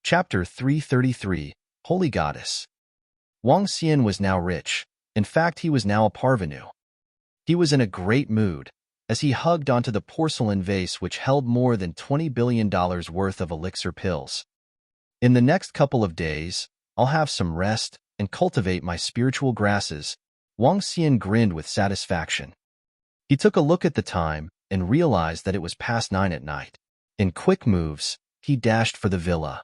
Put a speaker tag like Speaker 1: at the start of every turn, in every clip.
Speaker 1: Chapter 333, Holy Goddess. Wang Xian was now rich. In fact, he was now a parvenu. He was in a great mood, as he hugged onto the porcelain vase which held more than $20 billion worth of elixir pills. In the next couple of days, I'll have some rest and cultivate my spiritual grasses. Wang Xian grinned with satisfaction. He took a look at the time and realized that it was past 9 at night. In quick moves, he dashed for the villa.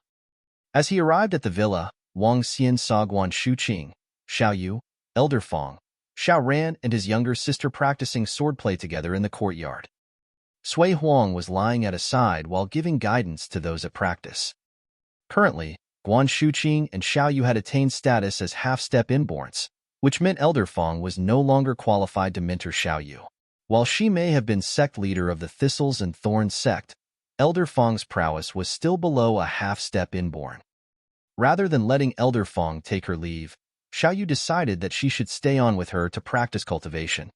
Speaker 1: As he arrived at the villa, Wang Xian saw Guan Shuqing, Xiao Yu, Elder Fong, Xiao Ran and his younger sister practicing swordplay together in the courtyard. Sui Huang was lying at his side while giving guidance to those at practice. Currently, Guan Shuqing and Xiao Yu had attained status as half-step inborns, which meant Elder Fong was no longer qualified to mentor Xiao Yu. While she may have been sect leader of the Thistles and Thorns sect, Elder Fong's prowess was still below a half-step inborn. Rather than letting Elder Fong take her leave, Xiao Yu decided that she should stay on with her to practice cultivation.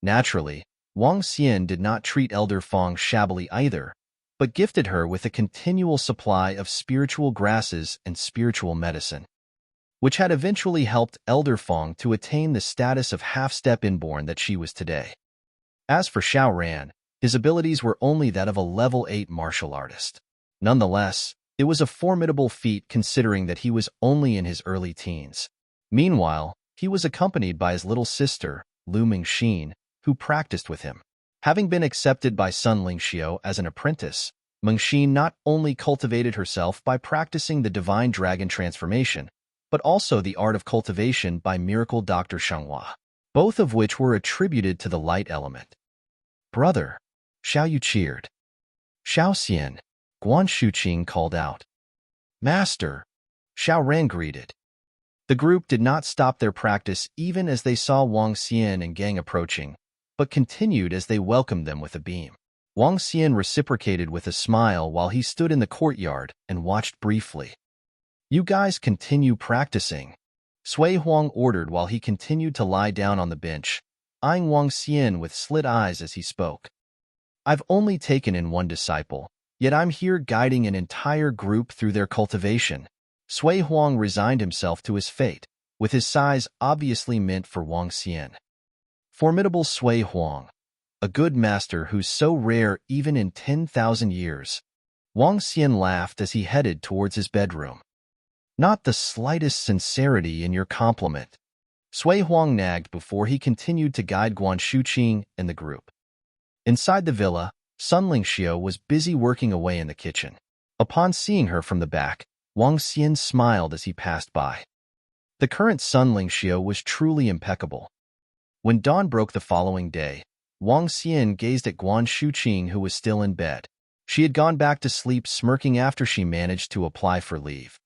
Speaker 1: Naturally, Wang Xian did not treat Elder Fong shabbily either, but gifted her with a continual supply of spiritual grasses and spiritual medicine, which had eventually helped Elder Fong to attain the status of half-step inborn that she was today. As for Xiao Ran, his abilities were only that of a level 8 martial artist. Nonetheless, it was a formidable feat considering that he was only in his early teens. Meanwhile, he was accompanied by his little sister, Lu Mengxin, who practiced with him. Having been accepted by Sun Lingxiu as an apprentice, Mengxin not only cultivated herself by practicing the Divine Dragon transformation, but also the art of cultivation by Miracle Dr. Shenghua, both of which were attributed to the light element. "Brother," Xiao Yu cheered. "Xiao Xian," Guan Shuqing called out. "Master," Xiao Ran greeted. The group did not stop their practice even as they saw Wang Xian and gang approaching, but continued as they welcomed them with a beam. Wang Xian reciprocated with a smile while he stood in the courtyard and watched briefly. "You guys continue practicing," Sui Huang ordered while he continued to lie down on the bench, eyeing Wang Xian with slit eyes as he spoke. "I've only taken in one disciple, yet I'm here guiding an entire group through their cultivation." Sui Huang resigned himself to his fate, with his size obviously meant for Wang Xian. Formidable Sui Huang, a good master who's so rare even in 10,000 years. Wang Xian laughed as he headed towards his bedroom. "Not the slightest sincerity in your compliment," Sui Huang nagged before he continued to guide Guan Shuqing and the group. Inside the villa, Sun Lingxiu was busy working away in the kitchen. Upon seeing her from the back, Wang Xian smiled as he passed by. The current Sun Lingxiu was truly impeccable. When dawn broke the following day, Wang Xian gazed at Guan Shuqing, who was still in bed. She had gone back to sleep, smirking after she managed to apply for leave.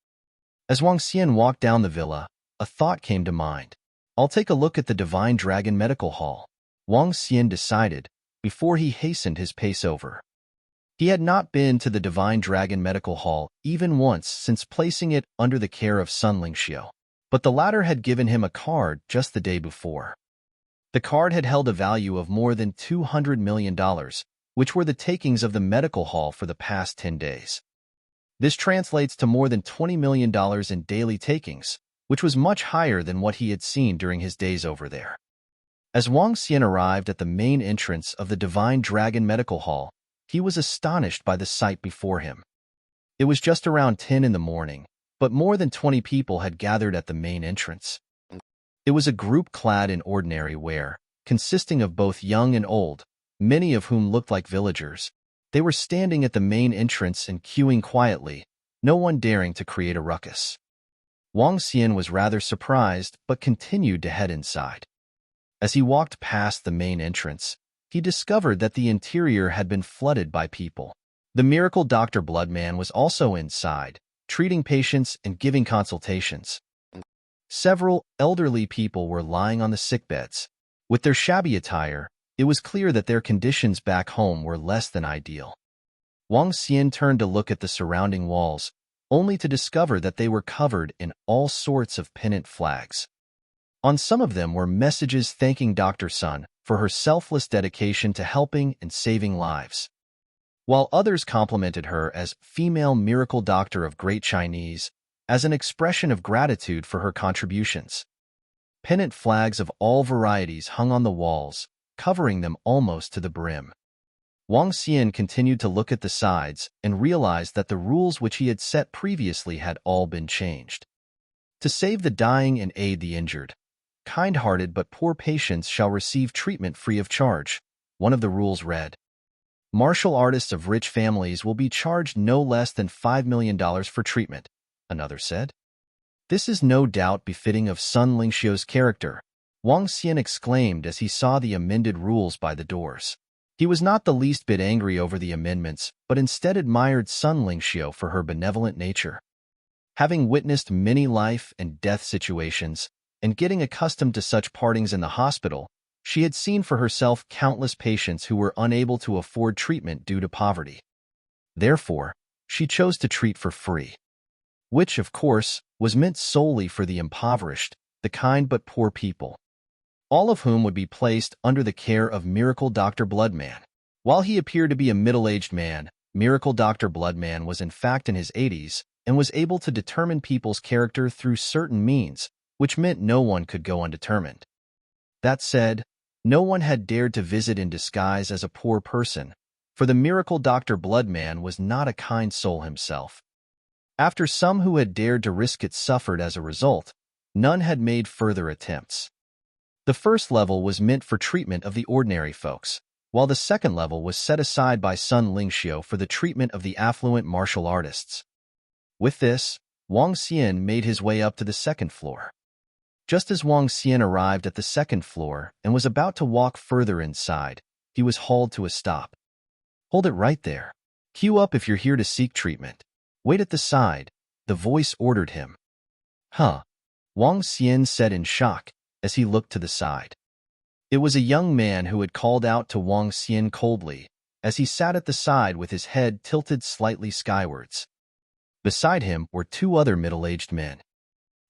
Speaker 1: As Wang Xian walked down the villa, a thought came to mind. "I'll take a look at the Divine Dragon Medical Hall," Wang Xian decided, before he hastened his pace over. He had not been to the Divine Dragon Medical Hall even once since placing it under the care of Sun Lingxiu, but the latter had given him a card just the day before. The card had held a value of more than $200 million, which were the takings of the medical hall for the past 10 days. This translates to more than $20 million in daily takings, which was much higher than what he had seen during his days over there. As Wang Xian arrived at the main entrance of the Divine Dragon Medical Hall, he was astonished by the sight before him. It was just around 10 in the morning, but more than 20 people had gathered at the main entrance. It was a group clad in ordinary wear, consisting of both young and old, many of whom looked like villagers. They were standing at the main entrance and queuing quietly, no one daring to create a ruckus. Wang Xian was rather surprised but continued to head inside. As he walked past the main entrance, he discovered that the interior had been flooded by people. The miracle Dr. Bloodman was also inside, treating patients and giving consultations. Several elderly people were lying on the sickbeds. With their shabby attire, it was clear that their conditions back home were less than ideal. Wang Xian turned to look at the surrounding walls, only to discover that they were covered in all sorts of pennant flags. On some of them were messages thanking Dr. Sun for her selfless dedication to helping and saving lives. while others complimented her as female miracle doctor of Great Chinese as an expression of gratitude for her contributions. Pennant flags of all varieties hung on the walls, covering them almost to the brim. Wang Xian continued to look at the sides and realized that the rules which he had set previously had all been changed. To save the dying and aid the injured, kind-hearted but poor patients shall receive treatment free of charge, one of the rules read. Martial artists of rich families will be charged no less than $5 million for treatment, another said. This is no doubt befitting of Sun Lingxiu's character, Wang Xian exclaimed as he saw the amended rules by the doors. He was not the least bit angry over the amendments, but instead admired Sun Lingxiu for her benevolent nature. Having witnessed many life and death situations, and getting accustomed to such partings in the hospital, she had seen for herself countless patients who were unable to afford treatment due to poverty. Therefore, she chose to treat for free, which, of course, was meant solely for the impoverished, the kind but poor people, all of whom would be placed under the care of Miracle Dr. Bloodman. While he appeared to be a middle-aged man, Miracle Dr. Bloodman was in fact in his 80s and was able to determine people's character through certain means, which meant no one could go undetermined. That said, no one had dared to visit in disguise as a poor person, for the Miracle Dr. Bloodman was not a kind soul himself. After some who had dared to risk it suffered as a result, none had made further attempts. The first level was meant for treatment of the ordinary folks, while the second level was set aside by Sun Lingxiu for the treatment of the affluent martial artists. With this, Wang Xian made his way up to the second floor. Just as Wang Xian arrived at the second floor and was about to walk further inside, he was hauled to a stop. Hold it right there. Queue up if you're here to seek treatment. Wait at the side, the voice ordered him. Huh? Wang Xian said in shock as he looked to the side. It was a young man who had called out to Wang Xian coldly as he sat at the side with his head tilted slightly skywards. Beside him were two other middle-aged men.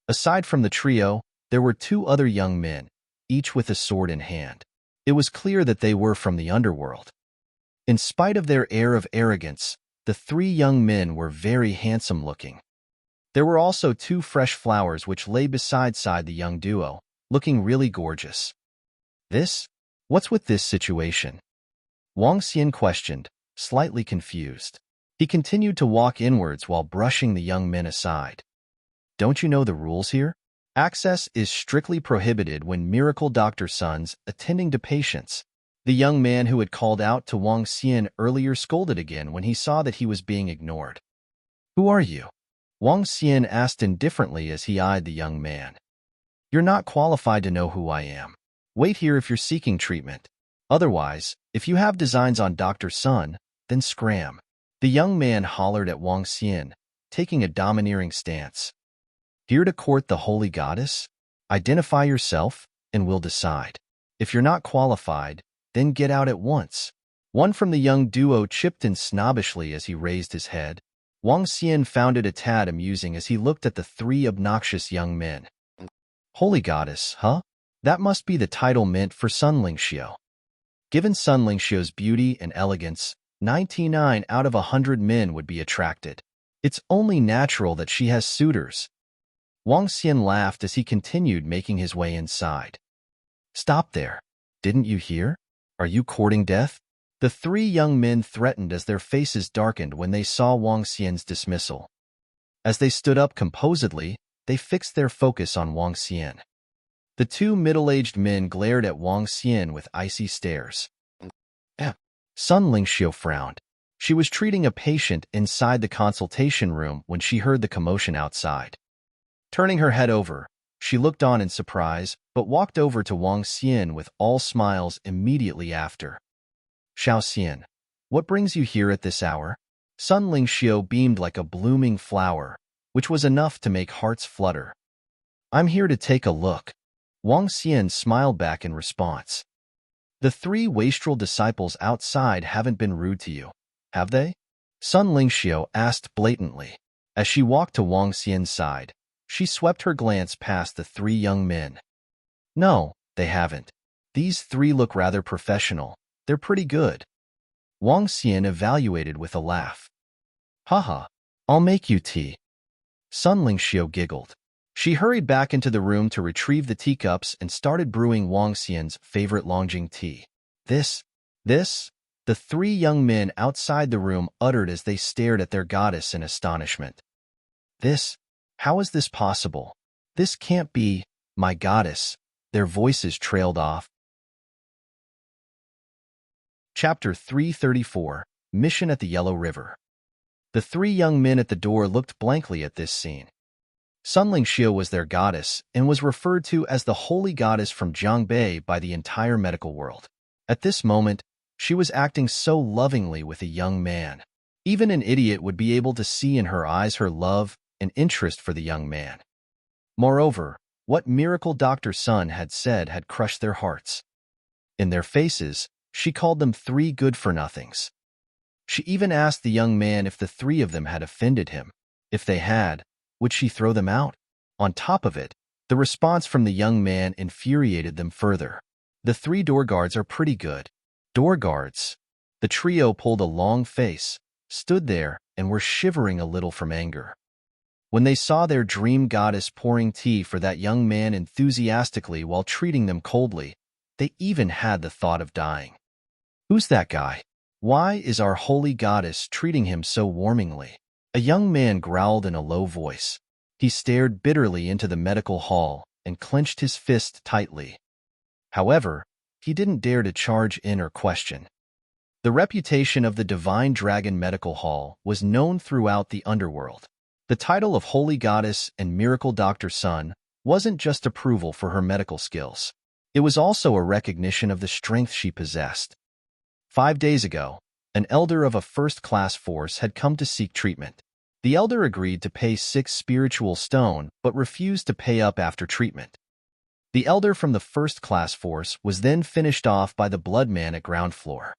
Speaker 1: Aside from the trio, there were two other young men, each with a sword in hand. It was clear that they were from the underworld. In spite of their air of arrogance, the three young men were very handsome-looking. There were also two fresh flowers which lay beside the young duo, looking really gorgeous. What's with this situation? Wang Xian questioned, slightly confused. He continued to walk inwards while brushing the young men aside. Don't you know the rules here? Access is strictly prohibited when miracle doctor sons attending to patients. The young man who had called out to Wang Xian earlier scolded again when he saw that he was being ignored. Who are you? Wang Xian asked indifferently as he eyed the young man. You're not qualified to know who I am. Wait here if you're seeking treatment. Otherwise, if you have designs on Dr. Sun, then scram. The young man hollered at Wang Xian, taking a domineering stance. Here to court the holy goddess? Identify yourself, and we'll decide. If you're not qualified, then get out at once. One from the young duo chipped in snobbishly as he raised his head. Wang Xian found it a tad amusing as he looked at the three obnoxious young men. Holy goddess, huh? That must be the title meant for Sun Lingxiu. Given Sun Lingxiu's beauty and elegance, 99 out of 100 men would be attracted. It's only natural that she has suitors. Wang Xian laughed as he continued making his way inside. Stop there. Didn't you hear? Are you courting death? The three young men threatened as their faces darkened when they saw Wang Xian's dismissal. As they stood up composedly, they fixed their focus on Wang Xian. The two middle-aged men glared at Wang Xian with icy stares. Sun Lingxiu frowned. She was treating a patient inside the consultation room when she heard the commotion outside. Turning her head over, she looked on in surprise, but walked over to Wang Xian with all smiles immediately after. Xiao Xian, what brings you here at this hour? Sun Lingxiu beamed like a blooming flower, which was enough to make hearts flutter. I'm here to take a look. Wang Xian smiled back in response. The three wastrel disciples outside haven't been rude to you, have they? Sun Lingxiu asked blatantly. As she walked to Wang Xian's side, she swept her glance past the three young men. No, they haven't. These three look rather professional. They're pretty good. Wang Xian evaluated with a laugh. Haha, I'll make you tea. Sun Lingxiu giggled. She hurried back into the room to retrieve the teacups and started brewing Wang Xian's favorite Longjing tea. This, the three young men outside the room uttered as they stared at their goddess in astonishment. How is this possible? This can't be, my goddess. Their voices trailed off. Chapter 334, Mission at the Yellow River. The three young men at the door looked blankly at this scene. Sun Lingxiu was their goddess and was referred to as the holy goddess from Jiangbei by the entire medical world. At this moment, she was acting so lovingly with a young man. Even an idiot would be able to see in her eyes her love and interest for the young man. Moreover, what Miracle Dr. Sun had said had crushed their hearts. In their faces, she called them three good-for-nothings. She even asked the young man if the three of them had offended him. If they had, would she throw them out? On top of it, the response from the young man infuriated them further. The three door guards are pretty good. Door guards. The trio pulled a long face, stood there, and were shivering a little from anger. When they saw their dream goddess pouring tea for that young man enthusiastically while treating them coldly, they even had the thought of dying. Who's that guy? Why is our holy goddess treating him so warmingly? A young man growled in a low voice. He stared bitterly into the medical hall and clenched his fist tightly. However, he didn't dare to charge in or question. The reputation of the Divine Dragon Medical Hall was known throughout the underworld. The title of Holy Goddess and Miracle Dr. Sun wasn't just approval for her medical skills. It was also a recognition of the strength she possessed. 5 days ago, an elder of a first-class force had come to seek treatment. The elder agreed to pay 6 spiritual stone but refused to pay up after treatment. The elder from the first-class force was then finished off by the bloodman at ground floor.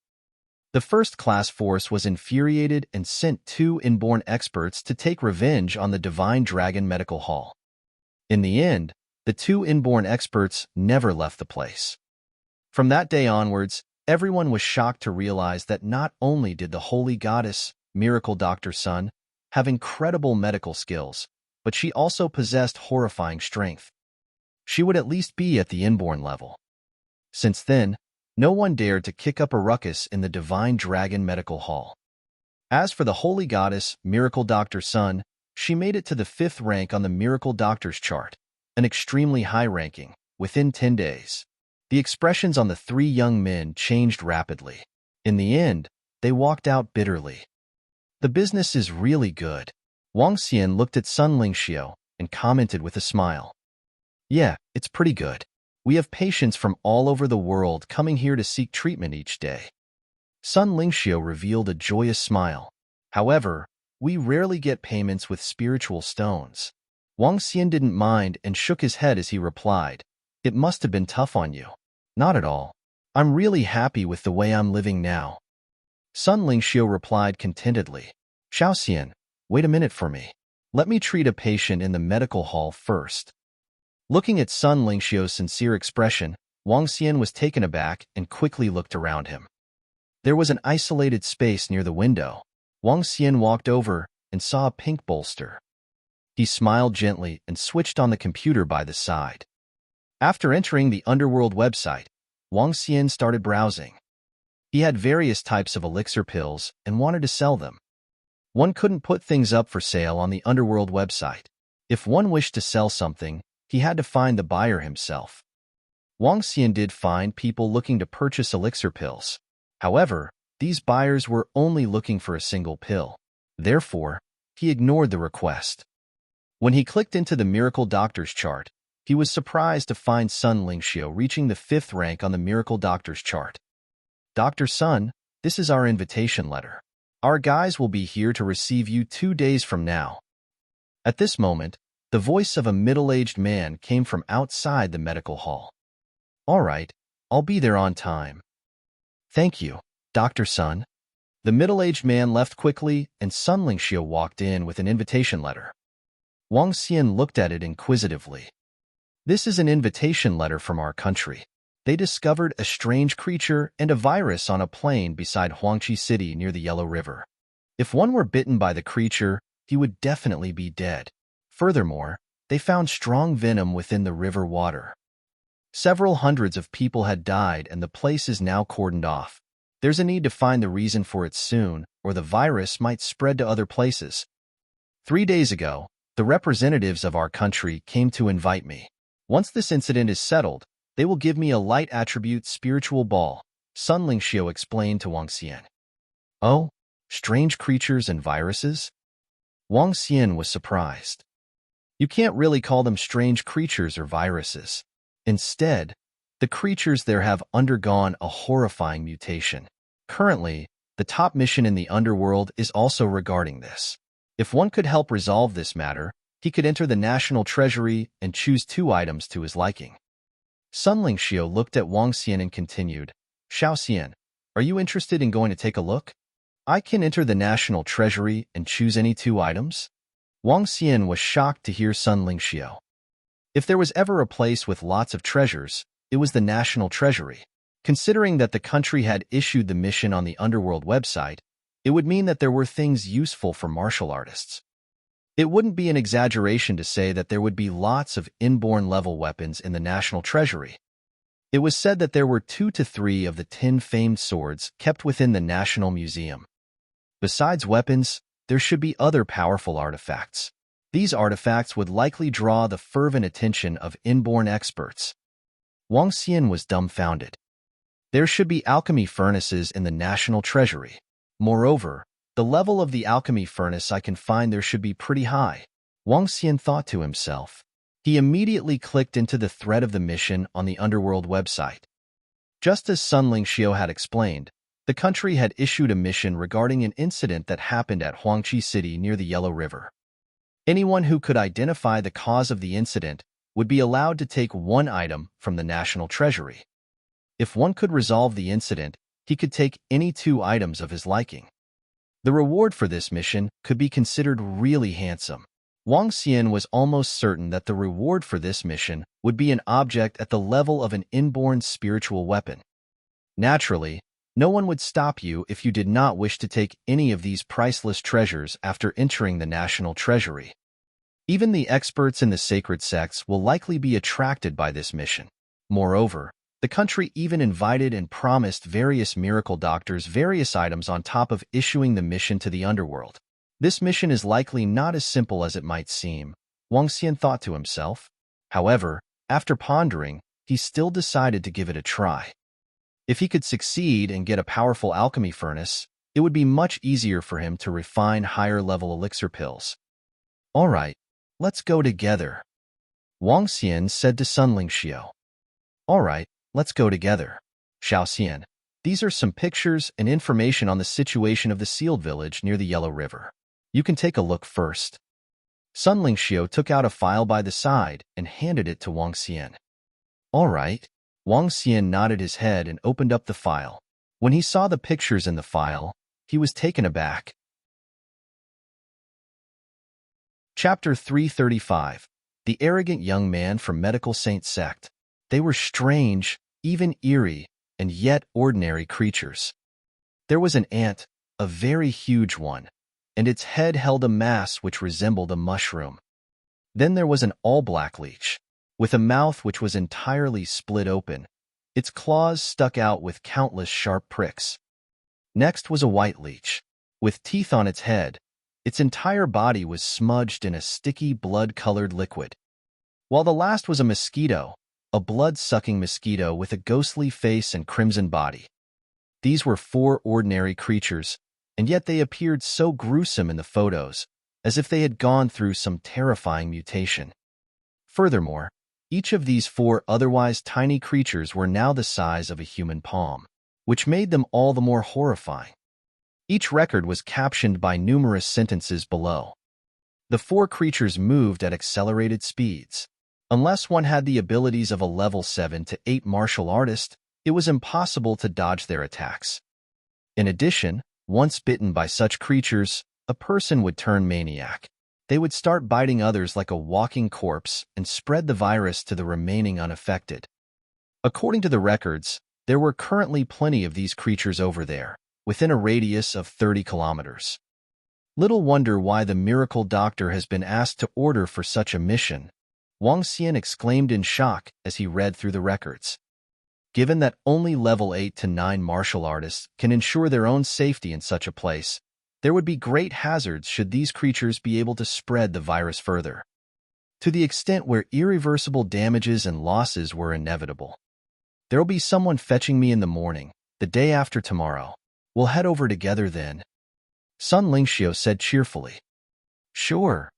Speaker 1: The first-class force was infuriated and sent 2 inborn experts to take revenge on the Divine Dragon Medical Hall. In the end, the 2 inborn experts never left the place. From that day onwards, everyone was shocked to realize that not only did the holy goddess, Miracle Dr. Sun, have incredible medical skills, but she also possessed horrifying strength. She would at least be at the inborn level. Since then, no one dared to kick up a ruckus in the Divine Dragon Medical Hall. As for the holy goddess, Miracle Dr. Sun, she made it to the 5th rank on the Miracle Doctor's chart, an extremely high ranking, within 10 days. The expressions on the 3 young men changed rapidly. In the end, they walked out bitterly. The business is really good. Wang Xian looked at Sun Lingxiu and commented with a smile. Yeah, it's pretty good. We have patients from all over the world coming here to seek treatment each day. Sun Lingxiu revealed a joyous smile. However, we rarely get payments with spiritual stones. Wang Xian didn't mind and shook his head as he replied, It must have been tough on you. Not at all. I'm really happy with the way I'm living now. Sun Lingxiu replied contentedly. Xiaoxian, wait a minute for me. Let me treat a patient in the medical hall first. Looking at Sun Lingxiu's sincere expression, Wang Xian was taken aback and quickly looked around him. There was an isolated space near the window. Wang Xian walked over and saw a pink bolster. He smiled gently and switched on the computer by the side. After entering the Underworld website, Wang Xian started browsing. He had various types of elixir pills and wanted to sell them. One couldn't put things up for sale on the Underworld website. If one wished to sell something, he had to find the buyer himself. Wang Xian did find people looking to purchase elixir pills. However, these buyers were only looking for a single pill. Therefore, he ignored the request. When he clicked into the Miracle Doctor's chart, he was surprised to find Sun Lingxiu reaching the 5th rank on the Miracle Doctor's chart. Dr. Sun, this is our invitation letter. Our guys will be here to receive you 2 days from now. At this moment, the voice of a middle-aged man came from outside the medical hall. All right, I'll be there on time. Thank you, Dr. Sun. The middle-aged man left quickly, and Sun Lingxiu walked in with an invitation letter. Wang Xian looked at it inquisitively. This is an invitation letter from our country. They discovered a strange creature and a virus on a plain beside Huangqi City near the Yellow River. If one were bitten by the creature, he would definitely be dead. Furthermore, they found strong venom within the river water. Several hundreds of people had died and the place is now cordoned off. There's a need to find the reason for it soon, or the virus might spread to other places. 3 days ago, the representatives of our country came to invite me. Once this incident is settled, they will give me a light attribute spiritual ball, Sun Lingxiu explained to Wang Xian. Oh, strange creatures and viruses? Wang Xian was surprised. You can't really call them strange creatures or viruses. Instead, the creatures there have undergone a horrifying mutation. Currently, the top mission in the underworld is also regarding this. If one could help resolve this matter, he could enter the national treasury and choose 2 items to his liking. Sun Lingxiu looked at Wang Xian and continued, Xiao Xian, are you interested in going to take a look? I can enter the national treasury and choose any 2 items? Wang Xian was shocked to hear Sun Lingxiu. If there was ever a place with lots of treasures, it was the national treasury. Considering that the country had issued the mission on the underworld website, it would mean that there were things useful for martial artists. It wouldn't be an exaggeration to say that there would be lots of inborn level weapons in the national treasury. It was said that there were 2 to 3 of the 10 famed swords kept within the National Museum. Besides weapons, there should be other powerful artifacts. These artifacts would likely draw the fervent attention of inborn experts. Wang Xian was dumbfounded. There should be alchemy furnaces in the national treasury. Moreover, the level of the alchemy furnace I can find there should be pretty high. Wang Xian thought to himself. He immediately clicked into the thread of the mission on the underworld website. Just as Sun Lingxiu had explained, the country had issued a mission regarding an incident that happened at Huangqi City near the Yellow River. Anyone who could identify the cause of the incident would be allowed to take 1 item from the national treasury. If one could resolve the incident, he could take any 2 items of his liking. The reward for this mission could be considered really handsome. Wang Xian was almost certain that the reward for this mission would be an object at the level of an inborn spiritual weapon. Naturally, no one would stop you if you did not wish to take any of these priceless treasures after entering the national treasury. Even the experts in the sacred sects will likely be attracted by this mission. Moreover, the country even invited and promised various miracle doctors various items on top of issuing the mission to the underworld. This mission is likely not as simple as it might seem, Wang Xian thought to himself. However, after pondering, he still decided to give it a try. If he could succeed and get a powerful alchemy furnace, it would be much easier for him to refine higher-level elixir pills. All right, let's go together, Wang Xian said to Sun Lingxiu. All right, let's go together. Xiao Xian, these are some pictures and information on the situation of the sealed village near the Yellow River. You can take a look first. Sun Lingxiu took out a file by the side and handed it to Wang Xian. All right. Wang Xian nodded his head and opened up the file. When he saw the pictures in the file, he was taken aback. Chapter 335. The Arrogant Young Man from Medical Saint Sect. They were strange, even eerie, and yet ordinary creatures. There was an ant, a very huge one, and its head held a mass which resembled a mushroom. Then there was an all-black leech, with a mouth which was entirely split open. Its claws stuck out with countless sharp pricks. Next was a white leech, with teeth on its head. Its entire body was smudged in a sticky blood-colored liquid. While the last was a mosquito, a blood-sucking mosquito with a ghostly face and crimson body. These were 4 ordinary creatures, and yet they appeared so gruesome in the photos, as if they had gone through some terrifying mutation. Furthermore, each of these 4 otherwise tiny creatures were now the size of a human palm, which made them all the more horrifying. Each record was captioned by numerous sentences below. The 4 creatures moved at accelerated speeds. Unless one had the abilities of a level 7 to 8 martial artist, it was impossible to dodge their attacks. In addition, once bitten by such creatures, a person would turn maniac. They would start biting others like a walking corpse and spread the virus to the remaining unaffected. According to the records, there were currently plenty of these creatures over there, within a radius of 30 kilometers. Little wonder why the miracle doctor has been asked to order for such a mission, Wang Xian exclaimed in shock as he read through the records. Given that only level 8 to 9 martial artists can ensure their own safety in such a place, there would be great hazards should these creatures be able to spread the virus further, to the extent where irreversible damages and losses were inevitable. There'll be someone fetching me in the morning, the day after tomorrow. We'll head over together then, Sun Lingxiu said cheerfully. Sure,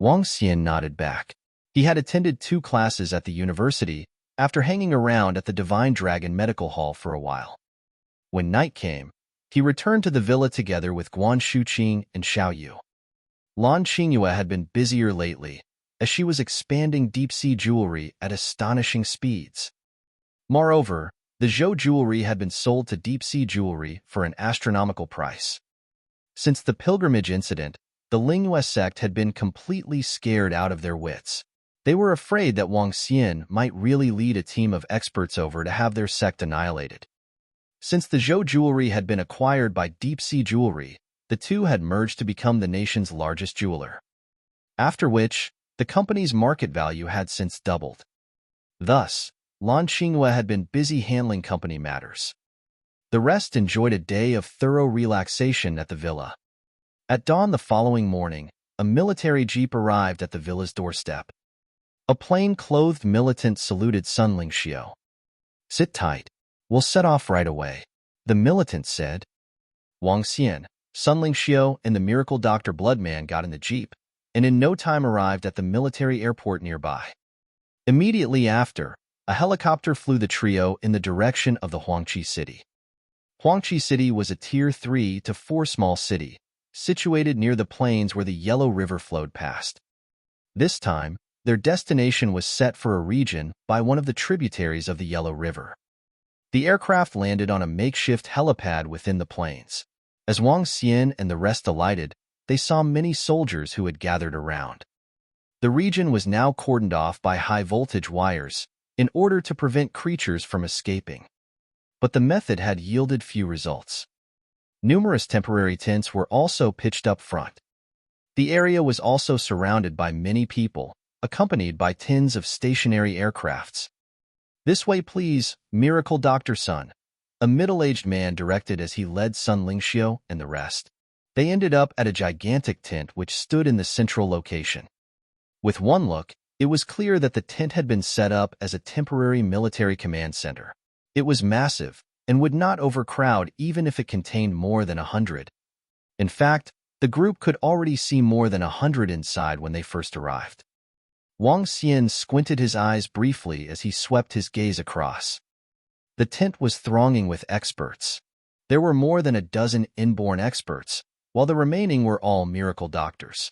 Speaker 1: Wang Xian nodded back. He had attended 2 classes at the university after hanging around at the Divine Dragon Medical Hall for a while. When night came, he returned to the villa together with Guan Shuqing and Xiao Yu. Lan Qingyue had been busier lately, as she was expanding deep-sea jewelry at astonishing speeds. Moreover, the Zhou jewelry had been sold to deep-sea jewelry for an astronomical price. Since the pilgrimage incident, the Lingyue sect had been completely scared out of their wits. They were afraid that Wang Xian might really lead a team of experts over to have their sect annihilated. Since the Zhou jewelry had been acquired by deep-sea jewelry, the two had merged to become the nation's largest jeweler. After which, the company's market value had since doubled. Thus, Lan Qingyue had been busy handling company matters. The rest enjoyed a day of thorough relaxation at the villa. At dawn the following morning, a military jeep arrived at the villa's doorstep. A plain-clothed militant saluted Sun Lingxiu. Sit tight. We'll set off right away, the militant said. Wang Xian, Sun Lingxiu, and the miracle Dr. Bloodman got in the jeep, and in no time arrived at the military airport nearby. Immediately after, a helicopter flew the trio in the direction of the Huangqi city. Huangqi City was a Tier 3 to 4 small city, situated near the plains where the Yellow River flowed past. This time, their destination was set for a region by one of the tributaries of the Yellow River. The aircraft landed on a makeshift helipad within the plains. As Wang Xian and the rest alighted, they saw many soldiers who had gathered around. The region was now cordoned off by high-voltage wires in order to prevent creatures from escaping. But the method had yielded few results. Numerous temporary tents were also pitched up front. The area was also surrounded by many people, accompanied by tens of stationary aircrafts. This way, please, Miracle Dr. Sun, a middle-aged man directed as he led Sun Lingxiu and the rest. They ended up at a gigantic tent which stood in the central location. With one look, it was clear that the tent had been set up as a temporary military command center. It was massive and would not overcrowd even if it contained more than 100. In fact, the group could already see more than 100 inside when they first arrived. Wang Xian squinted his eyes briefly as he swept his gaze across. The tent was thronging with experts. There were more than a dozen inborn experts, while the remaining were all miracle doctors.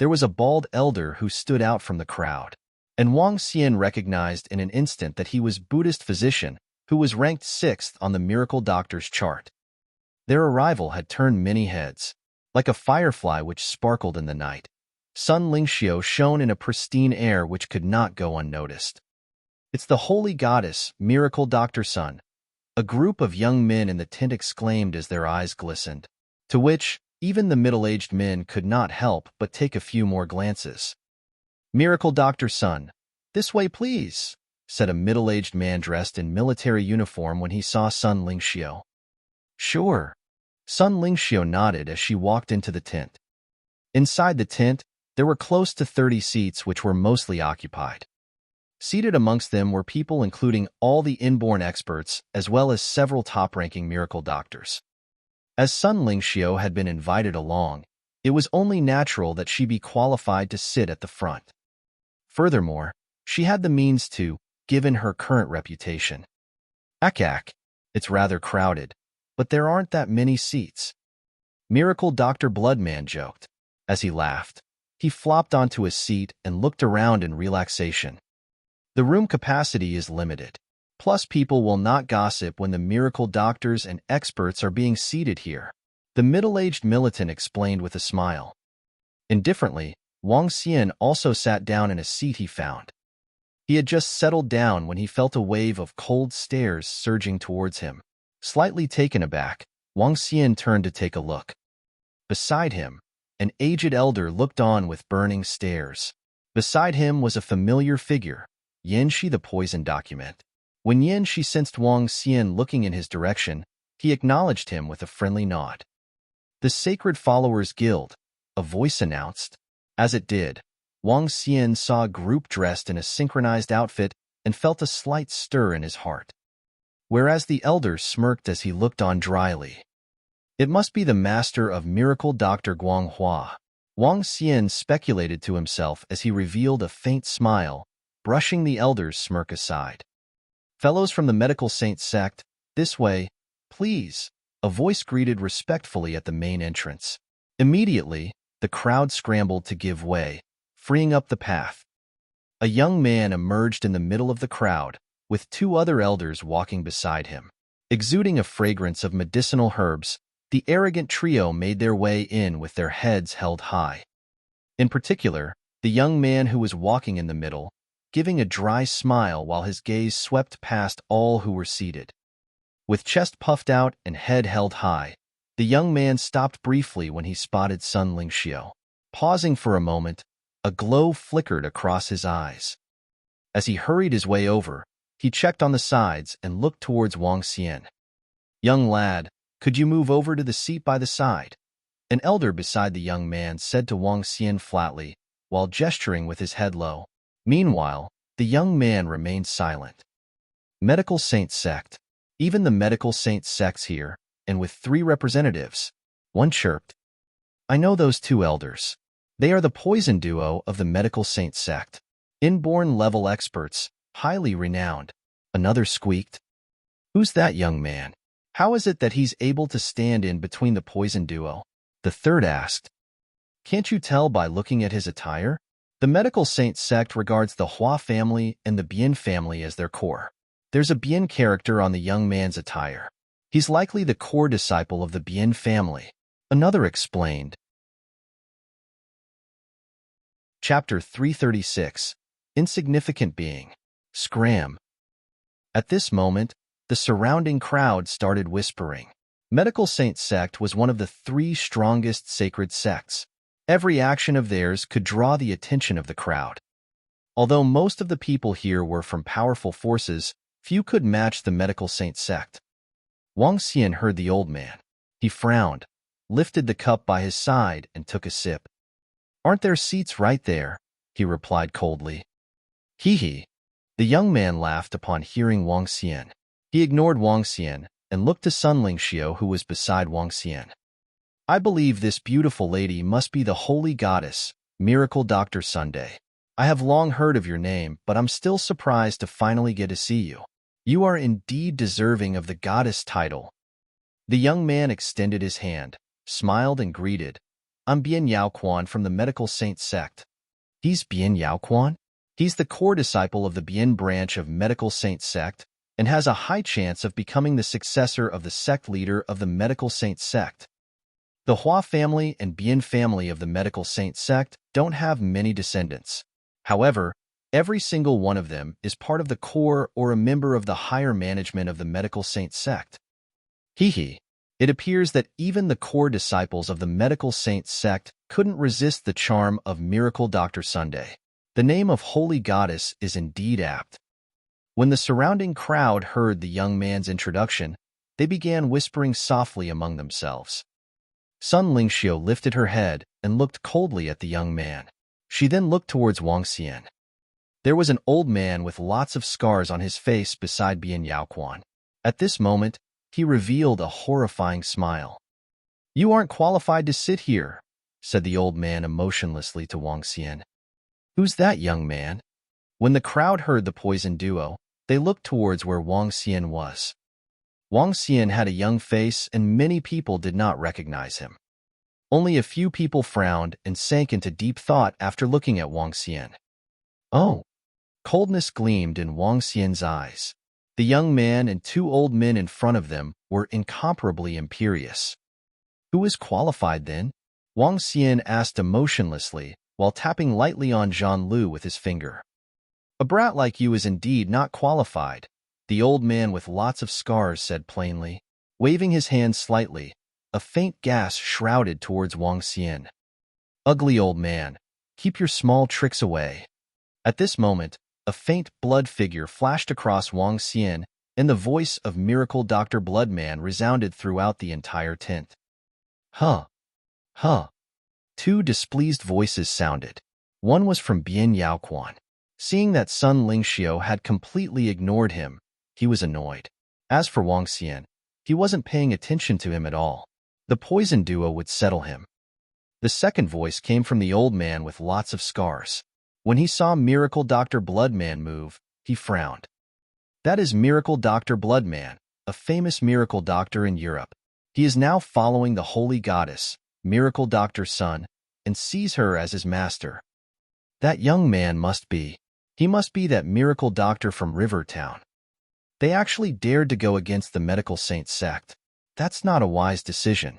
Speaker 1: There was a bald elder who stood out from the crowd, and Wang Xian recognized in an instant that he was Buddhist physician who was ranked 6th on the miracle doctor's chart. Their arrival had turned many heads. Like a firefly which sparkled in the night, Sun Lingxiu shone in a pristine air which could not go unnoticed. It's the holy goddess, Miracle Dr. Sun, a group of young men in the tent exclaimed as their eyes glistened, to which even the middle-aged men could not help but take a few more glances. Miracle Dr. Sun, this way please, said a middle-aged man dressed in military uniform when he saw Sun Lingxiu. Sure. Sun Lingxiu nodded as she walked into the tent. Inside the tent, there were close to 30 seats which were mostly occupied. Seated amongst them were people including all the inborn experts as well as several top-ranking miracle doctors. As Sun Lingxiu had been invited along, it was only natural that she be qualified to sit at the front. Furthermore, she had the means to, given her current reputation. Akak, it's rather crowded, but there aren't that many seats. Miracle Dr. Bloodman joked. As he laughed, he flopped onto his seat and looked around in relaxation. The room capacity is limited. Plus, people will not gossip when the miracle doctors and experts are being seated here, the middle-aged militant explained with a smile. Indifferently, Wang Xian also sat down in a seat he found. He had just settled down when he felt a wave of cold stares surging towards him. Slightly taken aback, Wang Xian turned to take a look. Beside him, an aged elder looked on with burning stares. Beside him was a familiar figure, Yanxi the poison document. When Yanxi sensed Wang Xian looking in his direction, he acknowledged him with a friendly nod. "The Sacred Followers Guild," a voice announced. As it did, Wang Xian saw a group dressed in a synchronized outfit and felt a slight stir in his heart. Whereas the elder smirked as he looked on dryly. It must be the master of miracle Dr. Guanghua. Wang Xian speculated to himself as he revealed a faint smile, brushing the elder's smirk aside. "Fellows from the Medical Saint Sect, this way, please," a voice greeted respectfully at the main entrance. Immediately, the crowd scrambled to give way, freeing up the path. A young man emerged in the middle of the crowd, with two other elders walking beside him. Exuding a fragrance of medicinal herbs, the arrogant trio made their way in with their heads held high. In particular, the young man who was walking in the middle, giving a dry smile while his gaze swept past all who were seated. With chest puffed out and head held high, the young man stopped briefly when he spotted Sun Lingxiu. Pausing for a moment, a glow flickered across his eyes. As he hurried his way over, he checked on the sides and looked towards Wang Xian. "Young lad, could you move over to the seat by the side?" An elder beside the young man said to Wang Xian flatly, while gesturing with his head low. Meanwhile, the young man remained silent. Medical Saint Sect. Even the Medical Saint Sect's here, and with 3 representatives. One chirped. "I know those 2 elders. They are the poison duo of the Medical Saint Sect. Inborn level experts, highly renowned." Another squeaked. "Who's that young man? How is it that he's able to stand in between the poison duo?" The third asked. "Can't you tell by looking at his attire?" The Medical Saint Sect regards the Hua family and the Bian family as their core. There's a Bian character on the young man's attire. He's likely the core disciple of the Bian family. Another explained. Chapter 336. Insignificant Being. Scram. At this moment, the surrounding crowd started whispering. Medical Saint Sect was one of the 3 strongest sacred sects. Every action of theirs could draw the attention of the crowd. Although most of the people here were from powerful forces, few could match the Medical Saint Sect. Wang Xian heard the old man. He frowned, lifted the cup by his side, and took a sip. "Aren't there seats right there?" he replied coldly. "Hee hee." The young man laughed upon hearing Wang Xian. He ignored Wang Xian and looked to Sun Lingxiu, who was beside Wang Xian. "I believe this beautiful lady must be the holy goddess, Miracle Dr. Sunday. I have long heard of your name, but I'm still surprised to finally get to see you. You are indeed deserving of the goddess title." The young man extended his hand, smiled and greeted. "I'm Bian Yaoquan from the Medical Saint Sect." "He's Bian Yaoquan?" "He's the core disciple of the Bian branch of Medical Saint Sect and has a high chance of becoming the successor of the sect leader of the Medical Saint Sect. The Hua family and Bian family of the Medical Saint Sect don't have many descendants. However, every single one of them is part of the core or a member of the higher management of the Medical Saint Sect." Hee hee. It appears that even the core disciples of the Medical Saint Sect couldn't resist the charm of Miracle Dr. Sunday. The name of Holy Goddess is indeed apt. When the surrounding crowd heard the young man's introduction, they began whispering softly among themselves. Sun Lingxiu lifted her head and looked coldly at the young man. She then looked towards Wang Xian. There was an old man with lots of scars on his face beside Bian Yaoquan. At this moment, he revealed a horrifying smile. "You aren't qualified to sit here," said the old man emotionlessly to Wang Xian. "Who's that young man?" When the crowd heard the poison duo, they looked towards where Wang Xian was. Wang Xian had a young face and many people did not recognize him. Only a few people frowned and sank into deep thought after looking at Wang Xian. "Oh." Coldness gleamed in Wang Xian's eyes. The young man and 2 old men in front of them were incomparably imperious. "Who is qualified then?" Wang Xian asked emotionlessly while tapping lightly on Zhan Lu with his finger. A brat like you is indeed not qualified, the old man with lots of scars said plainly. Waving his hand slightly, a faint gas shrouded towards Wang Xian. Ugly old man, keep your small tricks away. At this moment, a faint blood figure flashed across Wang Xian, and the voice of Miracle Dr. Bloodman resounded throughout the entire tent. Huh. Huh. Two displeased voices sounded. One was from Bian Yaoquan. Seeing that Sun Lingxiu had completely ignored him, he was annoyed. As for Wang Xian, he wasn't paying attention to him at all. The poison duo would settle him. The second voice came from the old man with lots of scars. When he saw Miracle Dr. Bloodman move, he frowned. That is Miracle Dr. Bloodman, a famous miracle doctor in Europe. He is now following the holy goddess, Miracle Dr. Sun, and sees her as his master. That young man must be. He must be that miracle doctor from Rivertown. They actually dared to go against the medical saint sect. That's not a wise decision.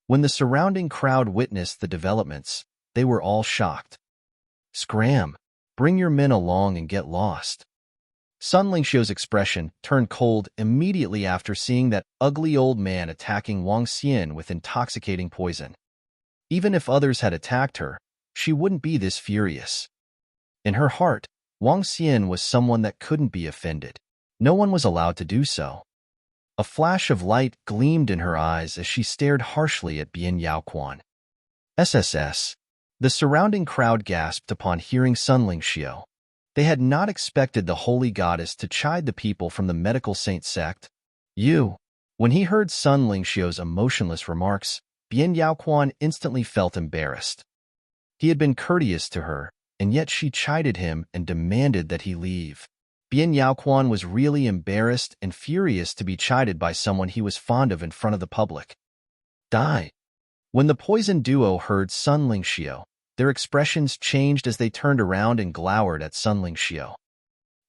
Speaker 1: When the surrounding crowd witnessed the developments, they were all shocked. Scram, bring your men along and get lost. Sun Lingxiu's expression turned cold immediately after seeing that ugly old man attacking Wang Xian with intoxicating poison. Even if others had attacked her, she wouldn't be this furious. In her heart, Wang Xian was someone that couldn't be offended. No one was allowed to do so. A flash of light gleamed in her eyes as she stared harshly at Bian Yaoquan. SSS. The surrounding crowd gasped upon hearing Sun Lingxiu. They had not expected the holy goddess to chide the people from the medical saint sect. When he heard Sun Lingxiu's emotionless remarks, Bian Yaoquan instantly felt embarrassed. He had been courteous to her, and yet she chided him and demanded that he leave. Bian Yaoquan was really embarrassed and furious to be chided by someone he was fond of in front of the public. Die. When the poison duo heard Sun Lingxiu, their expressions changed as they turned around and glowered at Sun Lingxiu.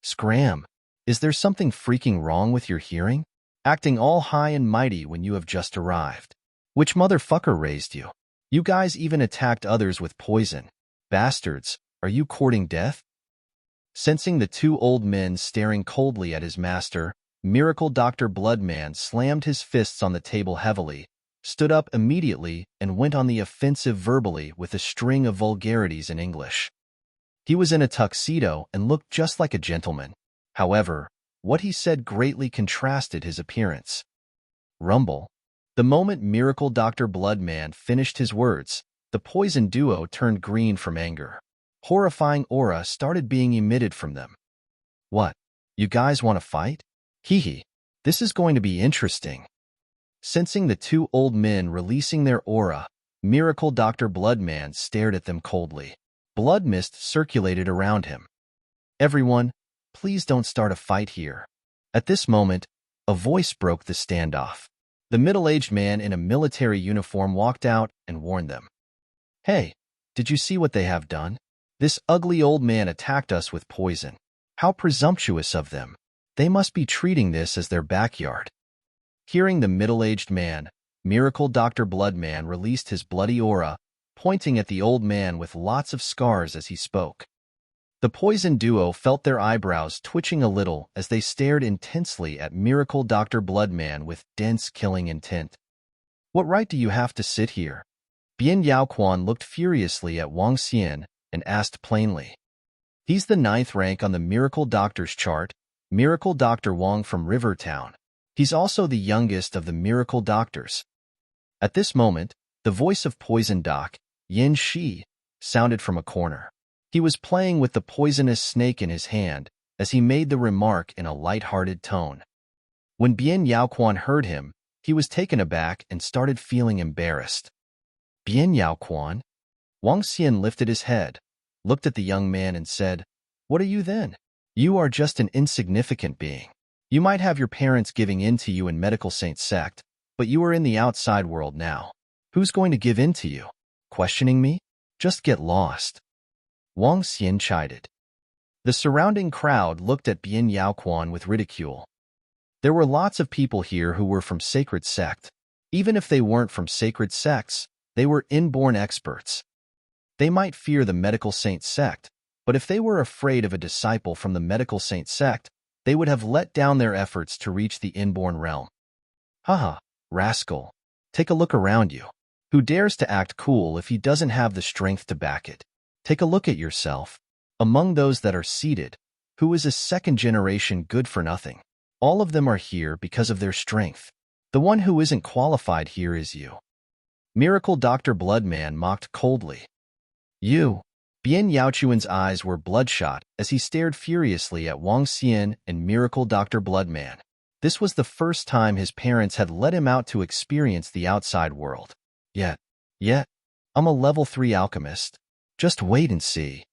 Speaker 1: Scram, is there something freaking wrong with your hearing? Acting all high and mighty when you have just arrived. Which motherfucker raised you? You guys even attacked others with poison. Bastards, are you courting death? Sensing the two old men staring coldly at his master, Miracle Dr. Bloodman slammed his fists on the table heavily, stood up immediately, and went on the offensive verbally with a string of vulgarities in English. He was in a tuxedo and looked just like a gentleman. However, what he said greatly contrasted his appearance. Rumble. The moment Miracle Dr. Bloodman finished his words, the poison duo turned green from anger. Horrifying aura started being emitted from them. What? You guys want to fight? Hee. This is going to be interesting. Sensing the two old men releasing their aura, Miracle Dr. Bloodman stared at them coldly. Blood mist circulated around him. Everyone, please don't start a fight here. At this moment, a voice broke the standoff. The middle-aged man in a military uniform walked out and warned them. Hey, did you see what they have done? This ugly old man attacked us with poison. How presumptuous of them. They must be treating this as their backyard. Hearing the middle-aged man, Miracle Dr. Bloodman released his bloody aura, pointing at the old man with lots of scars as he spoke. The poison duo felt their eyebrows twitching a little as they stared intensely at Miracle Dr. Bloodman with dense killing intent. What right do you have to sit here? Bian Yaoquan looked furiously at Wang Xian and asked plainly. He's the 9th rank on the Miracle Doctor's chart, Miracle Dr. Wang from Rivertown. He's also the youngest of the Miracle Doctors. At this moment, the voice of Poison Doc, Yin Shi, sounded from a corner. He was playing with the poisonous snake in his hand as he made the remark in a light-hearted tone. When Bian Yaoquan heard him, he was taken aback and started feeling embarrassed. Bian Yaoquan? Wang Xian lifted his head, looked at the young man and said, What are you then? You are just an insignificant being. You might have your parents giving in to you in Medical Saint Sect, but you are in the outside world now. Who's going to give in to you? Questioning me? Just get lost. Wang Xian chided. The surrounding crowd looked at Bian Yaoquan with ridicule. There were lots of people here who were from Sacred Sect. Even if they weren't from Sacred Sects, they were inborn experts. They might fear the Medical Saint Sect, But if they were afraid of a disciple from the medical saint sect, they would have let down their efforts to reach the inborn realm. Haha, rascal. Take a look around you. Who dares to act cool if he doesn't have the strength to back it? Take a look at yourself. Among those that are seated, who is a second-generation good-for-nothing? All of them are here because of their strength. The one who isn't qualified here is you. Miracle Dr. Bloodman mocked coldly. You. Bien Yaochuan's eyes were bloodshot as he stared furiously at Wang Xian and Miracle Dr. Bloodman. This was the first time his parents had let him out to experience the outside world. Yet, I'm a level 3 alchemist. Just wait and see.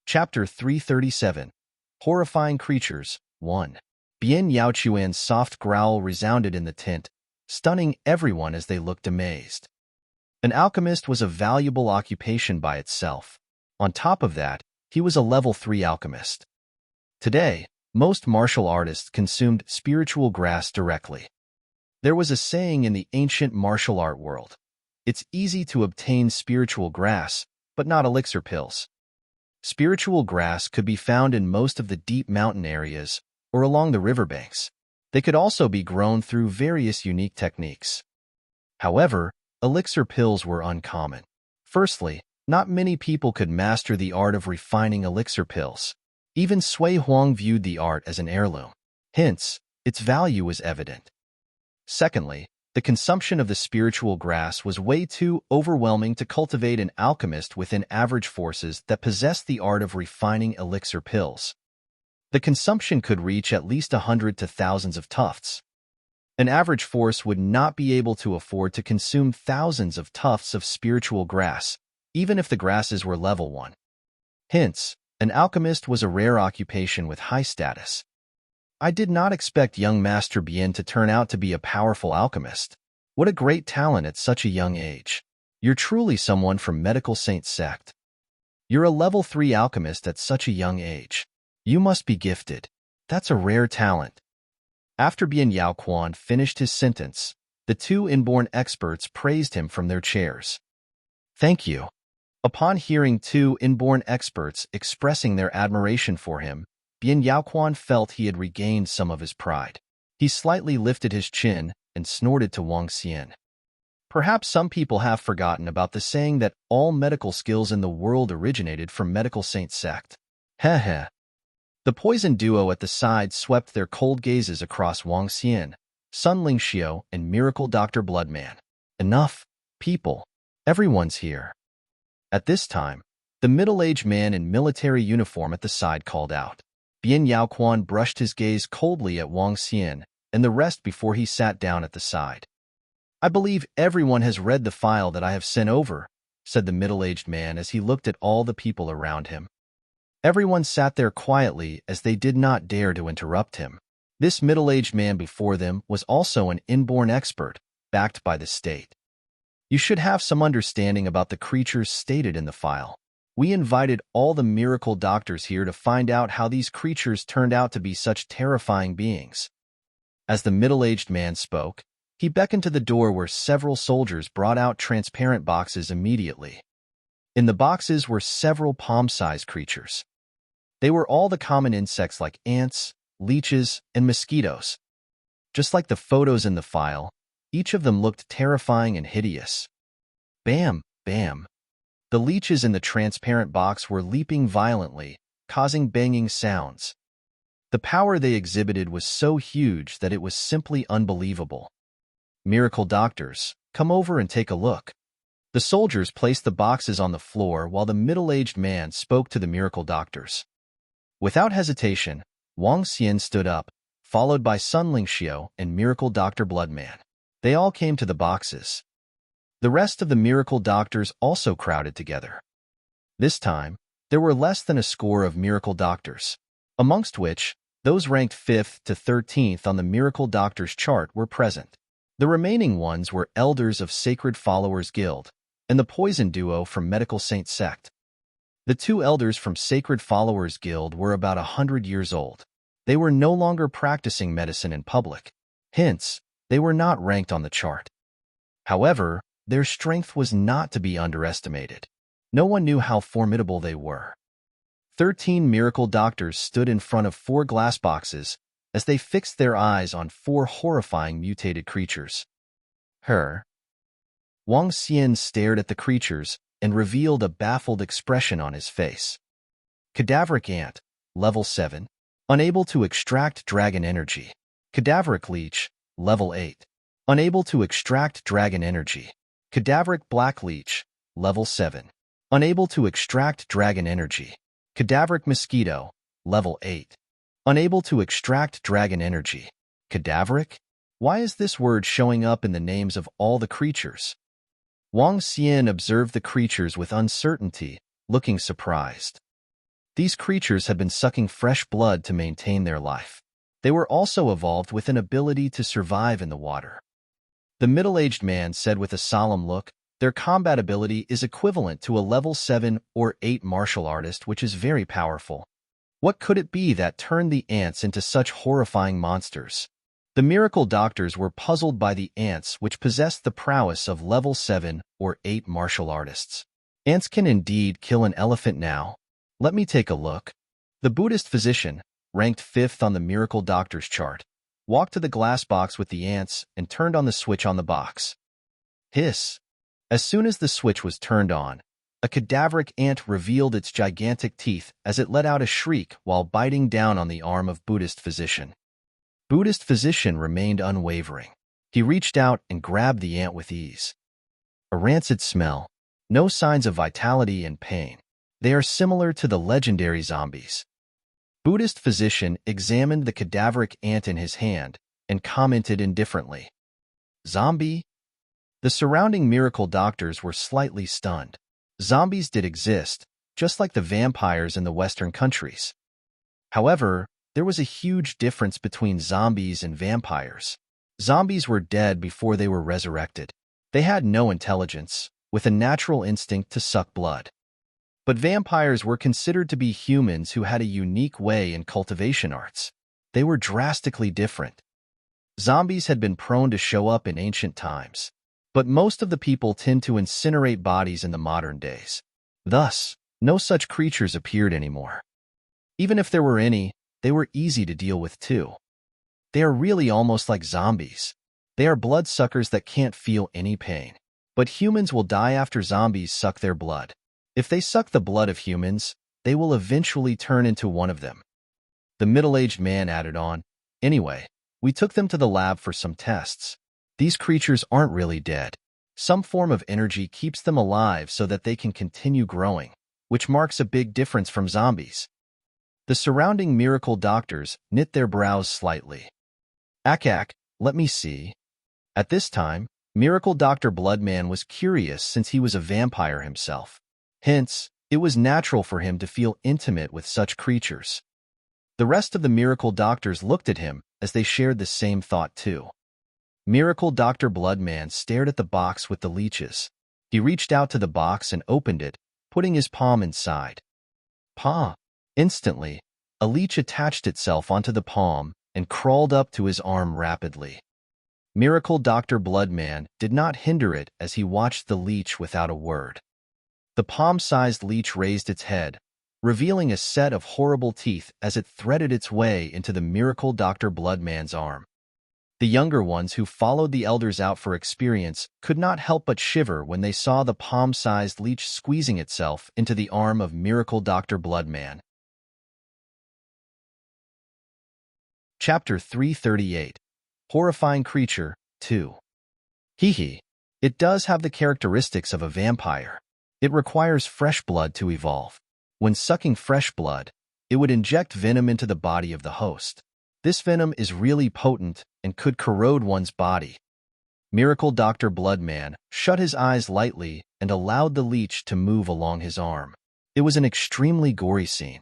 Speaker 1: Chapter 337. Horrifying Creatures, 1. Bien Yaochuan's soft growl resounded in the tent, stunning everyone as they looked amazed. An alchemist was a valuable occupation by itself. On top of that, he was a level 3 alchemist. Today, most martial artists consumed spiritual grass directly. There was a saying in the ancient martial art world. It's easy to obtain spiritual grass, but not elixir pills. Spiritual grass could be found in most of the deep mountain areas or along the riverbanks. They could also be grown through various unique techniques. However, elixir pills were uncommon. Firstly, not many people could master the art of refining elixir pills. Even Sui Huang viewed the art as an heirloom. Hence, its value was evident. Secondly, the consumption of the spiritual grass was way too overwhelming to cultivate an alchemist within average forces that possessed the art of refining elixir pills. The consumption could reach at least 100 to thousands of tufts. An average force would not be able to afford to consume thousands of tufts of spiritual grass, even if the grasses were level 1. Hence, an alchemist was a rare occupation with high status. I did not expect young Master Bien to turn out to be a powerful alchemist. What a great talent at such a young age. You're truly someone from Medical Saint Sect. You're a level 3 alchemist at such a young age. You must be gifted. That's a rare talent. After Bien Yaoquan finished his sentence, the two inborn experts praised him from their chairs. Thank you. Upon hearing two inborn experts expressing their admiration for him, Bien Yaoquan felt he had regained some of his pride. He slightly lifted his chin and snorted to Wang Xian. Perhaps some people have forgotten about the saying that all medical skills in the world originated from Medical Saint Sect. Heh. The poison duo at the side swept their cold gazes across Wang Xian, Sun Lingxiu, and Miracle Dr. Bloodman. Enough, people. Everyone's here. At this time, the middle-aged man in military uniform at the side called out. Bien Yaoquan brushed his gaze coldly at Wang Xian and the rest before he sat down at the side. I believe everyone has read the file that I have sent over, said the middle-aged man as he looked at all the people around him. Everyone sat there quietly as they did not dare to interrupt him. This middle-aged man before them was also an inborn expert, backed by the state. You should have some understanding about the creatures stated in the file. We invited all the miracle doctors here to find out how these creatures turned out to be such terrifying beings. As the middle-aged man spoke, he beckoned to the door where several soldiers brought out transparent boxes immediately. In the boxes were several palm-sized creatures. They were all the common insects like ants, leeches, and mosquitoes. Just like the photos in the file, each of them looked terrifying and hideous. Bam, bam. The leeches in the transparent box were leaping violently, causing banging sounds. The power they exhibited was so huge that it was simply unbelievable. Miracle doctors, come over and take a look. The soldiers placed the boxes on the floor while the middle-aged man spoke to the miracle doctors. Without hesitation, Wang Xian stood up, followed by Sun Lingxiu and Miracle Dr. Bloodman. They all came to the boxes. The rest of the miracle doctors also crowded together. This time, there were less than a score of miracle doctors, amongst which those ranked 5th to 13th on the miracle doctors chart were present. The remaining ones were elders of Sacred Followers Guild and the poison duo from Medical Saint Sect. The two elders from Sacred Followers Guild were about 100 years old. They were no longer practicing medicine in public. Hence, they were not ranked on the chart. However, Their strength was not to be underestimated. No one knew how formidable they were. 13 miracle doctors stood in front of 4 glass boxes as they fixed their eyes on 4 horrifying mutated creatures. Wang Xian stared at the creatures and revealed a baffled expression on his face. Cadaveric ant, level 7, unable to extract dragon energy. Cadaveric leech, level 8, unable to extract dragon energy. Cadaveric black leech, level 7, unable to extract dragon energy. Cadaveric mosquito, level 8, unable to extract dragon energy. Cadaveric? Why is this word showing up in the names of all the creatures? Wang Xian observed the creatures with uncertainty, looking surprised. These creatures had been sucking fresh blood to maintain their life. They were also evolved with an ability to survive in the water. The middle-aged man said with a solemn look, their combat ability is equivalent to a level 7 or 8 martial artist, which is very powerful. What could it be that turned the ants into such horrifying monsters? The miracle doctors were puzzled by the ants, which possessed the prowess of level 7 or 8 martial artists. Ants can indeed kill an elephant now. Let me take a look. The Buddhist physician, ranked 5th on the miracle doctor's chart, walked to the glass box with the ants and turned on the switch on the box. Hiss! As soon as the switch was turned on, a cadaveric ant revealed its gigantic teeth as it let out a shriek while biting down on the arm of Buddhist physician. Buddhist physician remained unwavering. He reached out and grabbed the ant with ease. A rancid smell, no signs of vitality and pain. They are similar to the legendary zombies. Buddhist physician examined the cadaveric ant in his hand and commented indifferently. Zombie? The surrounding miracle doctors were slightly stunned. Zombies did exist, just like the vampires in the Western countries. However, there was a huge difference between zombies and vampires. Zombies were dead before they were resurrected. They had no intelligence, with a natural instinct to suck blood. But vampires were considered to be humans who had a unique way in cultivation arts. They were drastically different. Zombies had been prone to show up in ancient times, but most of the people tend to incinerate bodies in the modern days. Thus, no such creatures appeared anymore. Even if there were any, they were easy to deal with too. They are really almost like zombies. They are bloodsuckers that can't feel any pain. But humans will die after zombies suck their blood. If they suck the blood of humans, they will eventually turn into one of them. The middle-aged man added on, Anyway, we took them to the lab for some tests. These creatures aren't really dead. Some form of energy keeps them alive so that they can continue growing, which marks a big difference from zombies. The surrounding miracle doctors knit their brows slightly. Akak, let me see. At this time, Miracle Dr. Bloodman was curious since he was a vampire himself. Hence, it was natural for him to feel intimate with such creatures. The rest of the miracle doctors looked at him as they shared the same thought too. Miracle Dr. Bloodman stared at the box with the leeches. He reached out to the box and opened it, putting his palm inside. Palm! Instantly, a leech attached itself onto the palm and crawled up to his arm rapidly. Miracle Dr. Bloodman did not hinder it as he watched the leech without a word. The palm-sized leech raised its head, revealing a set of horrible teeth as it threaded its way into the Miracle Dr. Bloodman's arm. The younger ones who followed the elders out for experience could not help but shiver when they saw the palm-sized leech squeezing itself into the arm of Miracle Dr. Bloodman. Chapter 338, Horrifying Creature, 2. Hee. It does have the characteristics of a vampire. It requires fresh blood to evolve. When sucking fresh blood, it would inject venom into the body of the host. This venom is really potent and could corrode one's body. Miracle Dr. Bloodman shut his eyes lightly and allowed the leech to move along his arm. It was an extremely gory scene.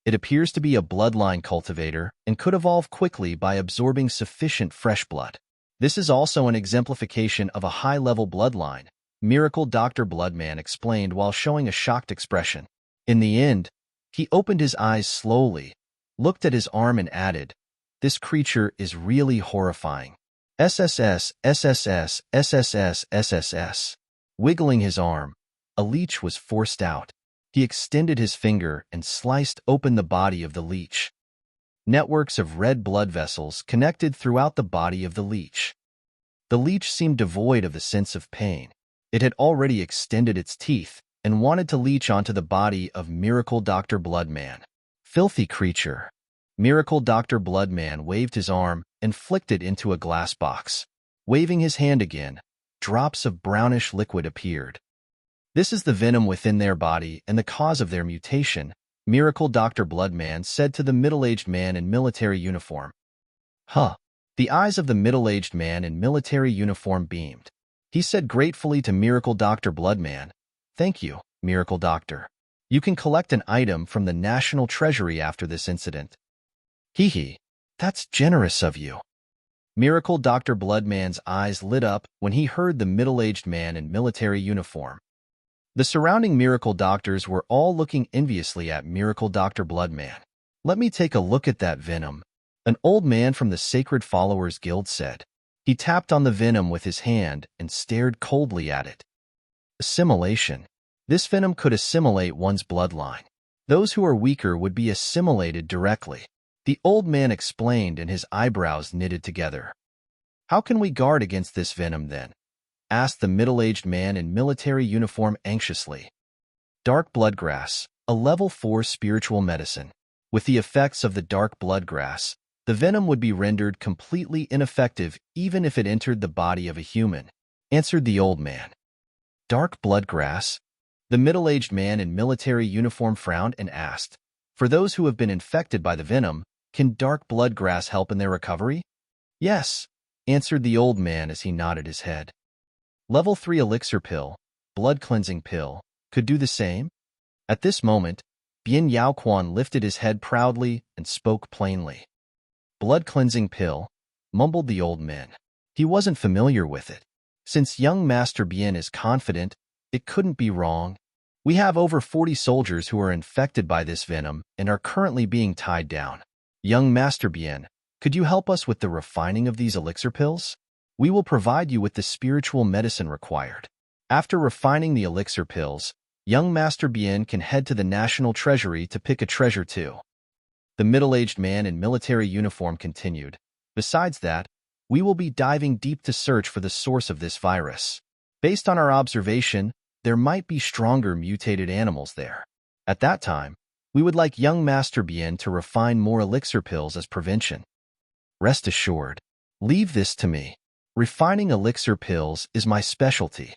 Speaker 1: It appears to be a bloodline cultivator and could evolve quickly by absorbing sufficient fresh blood. This is also an exemplification of a high-level bloodline, Miracle Dr. Bloodman explained while showing a shocked expression. In the end, he opened his eyes slowly, looked at his arm and added, "This creature is really horrifying." SSS, SSS, SSS, SSS. Wiggling his arm, a leech was forced out. He extended his finger and sliced open the body of the leech. Networks of red blood vessels connected throughout the body of the leech. The leech seemed devoid of the sense of pain. It had already extended its teeth and wanted to leech onto the body of Miracle Dr. Bloodman. Filthy creature. Miracle Dr. Bloodman waved his arm and flicked it into a glass box. Waving his hand again, drops of brownish liquid appeared. This is the venom within their body and the cause of their mutation, Miracle Dr. Bloodman said to the middle-aged man in military uniform. Huh. The eyes of the middle-aged man in military uniform beamed. He said gratefully to Miracle Dr. Bloodman, "Thank you, Miracle Doctor. You can collect an item from the National Treasury after this incident." Hee, that's generous of you. Miracle Dr. Bloodman's eyes lit up when he heard the middle-aged man in military uniform. The surrounding Miracle Doctors were all looking enviously at Miracle Dr. Bloodman. "Let me take a look at that venom," an old man from the Sacred Followers Guild said. He tapped on the venom with his hand and stared coldly at it. Assimilation. This venom could assimilate one's bloodline. Those who are weaker would be assimilated directly. The old man explained and his eyebrows knitted together. "How can we guard against this venom then?" asked the middle-aged man in military uniform anxiously. Dark bloodgrass, a level 4 spiritual medicine. With the effects of the dark bloodgrass, the venom would be rendered completely ineffective even if it entered the body of a human, answered the old man. Dark bloodgrass? The middle-aged man in military uniform frowned and asked, "For those who have been infected by the venom, can dark bloodgrass help in their recovery?" "Yes," answered the old man as he nodded his head. Level 3 elixir pill, blood cleansing pill, could do the same? At this moment, Bien Yao Quan lifted his head proudly and spoke plainly. "Blood cleansing pill," mumbled the old man. He wasn't familiar with it. Since young Master Bien is confident, it couldn't be wrong. "We have over 40 soldiers who are infected by this venom and are currently being tied down. Young Master Bien, could you help us with the refining of these elixir pills? We will provide you with the spiritual medicine required. After refining the elixir pills, young Master Bien can head to the National Treasury to pick a treasure too." The middle-aged man in military uniform continued. "Besides that, we will be diving deep to search for the source of this virus. Based on our observation, there might be stronger mutated animals there. At that time, we would like young Master Bien to refine more elixir pills as prevention. Rest assured, leave this to me. Refining elixir pills is my specialty."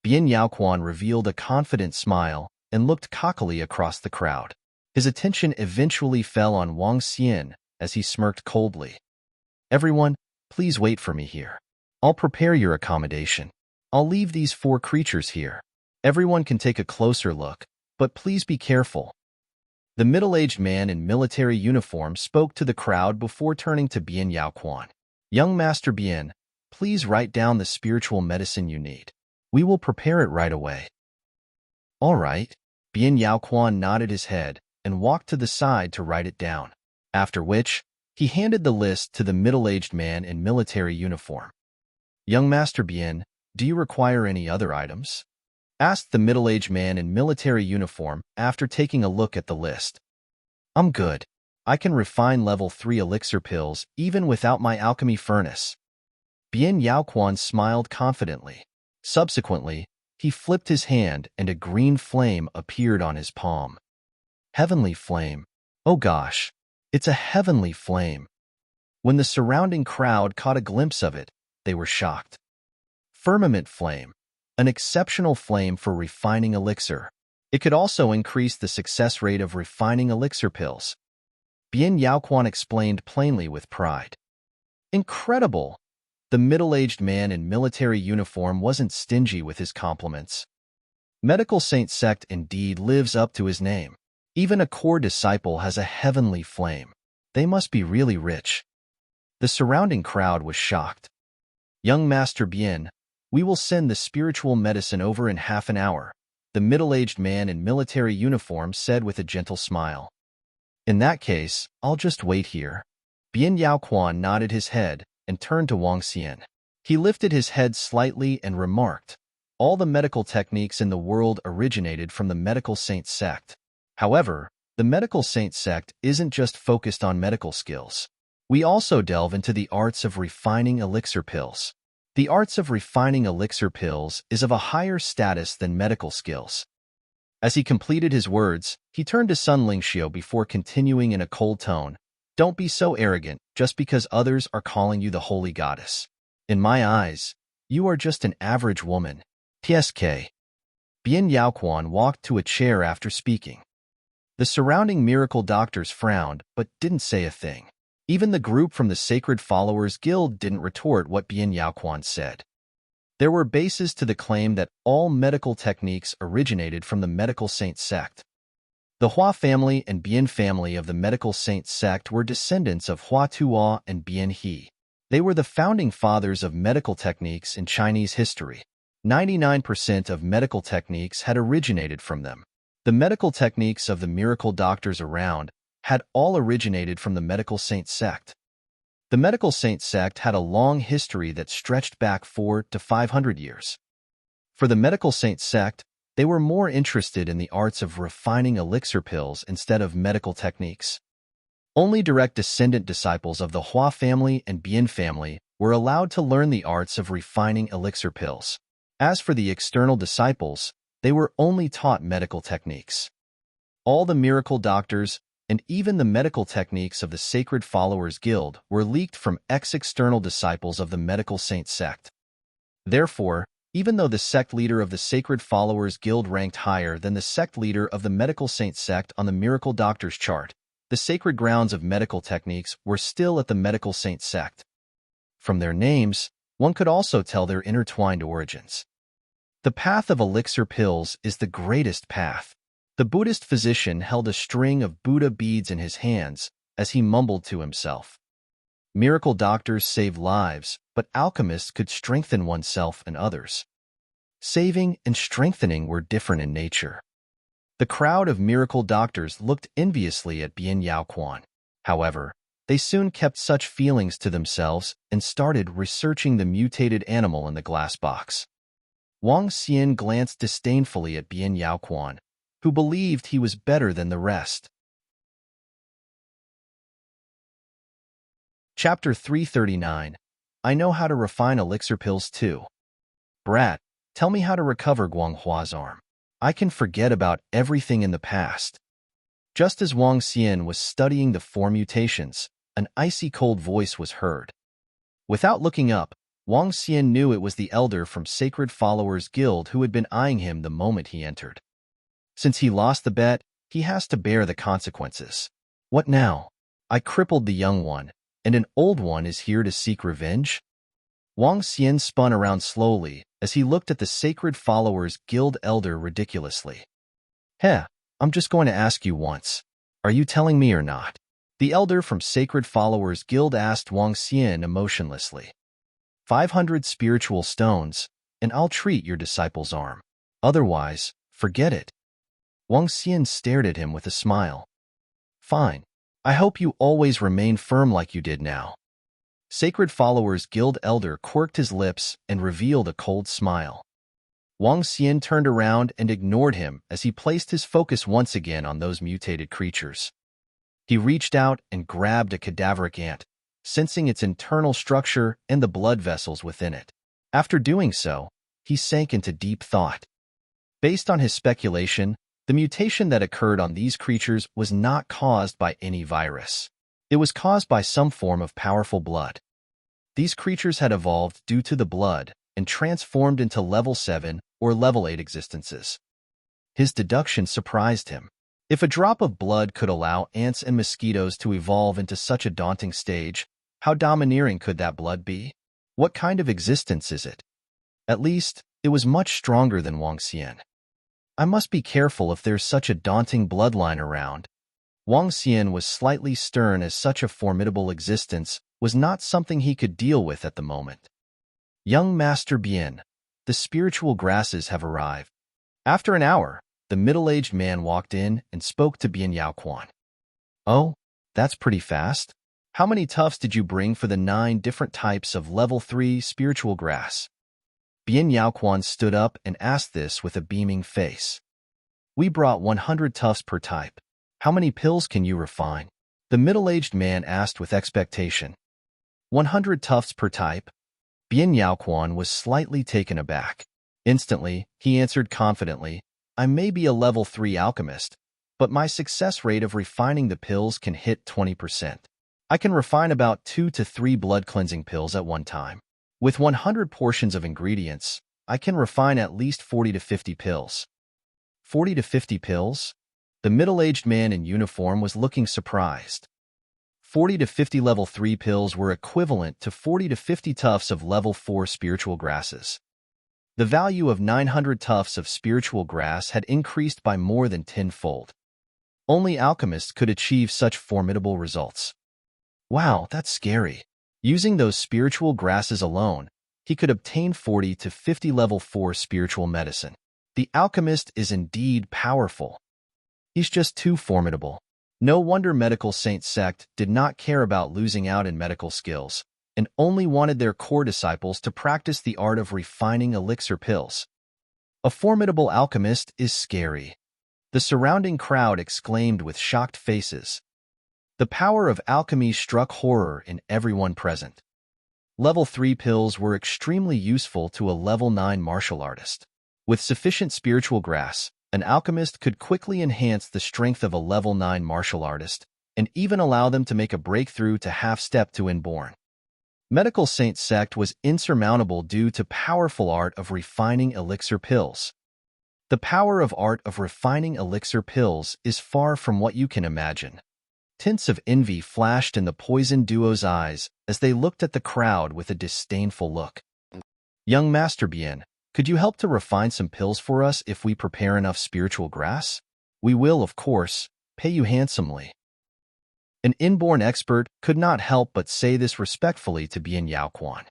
Speaker 1: Bien Yao Quan revealed a confident smile and looked cockily across the crowd. His attention eventually fell on Wang Xian as he smirked coldly. "Everyone, please wait for me here. I'll prepare your accommodation. I'll leave these 4 creatures here. Everyone can take a closer look, but please be careful." The middle-aged man in military uniform spoke to the crowd before turning to Bien Yao Quan. "Young Master Bien, please write down the spiritual medicine you need. We will prepare it right away." "All right." Bien Yao Quan nodded his head and walked to the side to write it down, after which he handed the list to the middle-aged man in military uniform. "Young Master Bien, do you require any other items?" asked the middle-aged man in military uniform after taking a look at the list. "I'm good. I can refine level 3 elixir pills even without my alchemy furnace." Bien Yao Quan smiled confidently. Subsequently, he flipped his hand and a green flame appeared on his palm. Heavenly flame. Oh gosh, it's a heavenly flame. When the surrounding crowd caught a glimpse of it, they were shocked. Firmament flame. An exceptional flame for refining elixir. It could also increase the success rate of refining elixir pills. Bien Yao Quan explained plainly with pride. Incredible! The middle-aged man in military uniform wasn't stingy with his compliments. Medical Saint Sect indeed lives up to his name. Even a core disciple has a heavenly flame. They must be really rich. The surrounding crowd was shocked. "Young Master Bien, we will send the spiritual medicine over in half an hour," the middle-aged man in military uniform said with a gentle smile. "In that case, I'll just wait here." Bien Yao Quan nodded his head and turned to Wang Xian. He lifted his head slightly and remarked, "All the medical techniques in the world originated from the Medical Saint Sect. However, the Medical Saint Sect isn't just focused on medical skills. We also delve into the arts of refining elixir pills. The arts of refining elixir pills is of a higher status than medical skills." As he completed his words, he turned to Sun Lingxiu before continuing in a cold tone, "Don't be so arrogant just because others are calling you the holy goddess. In my eyes, you are just an average woman." TSK. Bian Yaoquan walked to a chair after speaking. The surrounding miracle doctors frowned but didn't say a thing. Even the group from the Sacred Followers Guild didn't retort what Bian Yaoquan said. There were bases to the claim that all medical techniques originated from the Medical Saint Sect. The Hua family and Bian family of the Medical Saint Sect were descendants of Hua Tuo and Bian He. They were the founding fathers of medical techniques in Chinese history. 99% of medical techniques had originated from them. The medical techniques of the miracle doctors around had all originated from the Medical Saint Sect. The Medical Saint Sect had a long history that stretched back 400 to 500 years. For the Medical Saint Sect, they were more interested in the arts of refining elixir pills instead of medical techniques. Only direct descendant disciples of the Hua family and Bian family were allowed to learn the arts of refining elixir pills. As for the external disciples, they were only taught medical techniques. All the miracle doctors and even the medical techniques of the Sacred Followers Guild were leaked from external disciples of the Medical Saint Sect. Therefore, even though the sect leader of the Sacred Followers Guild ranked higher than the sect leader of the Medical Saint Sect on the Miracle Doctors chart, the sacred grounds of medical techniques were still at the Medical Saint Sect. From their names, one could also tell their intertwined origins. The path of elixir pills is the greatest path. The Buddhist physician held a string of Buddha beads in his hands as he mumbled to himself. Miracle doctors save lives, but alchemists could strengthen oneself and others. Saving and strengthening were different in nature. The crowd of miracle doctors looked enviously at Bian Yaoquan. However, they soon kept such feelings to themselves and started researching the mutated animal in the glass box. Wang Xian glanced disdainfully at Bian Yaoquan, who believed he was better than the rest. Chapter 339. I know how to refine elixir pills too. Brat, tell me how to recover Guanghua's arm. I can forget about everything in the past. Just as Wang Xian was studying the four mutations, an icy cold voice was heard. Without looking up, Wang Xian knew it was the elder from Sacred Followers Guild who had been eyeing him the moment he entered. Since he lost the bet, he has to bear the consequences. What now? I crippled the young one, and an old one is here to seek revenge? Wang Xian spun around slowly as he looked at the Sacred Followers Guild elder ridiculously. Heh, I'm just going to ask you once. Are you telling me or not? The elder from Sacred Followers Guild asked Wang Xian emotionlessly. 500 spiritual stones, and I'll treat your disciple's arm. Otherwise, forget it. Wang Xian stared at him with a smile. Fine. I hope you always remain firm like you did now. Sacred Followers Guild elder quirked his lips and revealed a cold smile. Wang Xian turned around and ignored him as he placed his focus once again on those mutated creatures. He reached out and grabbed a cadaveric ant, sensing its internal structure and the blood vessels within it. After doing so, he sank into deep thought. Based on his speculation, the mutation that occurred on these creatures was not caused by any virus. It was caused by some form of powerful blood. These creatures had evolved due to the blood and transformed into level 7 or level 8 existences. His deduction surprised him. If a drop of blood could allow ants and mosquitoes to evolve into such a daunting stage, how domineering could that blood be? What kind of existence is it? At least, it was much stronger than Wang Xian. I must be careful if there's such a daunting bloodline around. Wang Xian was slightly stern as such a formidable existence was not something he could deal with at the moment. Young Master Bian, the spiritual grasses have arrived. After an hour, the middle-aged man walked in and spoke to Bian Yaoquan. Oh, that's pretty fast. How many tufts did you bring for the 9 different types of level 3 spiritual grass? Bien Yaoquan stood up and asked this with a beaming face. We brought 100 tufts per type. How many pills can you refine? The middle-aged man asked with expectation. 100 tufts per type? Bien Yaoquan was slightly taken aback. Instantly, he answered confidently, I may be a level 3 alchemist, but my success rate of refining the pills can hit 20%. I can refine about 2 to 3 blood-cleansing pills at one time. With 100 portions of ingredients, I can refine at least 40 to 50 pills. 40 to 50 pills? The middle-aged man in uniform was looking surprised. 40 to 50 level 3 pills were equivalent to 40 to 50 tufts of level 4 spiritual grasses. The value of 900 tufts of spiritual grass had increased by more than tenfold. Only alchemists could achieve such formidable results. Wow, that's scary. Using those spiritual grasses alone, he could obtain 40 to 50 level 4 spiritual medicine. The alchemist is indeed powerful. He's just too formidable. No wonder medical Saint Sect did not care about losing out in medical skills, and only wanted their core disciples to practice the art of refining elixir pills. A formidable alchemist is scary. The surrounding crowd exclaimed with shocked faces. The power of alchemy struck horror in everyone present. Level 3 pills were extremely useful to a level 9 martial artist. With sufficient spiritual grass, an alchemist could quickly enhance the strength of a level 9 martial artist, and even allow them to make a breakthrough to half-step to Inborn. Medical Saint Sect was insurmountable due to powerful art of refining elixir pills. The power of art of refining elixir pills is far from what you can imagine. Tints of envy flashed in the poison duo's eyes as they looked at the crowd with a disdainful look. Young Master Bien, could you help to refine some pills for us if we prepare enough spiritual grass? We will, of course, pay you handsomely. An inborn expert could not help but say this respectfully to Bien Yaoquan.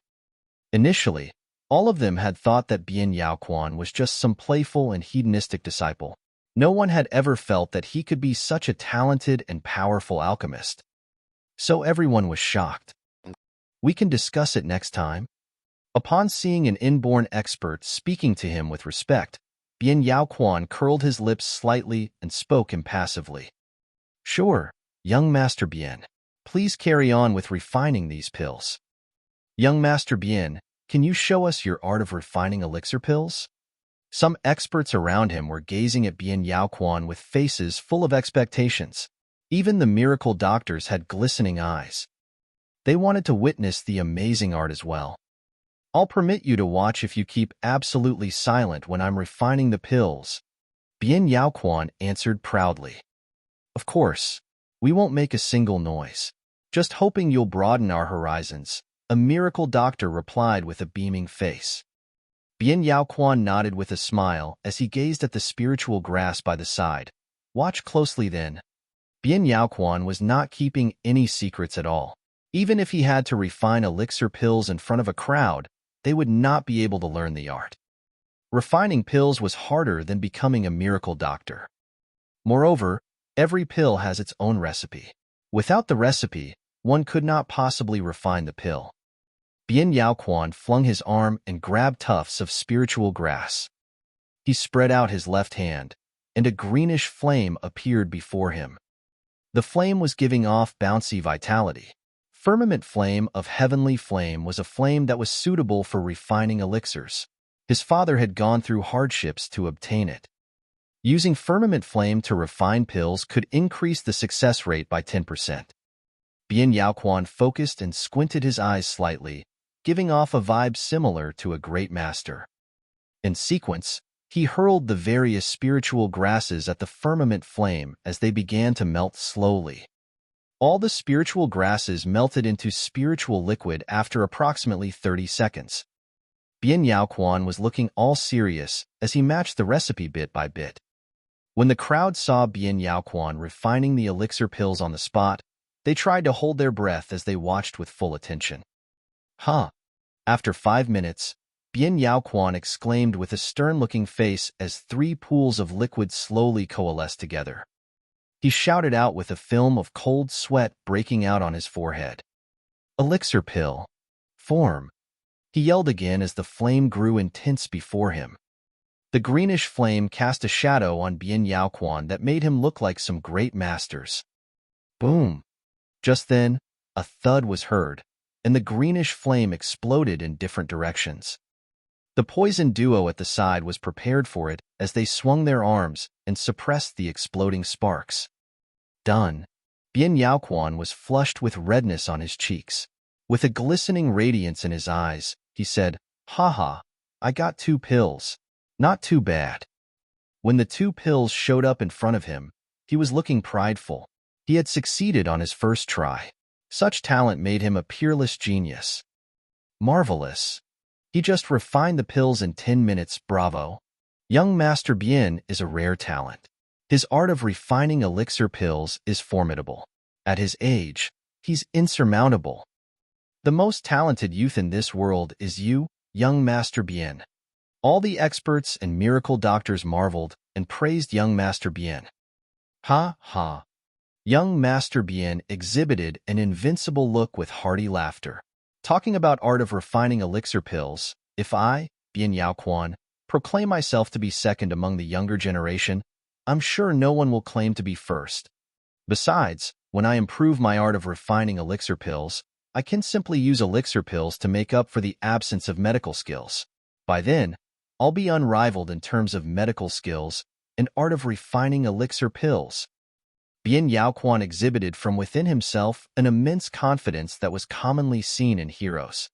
Speaker 1: Initially, all of them had thought that Bien Yaoquan was just some playful and hedonistic disciple. No one had ever felt that he could be such a talented and powerful alchemist. So everyone was shocked. We can discuss it next time. Upon seeing an inborn expert speaking to him with respect, Bien Yaoquan curled his lips slightly and spoke impassively. Sure, young Master Bien. Please carry on with refining these pills. Young Master Bien, can you show us your art of refining elixir pills? Some experts around him were gazing at Bien Yaoquan with faces full of expectations. Even the miracle doctors had glistening eyes. They wanted to witness the amazing art as well. I'll permit you to watch if you keep absolutely silent when I'm refining the pills, Bien Yaoquan answered proudly. Of course, we won't make a single noise. Just hoping you'll broaden our horizons, a miracle doctor replied with a beaming face. Bien Yaoquan nodded with a smile as he gazed at the spiritual grass by the side. Watch closely then. Bien Yaoquan was not keeping any secrets at all. Even if he had to refine elixir pills in front of a crowd, they would not be able to learn the art. Refining pills was harder than becoming a miracle doctor. Moreover, every pill has its own recipe. Without the recipe, one could not possibly refine the pill. Bien Yaoquan flung his arm and grabbed tufts of spiritual grass. He spread out his left hand, and a greenish flame appeared before him. The flame was giving off bouncy vitality. Firmament Flame of Heavenly Flame was a flame that was suitable for refining elixirs. His father had gone through hardships to obtain it. Using Firmament Flame to refine pills could increase the success rate by 10%. Bien Yaoquan focused and squinted his eyes slightly, giving off a vibe similar to a great master. In sequence, he hurled the various spiritual grasses at the firmament flame as they began to melt slowly. All the spiritual grasses melted into spiritual liquid after approximately 30 seconds. Bien Yaoquan was looking all serious as he matched the recipe bit by bit. When the crowd saw Bien Yaoquan refining the elixir pills on the spot, they tried to hold their breath as they watched with full attention. After 5 minutes, Bien Yaoquan exclaimed with a stern-looking face as 3 pools of liquid slowly coalesced together. He shouted out with a film of cold sweat breaking out on his forehead. Elixir pill. Form. He yelled again as the flame grew intense before him. The greenish flame cast a shadow on Bien Yaoquan that made him look like some great masters. Boom! Just then, a thud was heard, and the greenish flame exploded in different directions. The poison duo at the side was prepared for it as they swung their arms and suppressed the exploding sparks. Done. Bien Yaoquan was flushed with redness on his cheeks. With a glistening radiance in his eyes, he said, "Haha, I got 2 pills. Not too bad." When the 2 pills showed up in front of him, he was looking prideful. He had succeeded on his first try. Such talent made him a peerless genius. Marvelous. He just refined the pills in 10 minutes, bravo. Young Master Bien is a rare talent. His art of refining elixir pills is formidable. At his age, he's insurmountable. The most talented youth in this world is you, young Master Bien. All the experts and miracle doctors marveled and praised young Master Bien. Ha ha. Young Master Bien exhibited an invincible look with hearty laughter. Talking about art of refining elixir pills, if I, Bien Yaoquan, proclaim myself to be second among the younger generation, I'm sure no one will claim to be first. Besides, when I improve my art of refining elixir pills, I can simply use elixir pills to make up for the absence of medical skills. By then, I'll be unrivaled in terms of medical skills and art of refining elixir pills. Bien Yaoquan exhibited from within himself an immense confidence that was commonly seen in heroes.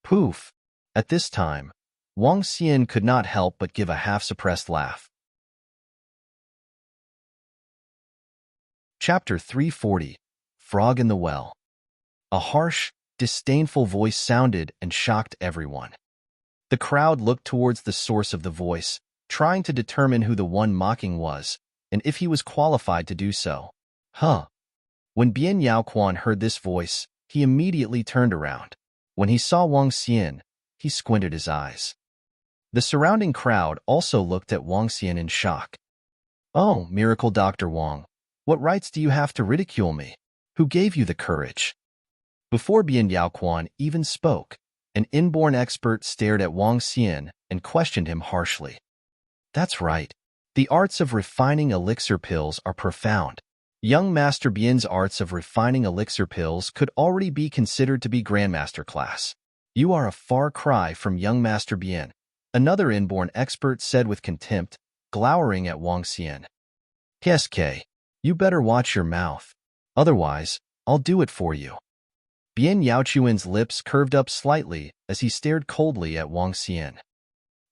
Speaker 1: Poof! At this time, Wang Xian could not help but give a half-suppressed laugh. Chapter 340. Frog in the Well. A harsh, disdainful voice sounded and shocked everyone. The crowd looked towards the source of the voice, trying to determine who the one mocking was, and if he was qualified to do so. When Bien Yaoquan heard this voice, he immediately turned around. When he saw Wang Xian, he squinted his eyes. The surrounding crowd also looked at Wang Xian in shock. "Oh, Miracle Dr. Wang, what rights do you have to ridicule me? Who gave you the courage?" Before Bien Yaoquan even spoke, an inborn expert stared at Wang Xian and questioned him harshly. That's right. The arts of refining elixir pills are profound. Young Master Bien's arts of refining elixir pills could already be considered to be Grandmaster class. You are a far cry from young Master Bien, another inborn expert said with contempt, glowering at Wang Xian. "PSK, you better watch your mouth. Otherwise, I'll do it for you." Bien Yaoquan's lips curved up slightly as he stared coldly at Wang Xian.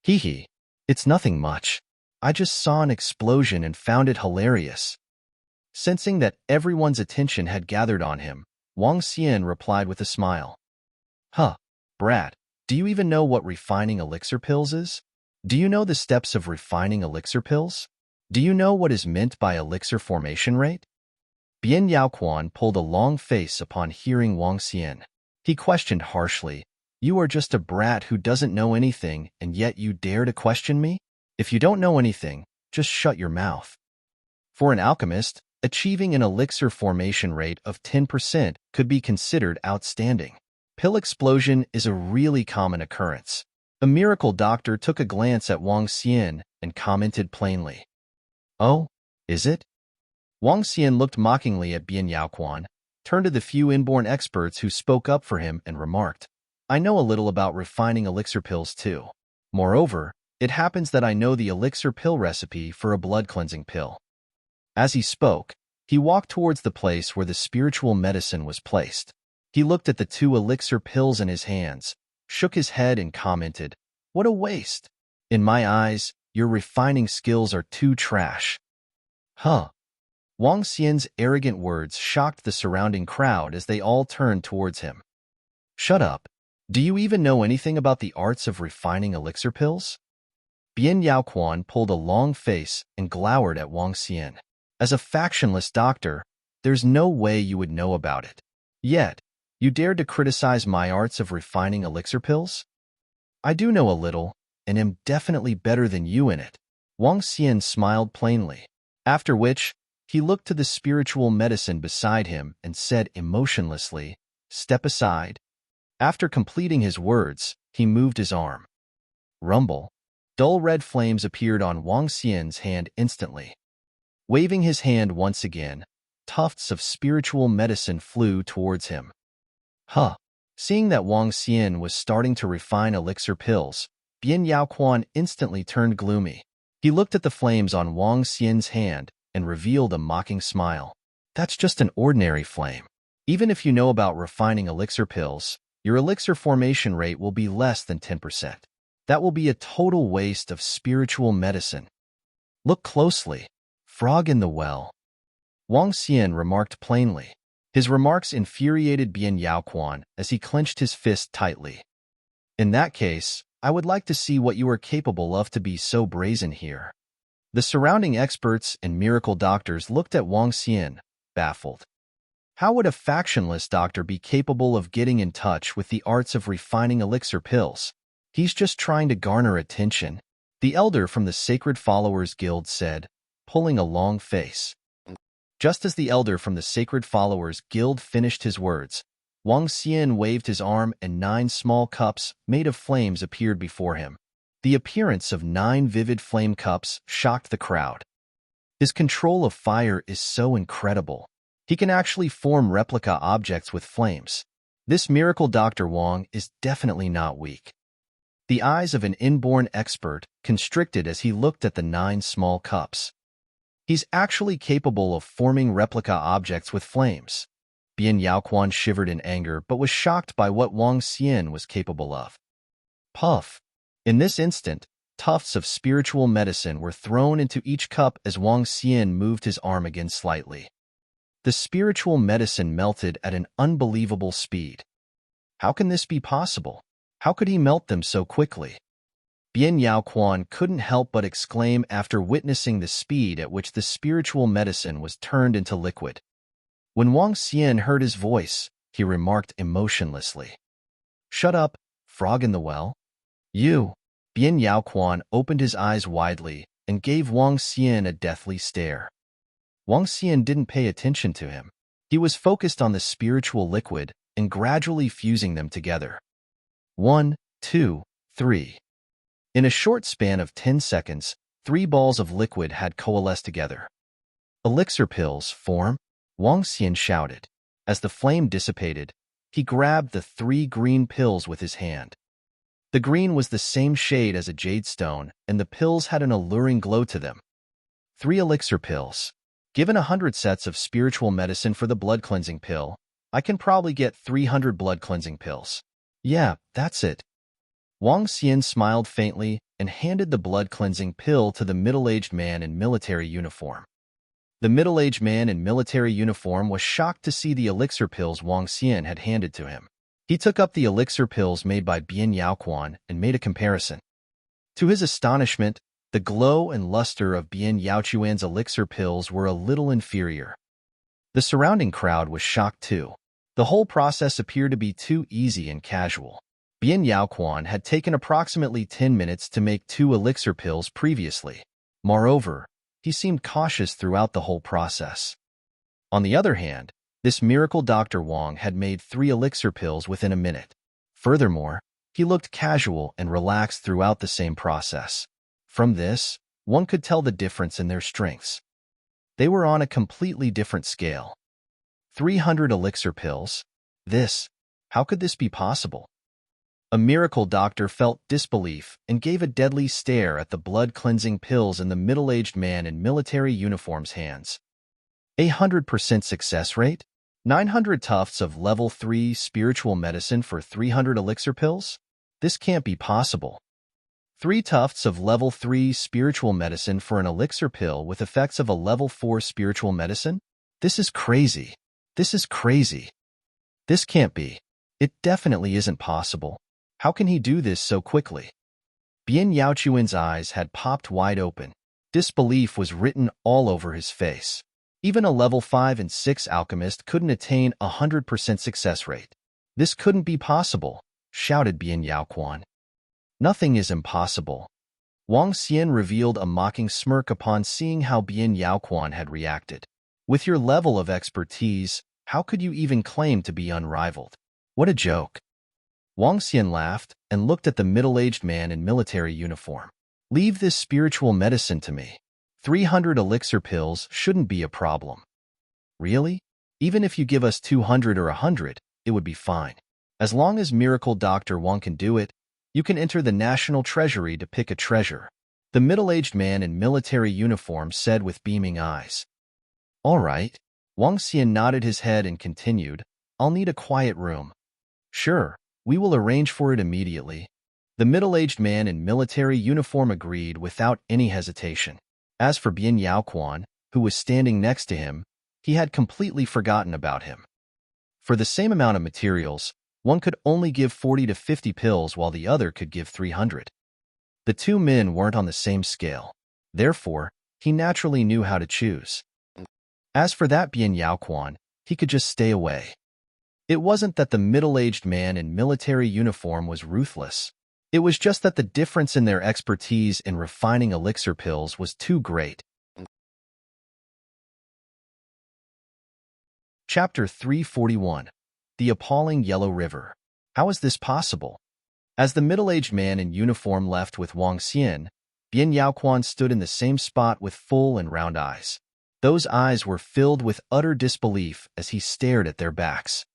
Speaker 1: "Hee, it's nothing much. I just saw an explosion and found it hilarious." Sensing that everyone's attention had gathered on him, Wang Xian replied with a smile. Brat, do you even know what refining elixir pills is? Do you know the steps of refining elixir pills? Do you know what is meant by elixir formation rate? Bien Yaoquan pulled a long face upon hearing Wang Xian. He questioned harshly, "You are just a brat who doesn't know anything, and yet you dare to question me? If you don't know anything, just shut your mouth." For an alchemist, achieving an elixir formation rate of 10% could be considered outstanding. Pill explosion is a really common occurrence. A miracle doctor took a glance at Wang Xian and commented plainly. "Oh, is it?" Wang Xian looked mockingly at Bien Yaoquan, turned to the few inborn experts who spoke up for him and remarked, "I know a little about refining elixir pills too. Moreover, it happens that I know the elixir pill recipe for a blood-cleansing pill." As he spoke, he walked towards the place where the spiritual medicine was placed. He looked at the 2 elixir pills in his hands, shook his head and commented, "What a waste! In my eyes, your refining skills are too trash." Wang Xian's arrogant words shocked the surrounding crowd as they all turned towards him. "Shut up. Do you even know anything about the arts of refining elixir pills?" Bien Yaoquan pulled a long face and glowered at Wang Xian. "As a factionless doctor, there's no way you would know about it. Yet, you dared to criticize my arts of refining elixir pills? I do know a little, and am definitely better than you in it." Wang Xian smiled plainly, after which He looked to the spiritual medicine beside him and said emotionlessly, "Step aside." After completing his words, he moved his arm. Rumble. Dull red flames appeared on Wang Xian's hand instantly. Waving his hand once again, tufts of spiritual medicine flew towards him. Huh. Seeing that Wang Xian was starting to refine elixir pills, Bian Yaoquan instantly turned gloomy. He looked at the flames on Wang Xian's hand and revealed a mocking smile. That's just an ordinary flame. Even if you know about refining elixir pills, your elixir formation rate will be less than 10%. That will be a total waste of spiritual medicine. Look closely. Frog in the well. Wang Xian remarked plainly. His remarks infuriated Bian Yaoquan as he clenched his fist tightly. In that case, I would like to see what you are capable of to be so brazen here. The surrounding experts and miracle doctors looked at Wang Xian, baffled. How would a factionless doctor be capable of getting in touch with the arts of refining elixir pills? He's just trying to garner attention, the elder from the Sacred Followers Guild said, pulling a long face. Just as the elder from the Sacred Followers Guild finished his words, Wang Xian waved his arm and 9 small cups made of flames appeared before him. The appearance of 9 vivid flame cups shocked the crowd. His control of fire is so incredible. He can actually form replica objects with flames. This miracle Dr. Wang is definitely not weak. The eyes of an inborn expert constricted as he looked at the 9 small cups. He's actually capable of forming replica objects with flames. Bian Yaoquan shivered in anger but was shocked by what Wang Xian was capable of. Puff. In this instant, tufts of spiritual medicine were thrown into each cup as Wang Xian moved his arm again slightly. The spiritual medicine melted at an unbelievable speed. How can this be possible? How could he melt them so quickly? Bian Yaoquan couldn't help but exclaim after witnessing the speed at which the spiritual medicine was turned into liquid. When Wang Xian heard his voice, he remarked emotionlessly, "Shut up, frog in the well." You. Bian Yaoquan opened his eyes widely and gave Wang Xian a deathly stare. Wang Xian didn't pay attention to him. He was focused on the spiritual liquid and gradually fusing them together. 1, 2, 3. In a short span of 10 seconds, 3 balls of liquid had coalesced together. Elixir pills form, Wang Xian shouted. As the flame dissipated, he grabbed the 3 green pills with his hand. The green was the same shade as a jade stone, and the pills had an alluring glow to them. 3 elixir pills. Given 100 sets of spiritual medicine for the blood cleansing pill, I can probably get 300 blood cleansing pills. Yeah, that's it. Wang Xian smiled faintly and handed the blood-cleansing pill to the middle-aged man in military uniform. The middle-aged man in military uniform was shocked to see the elixir pills Wang Xian had handed to him. He took up the elixir pills made by Bian Yaoquan and made a comparison. To his astonishment, the glow and luster of Bian Yaoquan's elixir pills were a little inferior. The surrounding crowd was shocked too. The whole process appeared to be too easy and casual. Bian Yaoquan had taken approximately 10 minutes to make 2 elixir pills previously. Moreover, he seemed cautious throughout the whole process. On the other hand, this miracle Dr. Wang had made 3 elixir pills within a minute. Furthermore, he looked casual and relaxed throughout the same process. From this, one could tell the difference in their strengths. They were on a completely different scale. 300 elixir pills? How could this be possible? A miracle doctor felt disbelief and gave a deadly stare at the blood-cleansing pills in the middle-aged man in military uniform's hands. 100% success rate? 900 tufts of level 3 spiritual medicine for 300 elixir pills? This can't be possible. 3 tufts of level 3 spiritual medicine for an elixir pill with effects of a level 4 spiritual medicine? This is crazy. This is crazy. This can't be. It definitely isn't possible. How can he do this so quickly? Bian Yaoquan's eyes had popped wide open. Disbelief was written all over his face. Even a level 5 and 6 alchemist couldn't attain 100% success rate. This couldn't be possible, shouted Bian Yaoquan. Nothing is impossible. Wang Xian revealed a mocking smirk upon seeing how Bian Yaoquan had reacted. With your level of expertise, how could you even claim to be unrivaled? What a joke. Wang Xian laughed and looked at the middle-aged man in military uniform. Leave this spiritual medicine to me. 300 elixir pills shouldn't be a problem. Really? Even if you give us 200 or 100, it would be fine. As long as Miracle Dr. Wang can do it, you can enter the National Treasury to pick a treasure. The middle-aged man in military uniform said with beaming eyes. All right. Wang Xian nodded his head and continued, I'll need a quiet room. Sure, we will arrange for it immediately. The middle-aged man in military uniform agreed without any hesitation. As for Bian Yaoquan, who was standing next to him, he had completely forgotten about him. For the same amount of materials, one could only give 40 to 50 pills while the other could give 300. The two men weren't on the same scale. Therefore, he naturally knew how to choose. As for that Bian Yaoquan, he could just stay away. It wasn't that the middle-aged man in military uniform was ruthless. It was just that the difference in their expertise in refining elixir pills was too great. Chapter 341. The Appalling Yellow River. How is this possible? As the middle-aged man in uniform left with Wang Xian, Bian Yaoquan stood in the same spot with full and round eyes. Those eyes were filled with utter disbelief as he stared at their backs.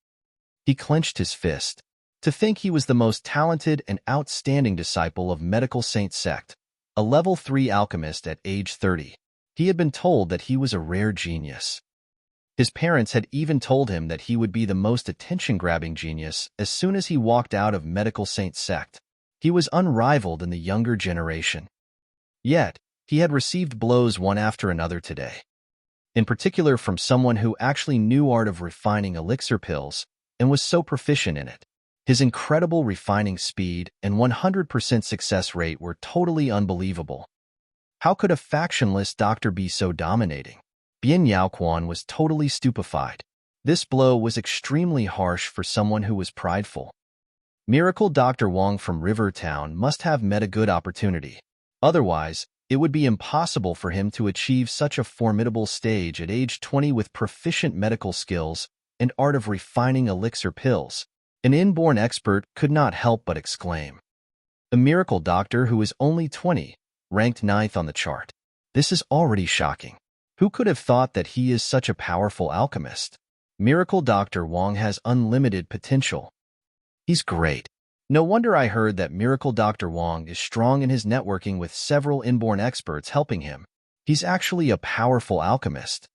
Speaker 1: He clenched his fist. To think he was the most talented and outstanding disciple of Medical Saint Sect, a level 3 alchemist at age 30. He had been told that he was a rare genius. His parents had even told him that he would be the most attention-grabbing genius as soon as he walked out of Medical Saint Sect. He was unrivaled in the younger generation. Yet, he had received blows one after another today. In particular from someone who actually knew art of refining elixir pills and was so proficient in it. His incredible refining speed and 100% success rate were totally unbelievable. How could a factionless doctor be so dominating? Bian Yaoquan was totally stupefied. This blow was extremely harsh for someone who was prideful. Miracle Dr. Wang from River Town must have met a good opportunity. Otherwise, it would be impossible for him to achieve such a formidable stage at age 20 with proficient medical skills and art of refining elixir pills. An inborn expert could not help but exclaim. A miracle doctor who is only 20, ranked 9th on the chart. This is already shocking. Who could have thought that he is such a powerful alchemist? Miracle Dr. Wang has unlimited potential. He's great. No wonder I heard that Miracle Dr. Wang is strong in his networking with several inborn experts helping him. He's actually a powerful alchemist.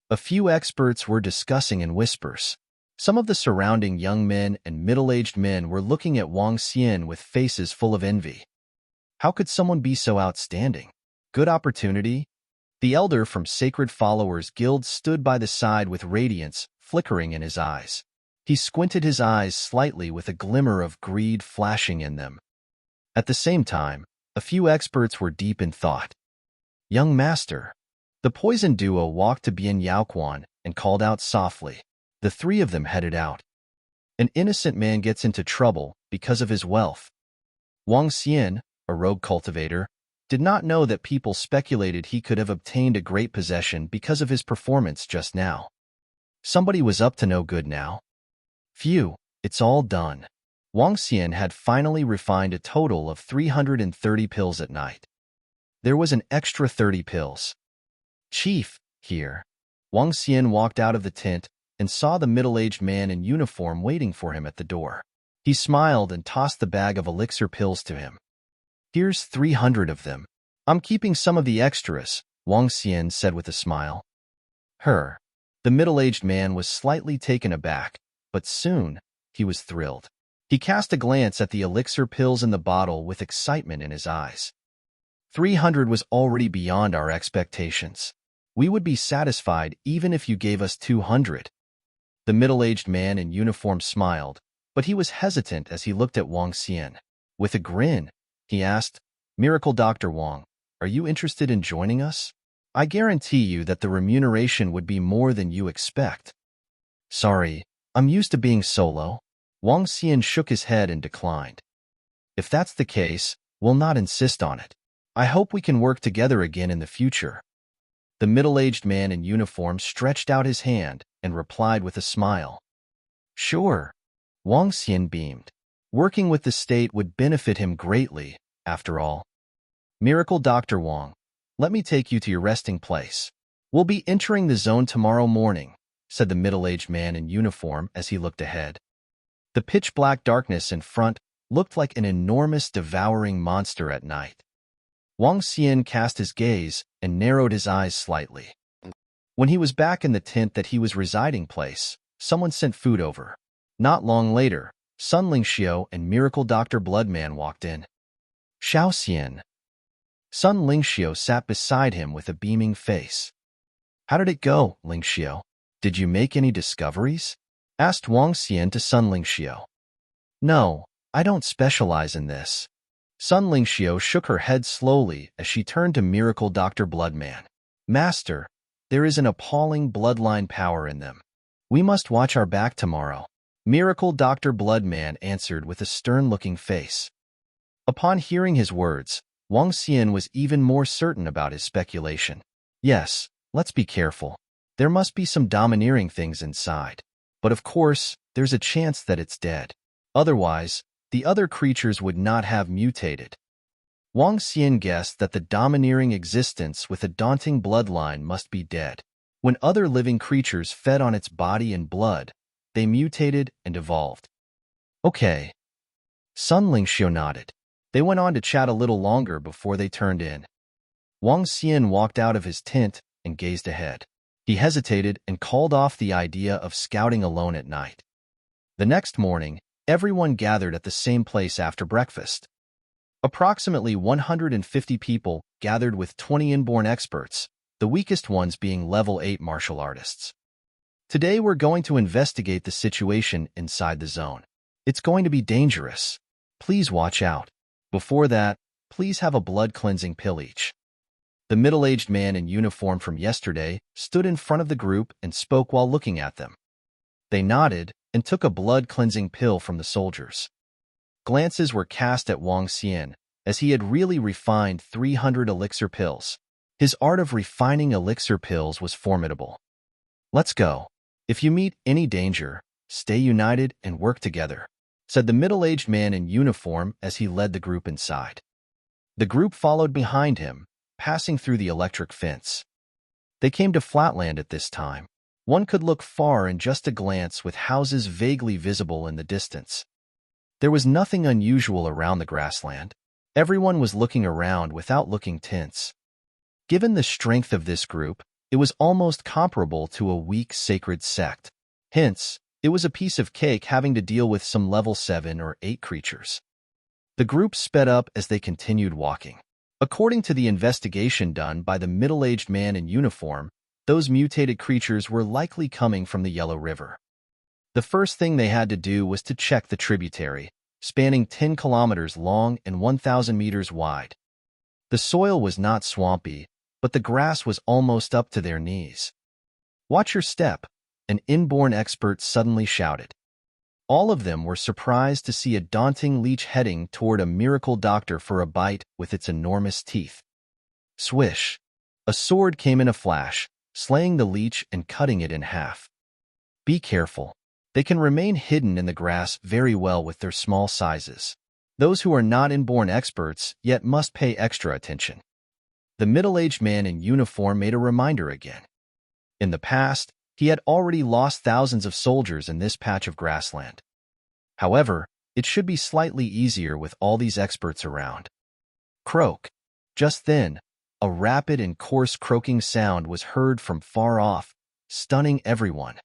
Speaker 1: A few experts were discussing in whispers. Some of the surrounding young men and middle-aged men were looking at Wang Xian with faces full of envy. How could someone be so outstanding? Good opportunity? The elder from Sacred Followers Guild stood by the side with radiance flickering in his eyes. He squinted his eyes slightly with a glimmer of greed flashing in them. At the same time, a few experts were deep in thought. Young master. The poison duo walked to Bian Yaoquan and called out softly. The three of them headed out. An innocent man gets into trouble because of his wealth. Wang Xian, a rogue cultivator, did not know that people speculated he could have obtained a great possession because of his performance just now. Somebody was up to no good now. Phew, it's all done. Wang Xian had finally refined a total of 330 pills at night. There was an extra 30 pills. Chief, here. Wang Xian walked out of the tent and saw the middle-aged man in uniform waiting for him at the door. He smiled and tossed the bag of elixir pills to him. Here's 300 of them. I'm keeping some of the extras, Wang Xian said with a smile. Her. The middle-aged man was slightly taken aback, but soon he was thrilled. He cast a glance at the elixir pills in the bottle with excitement in his eyes. 300 was already beyond our expectations. We would be satisfied even if you gave us 200. The middle-aged man in uniform smiled, but he was hesitant as he looked at Wang Xian. With a grin, he asked, Miracle Dr. Wang, are you interested in joining us? I guarantee you that the remuneration would be more than you expect. Sorry, I'm used to being solo. Wang Xian shook his head and declined. If that's the case, we'll not insist on it. I hope we can work together again in the future. The middle-aged man in uniform stretched out his hand and replied with a smile. Sure. Wang Xian beamed. Working with the state would benefit him greatly, after all. Miracle Dr. Wang, let me take you to your resting place. We'll be entering the zone tomorrow morning, said the middle-aged man in uniform as he looked ahead. The pitch-black darkness in front looked like an enormous devouring monster at night. Wang Xian cast his gaze and narrowed his eyes slightly. When he was back in the tent that he was residing place, someone sent food over. Not long later, Sun Lingxiu and Miracle Dr. Bloodman walked in. Xiao Xian. Sun Lingxiu sat beside him with a beaming face. How did it go, Lingxiu? Did you make any discoveries? Asked Wang Xian to Sun Lingxiu. No, I don't specialize in this. Sun Lingxiu shook her head slowly as she turned to Miracle Dr. Bloodman. Master, there is an appalling bloodline power in them. We must watch our back tomorrow. Miracle Dr. Bloodman answered with a stern-looking face. Upon hearing his words, Wang Xian was even more certain about his speculation. Yes, let's be careful. There must be some domineering things inside. But of course, there's a chance that it's dead. Otherwise, the other creatures would not have mutated. Wang Xian guessed that the domineering existence with a daunting bloodline must be dead. When other living creatures fed on its body and blood, they mutated and evolved. Okay. Sun Lingxiu nodded. They went on to chat a little longer before they turned in. Wang Xian walked out of his tent and gazed ahead. He hesitated and called off the idea of scouting alone at night. The next morning, everyone gathered at the same place after breakfast. Approximately 150 people gathered with 20 inborn experts, the weakest ones being level 8 martial artists. Today we're going to investigate the situation inside the zone. It's going to be dangerous. Please watch out. Before that, please have a blood-cleansing pill each. The middle-aged man in uniform from yesterday stood in front of the group and spoke while looking at them. They nodded and took a blood-cleansing pill from the soldiers. Glances were cast at Wang Xian, as he had really refined 300 elixir pills. His art of refining elixir pills was formidable. Let's go. If you meet any danger, stay united and work together, said the middle-aged man in uniform as he led the group inside. The group followed behind him, passing through the electric fence. They came to flatland at this time. One could look far in just a glance with houses vaguely visible in the distance. There was nothing unusual around the grassland. Everyone was looking around without looking tense. Given the strength of this group, it was almost comparable to a weak sacred sect. Hence, it was a piece of cake having to deal with some level 7 or 8 creatures. The group sped up as they continued walking. According to the investigation done by the middle-aged man in uniform, those mutated creatures were likely coming from the Yellow River. The first thing they had to do was to check the tributary, spanning 10 kilometers long and 1,000 meters wide. The soil was not swampy, but the grass was almost up to their knees. Watch your step, an inborn expert suddenly shouted. All of them were surprised to see a daunting leech heading toward a miracle doctor for a bite with its enormous teeth. Swish! A sword came in a flash, slaying the leech and cutting it in half. Be careful. They can remain hidden in the grass very well with their small sizes. Those who are not inborn experts yet must pay extra attention. The middle-aged man in uniform made a reminder again. In the past, he had already lost thousands of soldiers in this patch of grassland. However, it should be slightly easier with all these experts around. Croak. Just then, a rapid and coarse croaking sound was heard from far off, stunning everyone.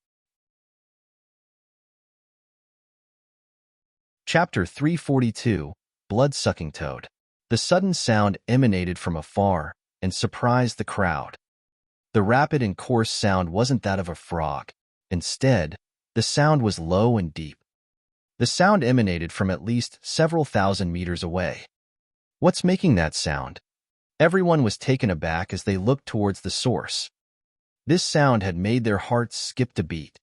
Speaker 1: Chapter 342, Blood-Sucking Toad. The sudden sound emanated from afar and surprised the crowd. The rapid and coarse sound wasn't that of a frog. Instead, the sound was low and deep. The sound emanated from at least several thousand meters away. What's making that sound? Everyone was taken aback as they looked towards the source. This sound had made their hearts skip a beat.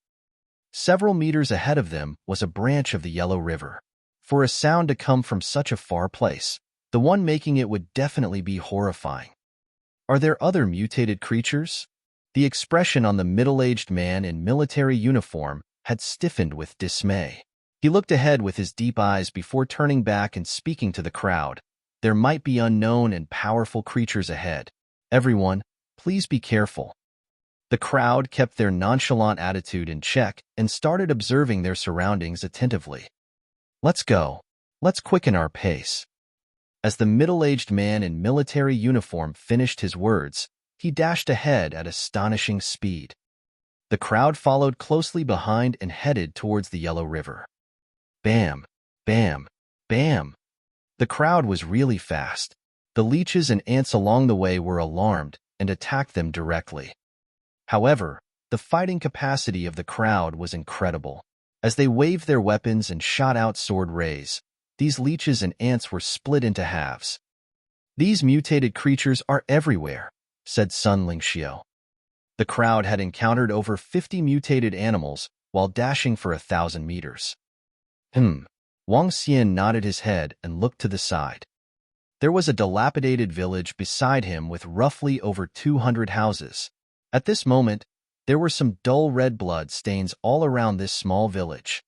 Speaker 1: Several meters ahead of them was a branch of the Yellow River. For a sound to come from such a far place, the one making it would definitely be horrifying. Are there other mutated creatures? The expression on the middle-aged man in military uniform had stiffened with dismay. He looked ahead with his deep eyes before turning back and speaking to the crowd. There might be unknown and powerful creatures ahead. Everyone, please be careful. The crowd kept their nonchalant attitude in check and started observing their surroundings attentively. Let's go. Let's quicken our pace. As the middle-aged man in military uniform finished his words, he dashed ahead at astonishing speed. The crowd followed closely behind and headed towards the Yellow River. Bam, bam, bam. The crowd was really fast. The leeches and ants along the way were alarmed and attacked them directly. However, the fighting capacity of the crowd was incredible. As they waved their weapons and shot out sword rays, these leeches and ants were split into halves. These mutated creatures are everywhere, said Sun Lingxiu. The crowd had encountered over 50 mutated animals while dashing for 1,000 meters. Wang Xian nodded his head and looked to the side. There was a dilapidated village beside him with roughly over 200 houses. At this moment, there were some dull red blood stains all around this small village.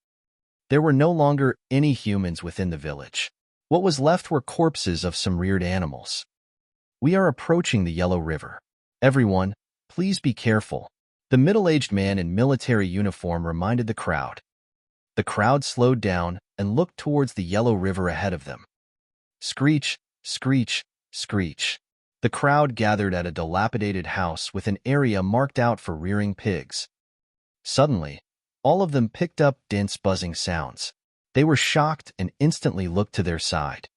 Speaker 1: There were no longer any humans within the village. What was left were corpses of some reared animals. We are approaching the Yellow River. Everyone, please be careful. The middle-aged man in military uniform reminded the crowd. The crowd slowed down and looked towards the Yellow River ahead of them. Screech, screech, screech. The crowd gathered at a dilapidated house with an area marked out for rearing pigs. Suddenly, all of them picked up dense buzzing sounds. They were shocked and instantly looked to their side.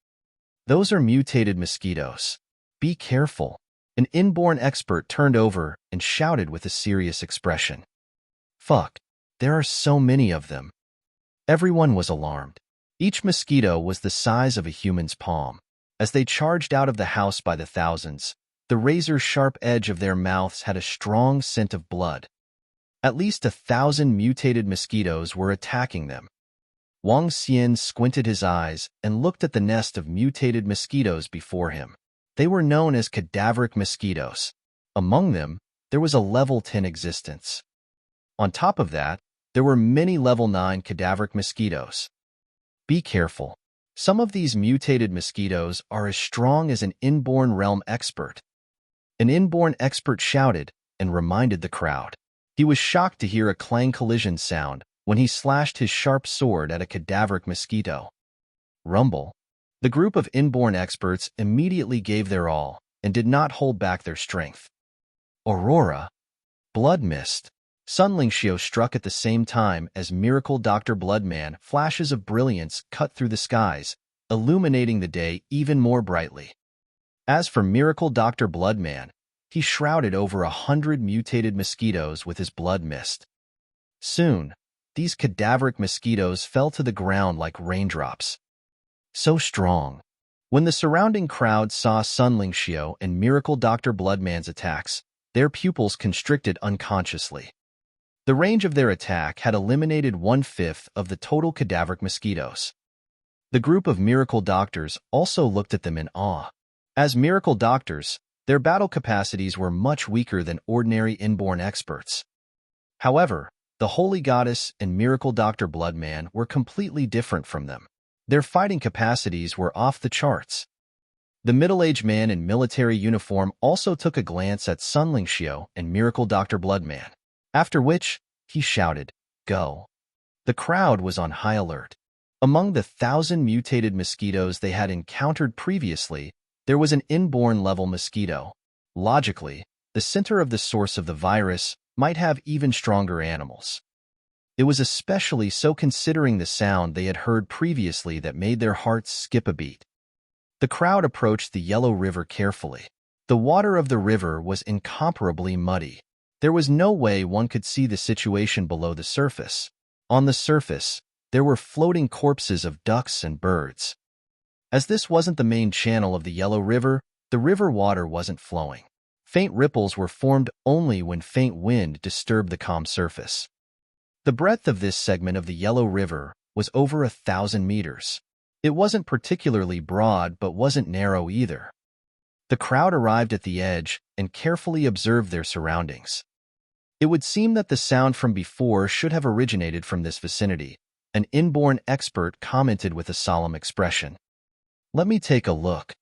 Speaker 1: Those are mutated mosquitoes. Be careful. An inborn expert turned over and shouted with a serious expression. Fuck, there are so many of them. Everyone was alarmed. Each mosquito was the size of a human's palm. As they charged out of the house by the thousands, the razor-sharp edge of their mouths had a strong scent of blood. At least 1,000 mutated mosquitoes were attacking them. Wang Xian squinted his eyes and looked at the nest of mutated mosquitoes before him. They were known as cadaveric mosquitoes. Among them, there was a level 10 existence. On top of that, there were many level 9 cadaveric mosquitoes. Be careful. Some of these mutated mosquitoes are as strong as an inborn realm expert. An inborn expert shouted and reminded the crowd. He was shocked to hear a clang collision sound when he slashed his sharp sword at a cadaveric mosquito. Rumble. The group of inborn experts immediately gave their all and did not hold back their strength. Aurora. Blood mist. Sun Lingxiu struck at the same time as Miracle Dr. Bloodman. Flashes of brilliance cut through the skies, illuminating the day even more brightly. As for Miracle Dr. Bloodman, he shrouded over 100 mutated mosquitoes with his blood mist. Soon, these cadaveric mosquitoes fell to the ground like raindrops. So strong. When the surrounding crowd saw Sun Lingxiu and Miracle Dr. Bloodman's attacks, their pupils constricted unconsciously. The range of their attack had eliminated 1/5 of the total cadaveric mosquitoes. The group of miracle doctors also looked at them in awe. As miracle doctors, their battle capacities were much weaker than ordinary inborn experts. However, the Holy Goddess and Miracle Dr. Bloodman were completely different from them. Their fighting capacities were off the charts. The middle-aged man in military uniform also took a glance at Sun Lingxiu and Miracle Dr. Bloodman. After which, he shouted, "Go." The crowd was on high alert. Among the 1,000 mutated mosquitoes they had encountered previously, there was an inborn level mosquito. Logically, the center of the source of the virus might have even stronger animals. It was especially so considering the sound they had heard previously that made their hearts skip a beat. The crowd approached the Yellow River carefully. The water of the river was incomparably muddy. There was no way one could see the situation below the surface. On the surface, there were floating corpses of ducks and birds. As this wasn't the main channel of the Yellow River, the river water wasn't flowing. Faint ripples were formed only when faint wind disturbed the calm surface. The breadth of this segment of the Yellow River was over 1,000 meters. It wasn't particularly broad but wasn't narrow either. The crowd arrived at the edge and carefully observed their surroundings. It would seem that the sound from before should have originated from this vicinity. An inborn expert commented with a solemn expression. "Let me take a look."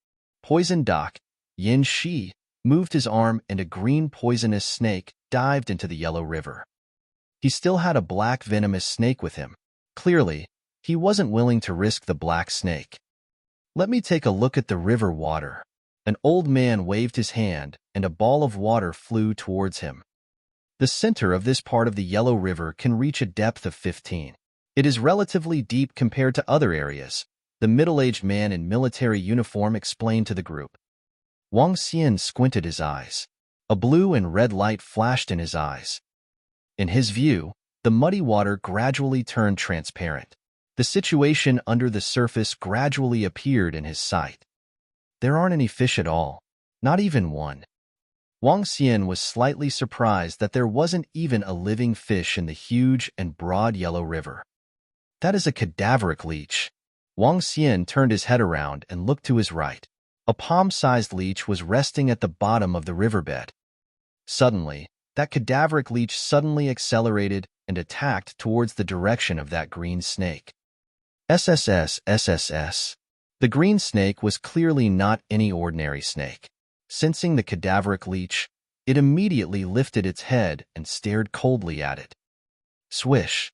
Speaker 1: Poison Doc, Yin Shi, moved his arm and a green poisonous snake dived into the yellow river. He still had a black venomous snake with him. Clearly, he wasn't willing to risk the black snake. "Let me take a look at the river water." An old man waved his hand, and a ball of water flew towards him. The center of this part of the Yellow River can reach a depth of 15. It is relatively deep compared to other areas, the middle-aged man in military uniform explained to the group. Wang Xian squinted his eyes. A blue and red light flashed in his eyes. In his view, the muddy water gradually turned transparent. The situation under the surface gradually appeared in his sight. There aren't any fish at all, not even one. Wang Xian was slightly surprised that there wasn't even a living fish in the huge and broad Yellow River. That is a cadaveric leech. Wang Xian turned his head around and looked to his right. A palm-sized leech was resting at the bottom of the riverbed. Suddenly, that cadaveric leech suddenly accelerated and attacked towards the direction of that green snake. SSS. The green snake was clearly not any ordinary snake. Sensing the cadaveric leech, it immediately lifted its head and stared coldly at it. Swish!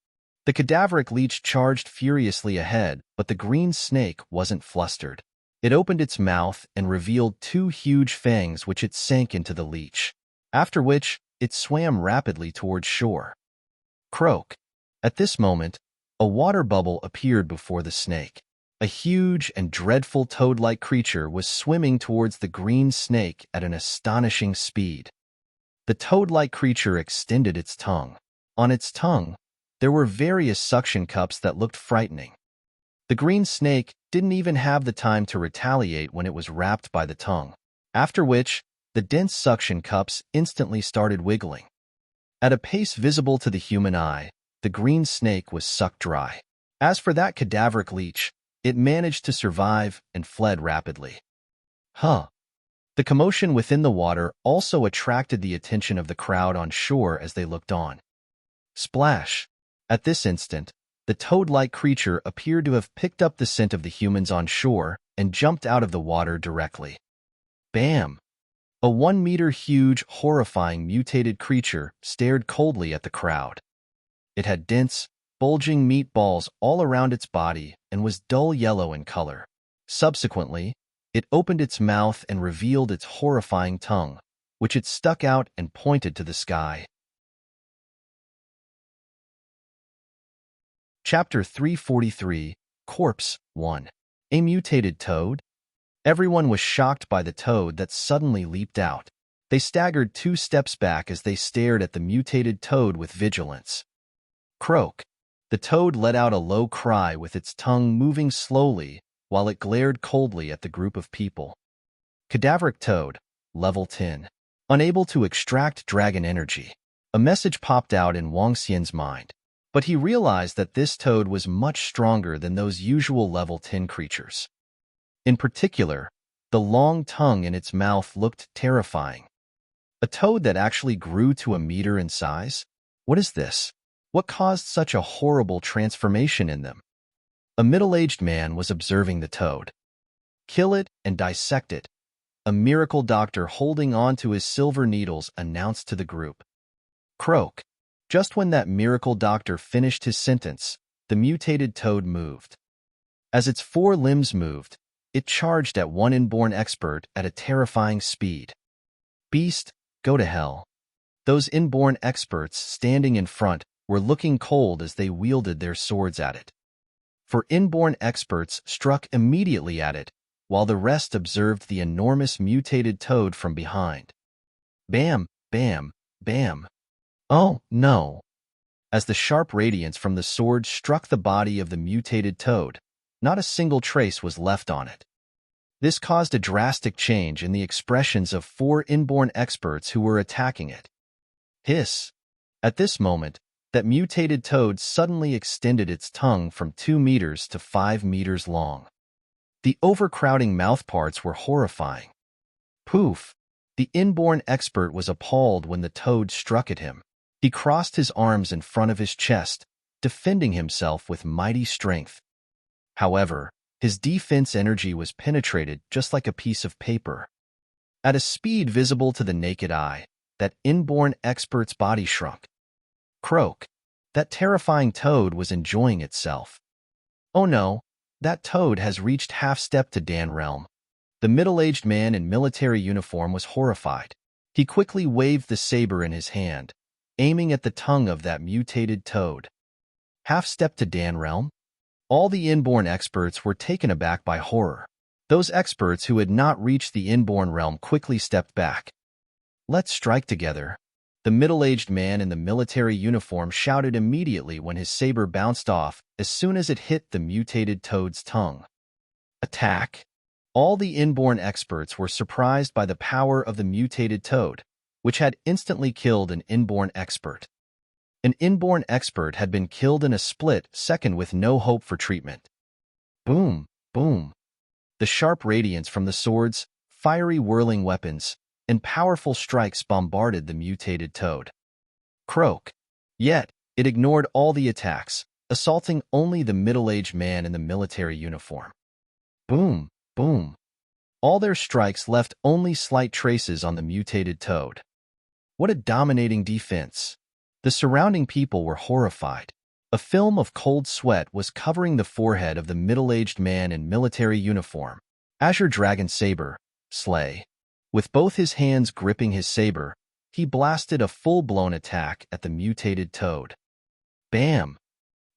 Speaker 1: The cadaveric leech charged furiously ahead, but the green snake wasn't flustered. It opened its mouth and revealed two huge fangs which it sank into the leech, after which it swam rapidly towards shore. Croak! At this moment, a water bubble appeared before the snake. A huge and dreadful toad-like creature was swimming towards the green snake at an astonishing speed. The toad-like creature extended its tongue. On its tongue, there were various suction cups that looked frightening. The green snake didn't even have the time to retaliate when it was wrapped by the tongue, after which the dense suction cups instantly started wiggling. At a pace visible to the human eye, the green snake was sucked dry. As for that cadaveric leech, it managed to survive and fled rapidly. The commotion within the water also attracted the attention of the crowd on shore as they looked on. Splash! At this instant, the toad-like creature appeared to have picked up the scent of the humans on shore and jumped out of the water directly. Bam! A 1-meter huge, horrifying mutated creature stared coldly at the crowd. It had dense, bulging meatballs all around its body and was dull yellow in color. Subsequently, it opened its mouth and revealed its horrifying tongue, which it stuck out and pointed to the sky. Chapter 343, Corpse 1. A mutated toad? Everyone was shocked by the toad that suddenly leaped out. They staggered 2 steps back as they stared at the mutated toad with vigilance. Croak! The toad let out a low cry with its tongue moving slowly while it glared coldly at the group of people. Cadaveric toad, level 10. Unable to extract dragon energy. A message popped out in Wang Xian's mind, but he realized that this toad was much stronger than those usual level 10 creatures. In particular, the long tongue in its mouth looked terrifying. A toad that actually grew to a meter in size? What is this? What caused such a horrible transformation in them? A middle-aged man was observing the toad. "Kill it and dissect it," a miracle doctor holding on to his silver needles announced to the group. Croak! Just when that miracle doctor finished his sentence, the mutated toad moved. As its 4 limbs moved, it charged at one inborn expert at a terrifying speed. Beast, go to hell. Those inborn experts standing in front were looking cold as they wielded their swords at it. For inborn experts struck immediately at it, while the rest observed the enormous mutated toad from behind. Bam, bam, bam. Oh, no! As the sharp radiance from the sword struck the body of the mutated toad, not a single trace was left on it. This caused a drastic change in the expressions of 4 inborn experts who were attacking it. Hiss! At this moment, that mutated toad suddenly extended its tongue from 2 meters to 5 meters long. The overcrowding mouthparts were horrifying. Poof! The inborn expert was appalled when the toad struck at him. He crossed his arms in front of his chest, defending himself with mighty strength. However, his defense energy was penetrated just like a piece of paper. At a speed visible to the naked eye, that inborn expert's body shrunk. Croak! That terrifying toad was enjoying itself. Oh no, that toad has reached half-step to Dan realm. The middle-aged man in military uniform was horrified. He quickly waved the saber in his hand, aiming at the tongue of that mutated toad. Half-step to Dan realm? All the inborn experts were taken aback by horror. Those experts who had not reached the inborn realm quickly stepped back. Let's strike together. The middle-aged man in the military uniform shouted immediately when his saber bounced off as soon as it hit the mutated toad's tongue. Attack! All the inborn experts were surprised by the power of the mutated toad, which had instantly killed an inborn expert. An inborn expert had been killed in a split second with no hope for treatment. Boom! Boom! The sharp radiance from the swords, fiery whirling weapons, and powerful strikes bombarded the mutated toad. Croak! Yet, it ignored all the attacks, assaulting only the middle-aged man in the military uniform. Boom! Boom! All their strikes left only slight traces on the mutated toad. What a dominating defense! The surrounding people were horrified. A film of cold sweat was covering the forehead of the middle-aged man in military uniform. Azure Dragon Saber, Slay. With both his hands gripping his saber, he blasted a full-blown attack at the mutated toad. Bam!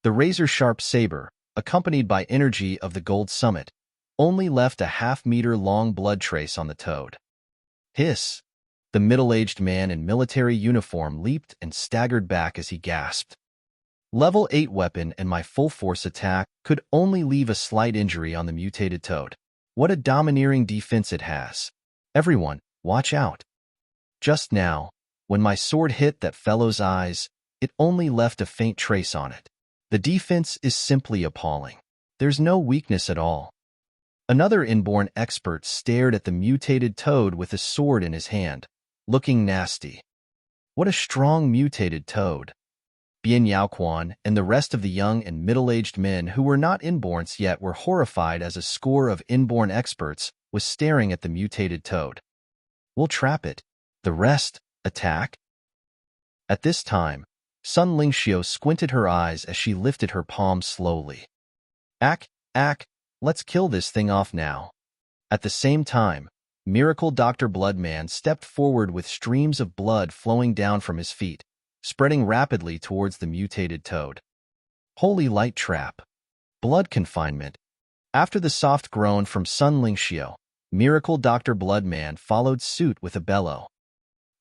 Speaker 1: The razor-sharp saber, accompanied by energy of the Gold Summit, only left a half-meter-long blood trace on the toad. Hiss! The middle-aged man in military uniform leaped and staggered back as he gasped. Level 8 weapon and my full-force attack could only leave a slight injury on the mutated toad. What a domineering defense it has. Everyone, watch out. Just now, when my sword hit that fellow's eyes, it only left a faint trace on it. The defense is simply appalling. There's no weakness at all. Another inborn expert stared at the mutated toad with a sword in his hand, looking nasty. What a strong mutated toad. Bian Yaoquan and the rest of the young and middle-aged men who were not inborns yet were horrified as a score of inborn experts was staring at the mutated toad. We'll trap it. The rest, attack. At this time, Sun Lingxiu squinted her eyes as she lifted her palm slowly. Ack, let's kill this thing off now. At the same time, Miracle Dr. Bloodman stepped forward with streams of blood flowing down from his feet, spreading rapidly towards the mutated toad. Holy light trap. Blood confinement. After the soft groan from Sun Lingxiu, Miracle Dr. Bloodman followed suit with a bellow.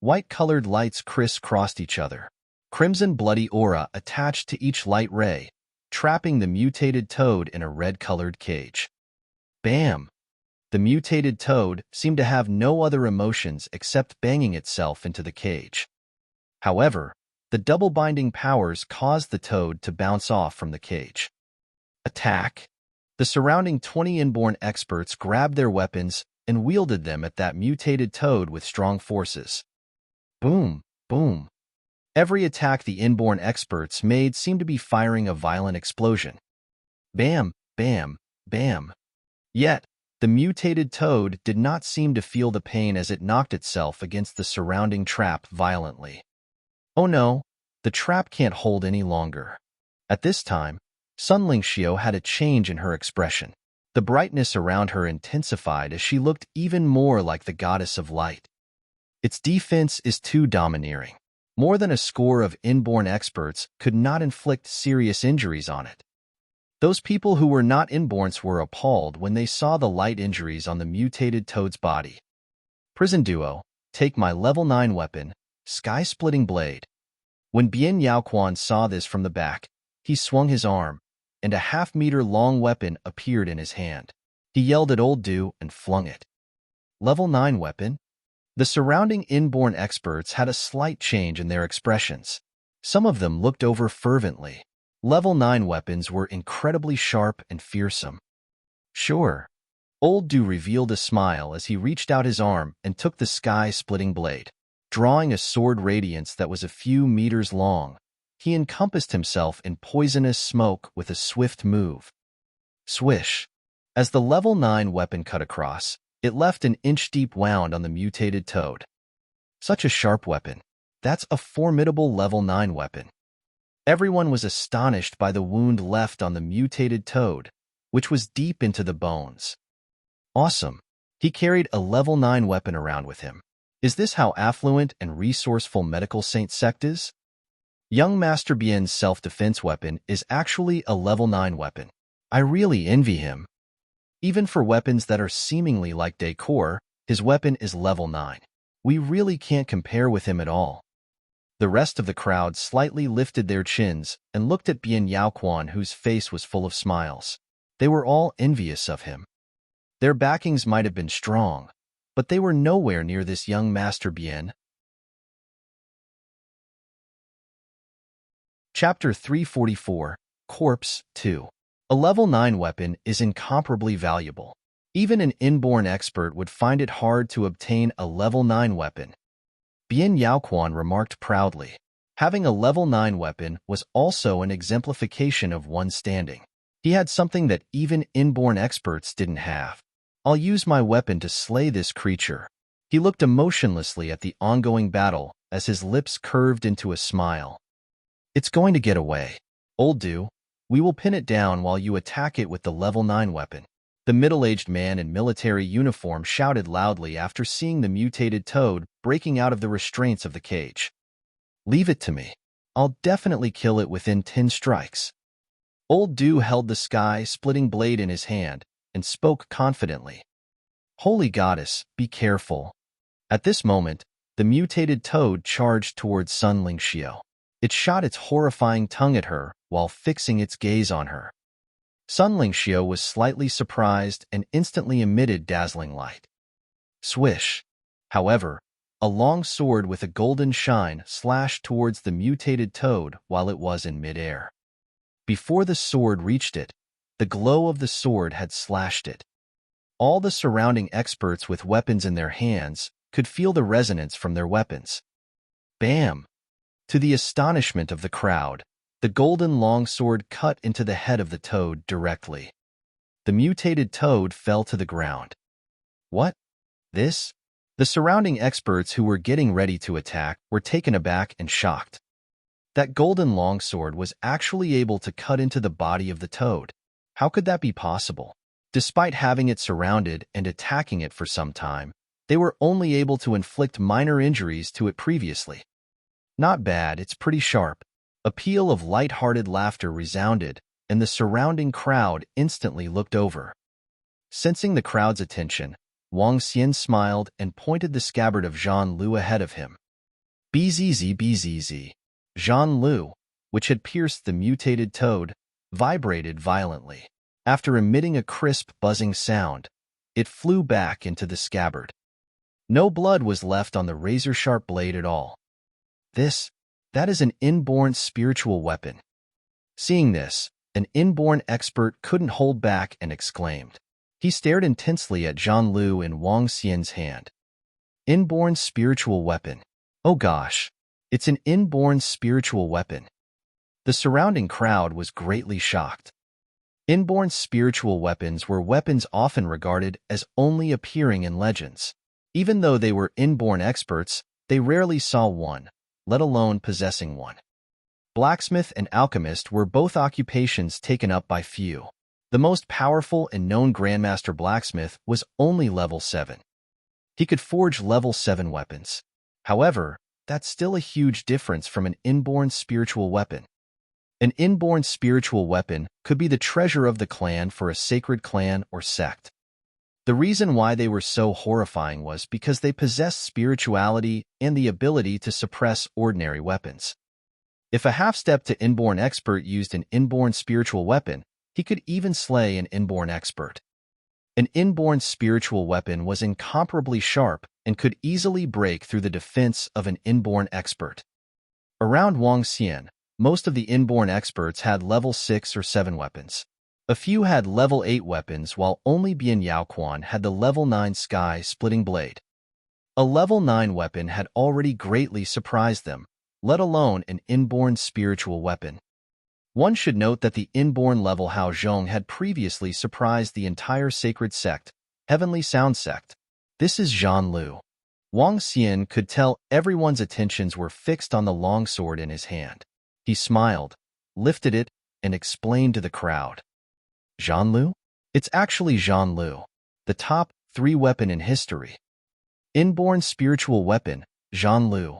Speaker 1: White-colored lights criss-crossed each other. Crimson bloody aura attached to each light ray, trapping the mutated toad in a red-colored cage. Bam! The mutated toad seemed to have no other emotions except banging itself into the cage. However, the double-binding powers caused the toad to bounce off from the cage. Attack! The surrounding 20 inborn experts grabbed their weapons and wielded them at that mutated toad with strong forces. Boom! Boom! Every attack the inborn experts made seemed to be firing a violent explosion. Bam! Bam! Bam! Yet, the mutated toad did not seem to feel the pain as it knocked itself against the surrounding trap violently. Oh no, the trap can't hold any longer. At this time, Sun Lingxiu had a change in her expression. The brightness around her intensified as she looked even more like the goddess of light. Its defense is too domineering. More than a score of inborn experts could not inflict serious injuries on it. Those people who were not inborns were appalled when they saw the light injuries on the mutated toad's body. Prison Duo, take my level 9 weapon, Sky-Splitting Blade. When Bian Yaoquan saw this from the back, he swung his arm, and a half-meter-long weapon appeared in his hand. He yelled at Old Du and flung it. Level 9 weapon? The surrounding inborn experts had a slight change in their expressions. Some of them looked over fervently. Level 9 weapons were incredibly sharp and fearsome. Sure. Old Du revealed a smile as he reached out his arm and took the sky-splitting blade. Drawing a sword radiance that was a few meters long, he encompassed himself in poisonous smoke with a swift move. Swish! As the level 9 weapon cut across, it left an inch-deep wound on the mutated toad. Such a sharp weapon. That's a formidable level 9 weapon. Everyone was astonished by the wound left on the mutated toad, which was deep into the bones. Awesome. He carried a level 9 weapon around with him. Is this how affluent and resourceful medical Saint Sect is? Young Master Bien's self-defense weapon is actually a level 9 weapon. I really envy him. Even for weapons that are seemingly like decor, his weapon is level 9. We really can't compare with him at all. The rest of the crowd slightly lifted their chins and looked at Bien Yaoquan, whose face was full of smiles. They were all envious of him. Their backings might have been strong, but they were nowhere near this young Master Bien. Chapter 344, Corpse 2. A level 9 weapon is incomparably valuable. Even an inborn expert would find it hard to obtain a level 9 weapon. Bien Yaoquan remarked proudly. Having a level 9 weapon was also an exemplification of one's standing. He had something that even inborn experts didn't have. I'll use my weapon to slay this creature. He looked emotionlessly at the ongoing battle as his lips curved into a smile. It's going to get away. Old Du, we will pin it down while you attack it with the level 9 weapon. The middle-aged man in military uniform shouted loudly after seeing the mutated toad breaking out of the restraints of the cage. Leave it to me. I'll definitely kill it within 10 strikes. Old Du held the sky-splitting blade in his hand and spoke confidently. Holy Goddess, be careful. At this moment, the mutated toad charged towards Sun Lingxiu. It shot its horrifying tongue at her while fixing its gaze on her. Sun Lingxiu was slightly surprised and instantly emitted dazzling light. Swish! However, a long sword with a golden shine slashed towards the mutated toad while it was in midair. Before the sword reached it, the glow of the sword had slashed it. All the surrounding experts with weapons in their hands could feel the resonance from their weapons. Bam! To the astonishment of the crowd, the golden longsword cut into the head of the toad directly. The mutated toad fell to the ground. What? This? The surrounding experts who were getting ready to attack were taken aback and shocked. That golden longsword was actually able to cut into the body of the toad. How could that be possible? Despite having it surrounded and attacking it for some time, they were only able to inflict minor injuries to it previously. Not bad, it's pretty sharp. A peal of light-hearted laughter resounded, and the surrounding crowd instantly looked over. Sensing the crowd's attention, Wang Xian smiled and pointed the scabbard of Zhan Lu ahead of him. Bzz bzz. Zhan Lu, which had pierced the mutated toad, vibrated violently. After emitting a crisp, buzzing sound, it flew back into the scabbard. No blood was left on the razor-sharp blade at all. That is an inborn spiritual weapon. Seeing this, an inborn expert couldn't hold back and exclaimed. He stared intensely at Zhan Lu in Wang Xian's hand. Inborn spiritual weapon. Oh gosh, it's an inborn spiritual weapon. The surrounding crowd was greatly shocked. Inborn spiritual weapons were weapons often regarded as only appearing in legends. Even though they were inborn experts, they rarely saw one, let alone possessing one. Blacksmith and alchemist were both occupations taken up by few. The most powerful and known Grandmaster Blacksmith was only level 7. He could forge level 7 weapons. However, that's still a huge difference from an inborn spiritual weapon. An inborn spiritual weapon could be the treasure of the clan for a sacred clan or sect. The reason why they were so horrifying was because they possessed spirituality and the ability to suppress ordinary weapons. If a half-step to inborn expert used an inborn spiritual weapon, he could even slay an inborn expert. An inborn spiritual weapon was incomparably sharp and could easily break through the defense of an inborn expert. Around Wang Xian, most of the inborn experts had level 6 or 7 weapons. A few had level 8 weapons, while only Bian Yaoquan had the level 9 sky-splitting blade. A level 9 weapon had already greatly surprised them, let alone an inborn spiritual weapon. One should note that the inborn level Hao Zhong had previously surprised the entire sacred sect, Heavenly Sound Sect. This is Zhan Lu. Wang Xian could tell everyone's attentions were fixed on the longsword in his hand. He smiled, lifted it, and explained to the crowd. Zhan Lu? It's actually Zhan Lu, the top 3 weapon in history. Inborn spiritual weapon, Zhan Lu.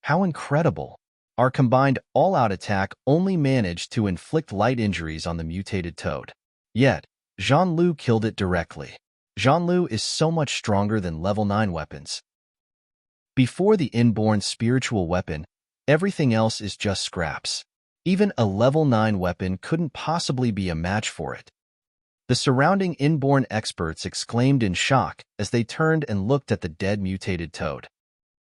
Speaker 1: How incredible! Our combined all-out attack only managed to inflict light injuries on the mutated toad. Yet, Zhan Lu killed it directly. Zhan Lu is so much stronger than level 9 weapons. Before the inborn spiritual weapon, everything else is just scraps. Even a level 9 weapon couldn't possibly be a match for it. The surrounding inborn experts exclaimed in shock as they turned and looked at the dead mutated toad.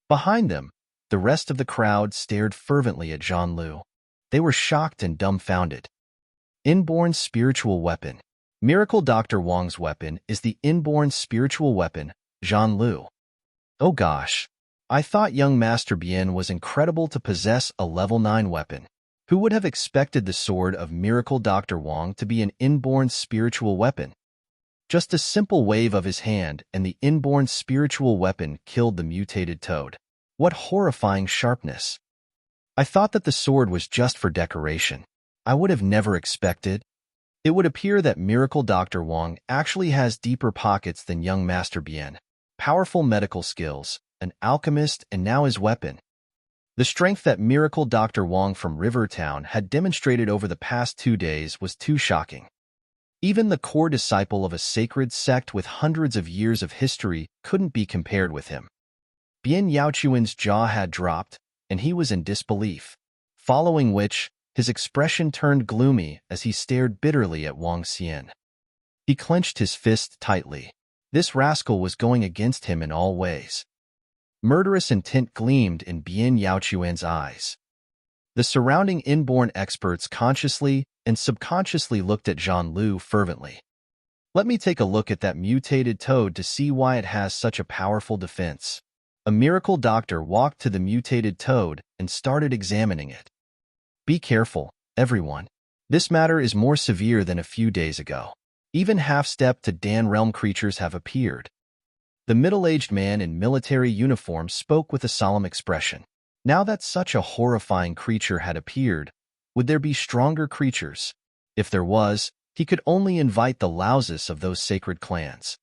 Speaker 1: Behind them, the rest of the crowd stared fervently at Zhan Lu. They were shocked and dumbfounded. Inborn spiritual weapon. Miracle Dr. Wang's weapon is the inborn spiritual weapon, Zhan Lu. Oh gosh. I thought young Master Bian was incredible to possess a level 9 weapon. Who would have expected the sword of Miracle Dr. Wang to be an inborn spiritual weapon? Just a simple wave of his hand and the inborn spiritual weapon killed the mutated toad. What horrifying sharpness! I thought that the sword was just for decoration. I would have never expected. It would appear that Miracle Dr. Wang actually has deeper pockets than young Master Bian. Powerful medical skills, an alchemist, and now his weapon. The strength that Miracle Dr. Wang from Rivertown had demonstrated over the past 2 days was too shocking. Even the core disciple of a sacred sect with hundreds of years of history couldn't be compared with him. Bian Yaochuan's jaw had dropped, and he was in disbelief, following which, his expression turned gloomy as he stared bitterly at Wang Xian. He clenched his fist tightly. This rascal was going against him in all ways. Murderous intent gleamed in Bian Yaochuan's eyes. The surrounding inborn experts consciously and subconsciously looked at Zhan Lu fervently. Let me take a look at that mutated toad to see why it has such a powerful defense. A miracle doctor walked to the mutated toad and started examining it. Be careful, everyone. This matter is more severe than a few days ago. Even half-step to Dan realm creatures have appeared. The middle-aged man in military uniform spoke with a solemn expression. Now that such a horrifying creature had appeared, would there be stronger creatures? If there was, he could only invite the lousest of those sacred clans.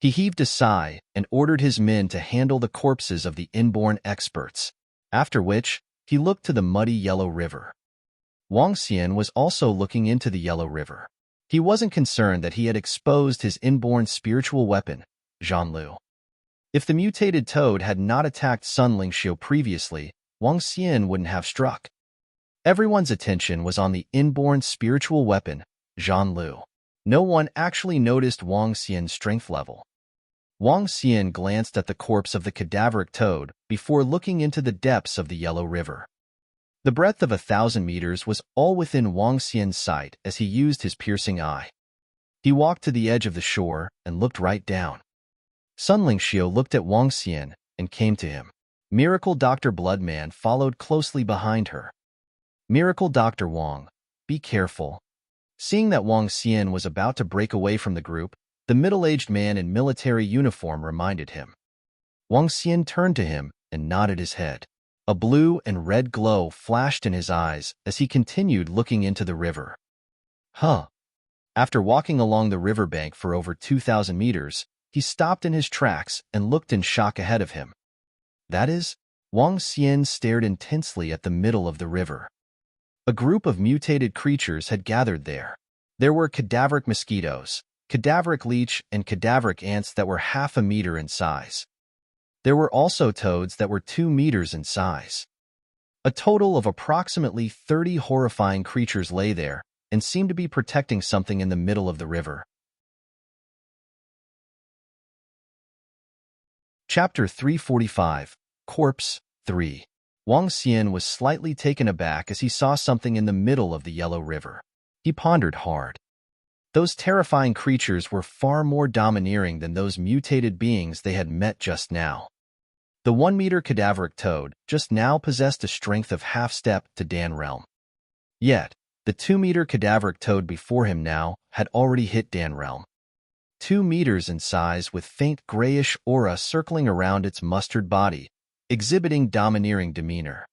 Speaker 1: He heaved a sigh and ordered his men to handle the corpses of the inborn experts, after which he looked to the muddy yellow river. Wang Xian was also looking into the yellow river. He wasn't concerned that he had exposed his inborn spiritual weapon, Zhan Lu. If the mutated toad had not attacked Sun Lingxiu previously, Wang Xian wouldn't have struck. Everyone's attention was on the inborn spiritual weapon, Zhan Lu. No one actually noticed Wang Xian's strength level. Wang Xian glanced at the corpse of the cadaveric toad before looking into the depths of the yellow river. The breadth of 1,000 meters was all within Wang Xian's sight as he used his piercing eye. He walked to the edge of the shore and looked right down. Sun Lingxiu looked at Wang Xian and came to him. Miracle Dr. Bloodman followed closely behind her. Miracle Dr. Wang, be careful. Seeing that Wang Xian was about to break away from the group, the middle-aged man in military uniform reminded him. Wang Xian turned to him and nodded his head. A blue and red glow flashed in his eyes as he continued looking into the river. After walking along the riverbank for over 2,000 meters, he stopped in his tracks and looked in shock ahead of him. That is, Wang Xian stared intensely at the middle of the river. A group of mutated creatures had gathered there. There were cadaveric mosquitoes, cadaveric leech, and cadaveric ants that were 1/2 meter in size. There were also toads that were 2 meters in size. A total of approximately 30 horrifying creatures lay there and seemed to be protecting something in the middle of the river. Chapter 345, Corpse 3. Wang Xian was slightly taken aback as he saw something in the middle of the yellow river. He pondered hard. Those terrifying creatures were far more domineering than those mutated beings they had met just now. The 1-meter cadaveric toad just now possessed a strength of half-step to Dan realm. Yet, the 2-meter cadaveric toad before him now had already hit Dan realm. 2 meters in size with faint grayish aura circling around its mustard body, exhibiting domineering demeanor.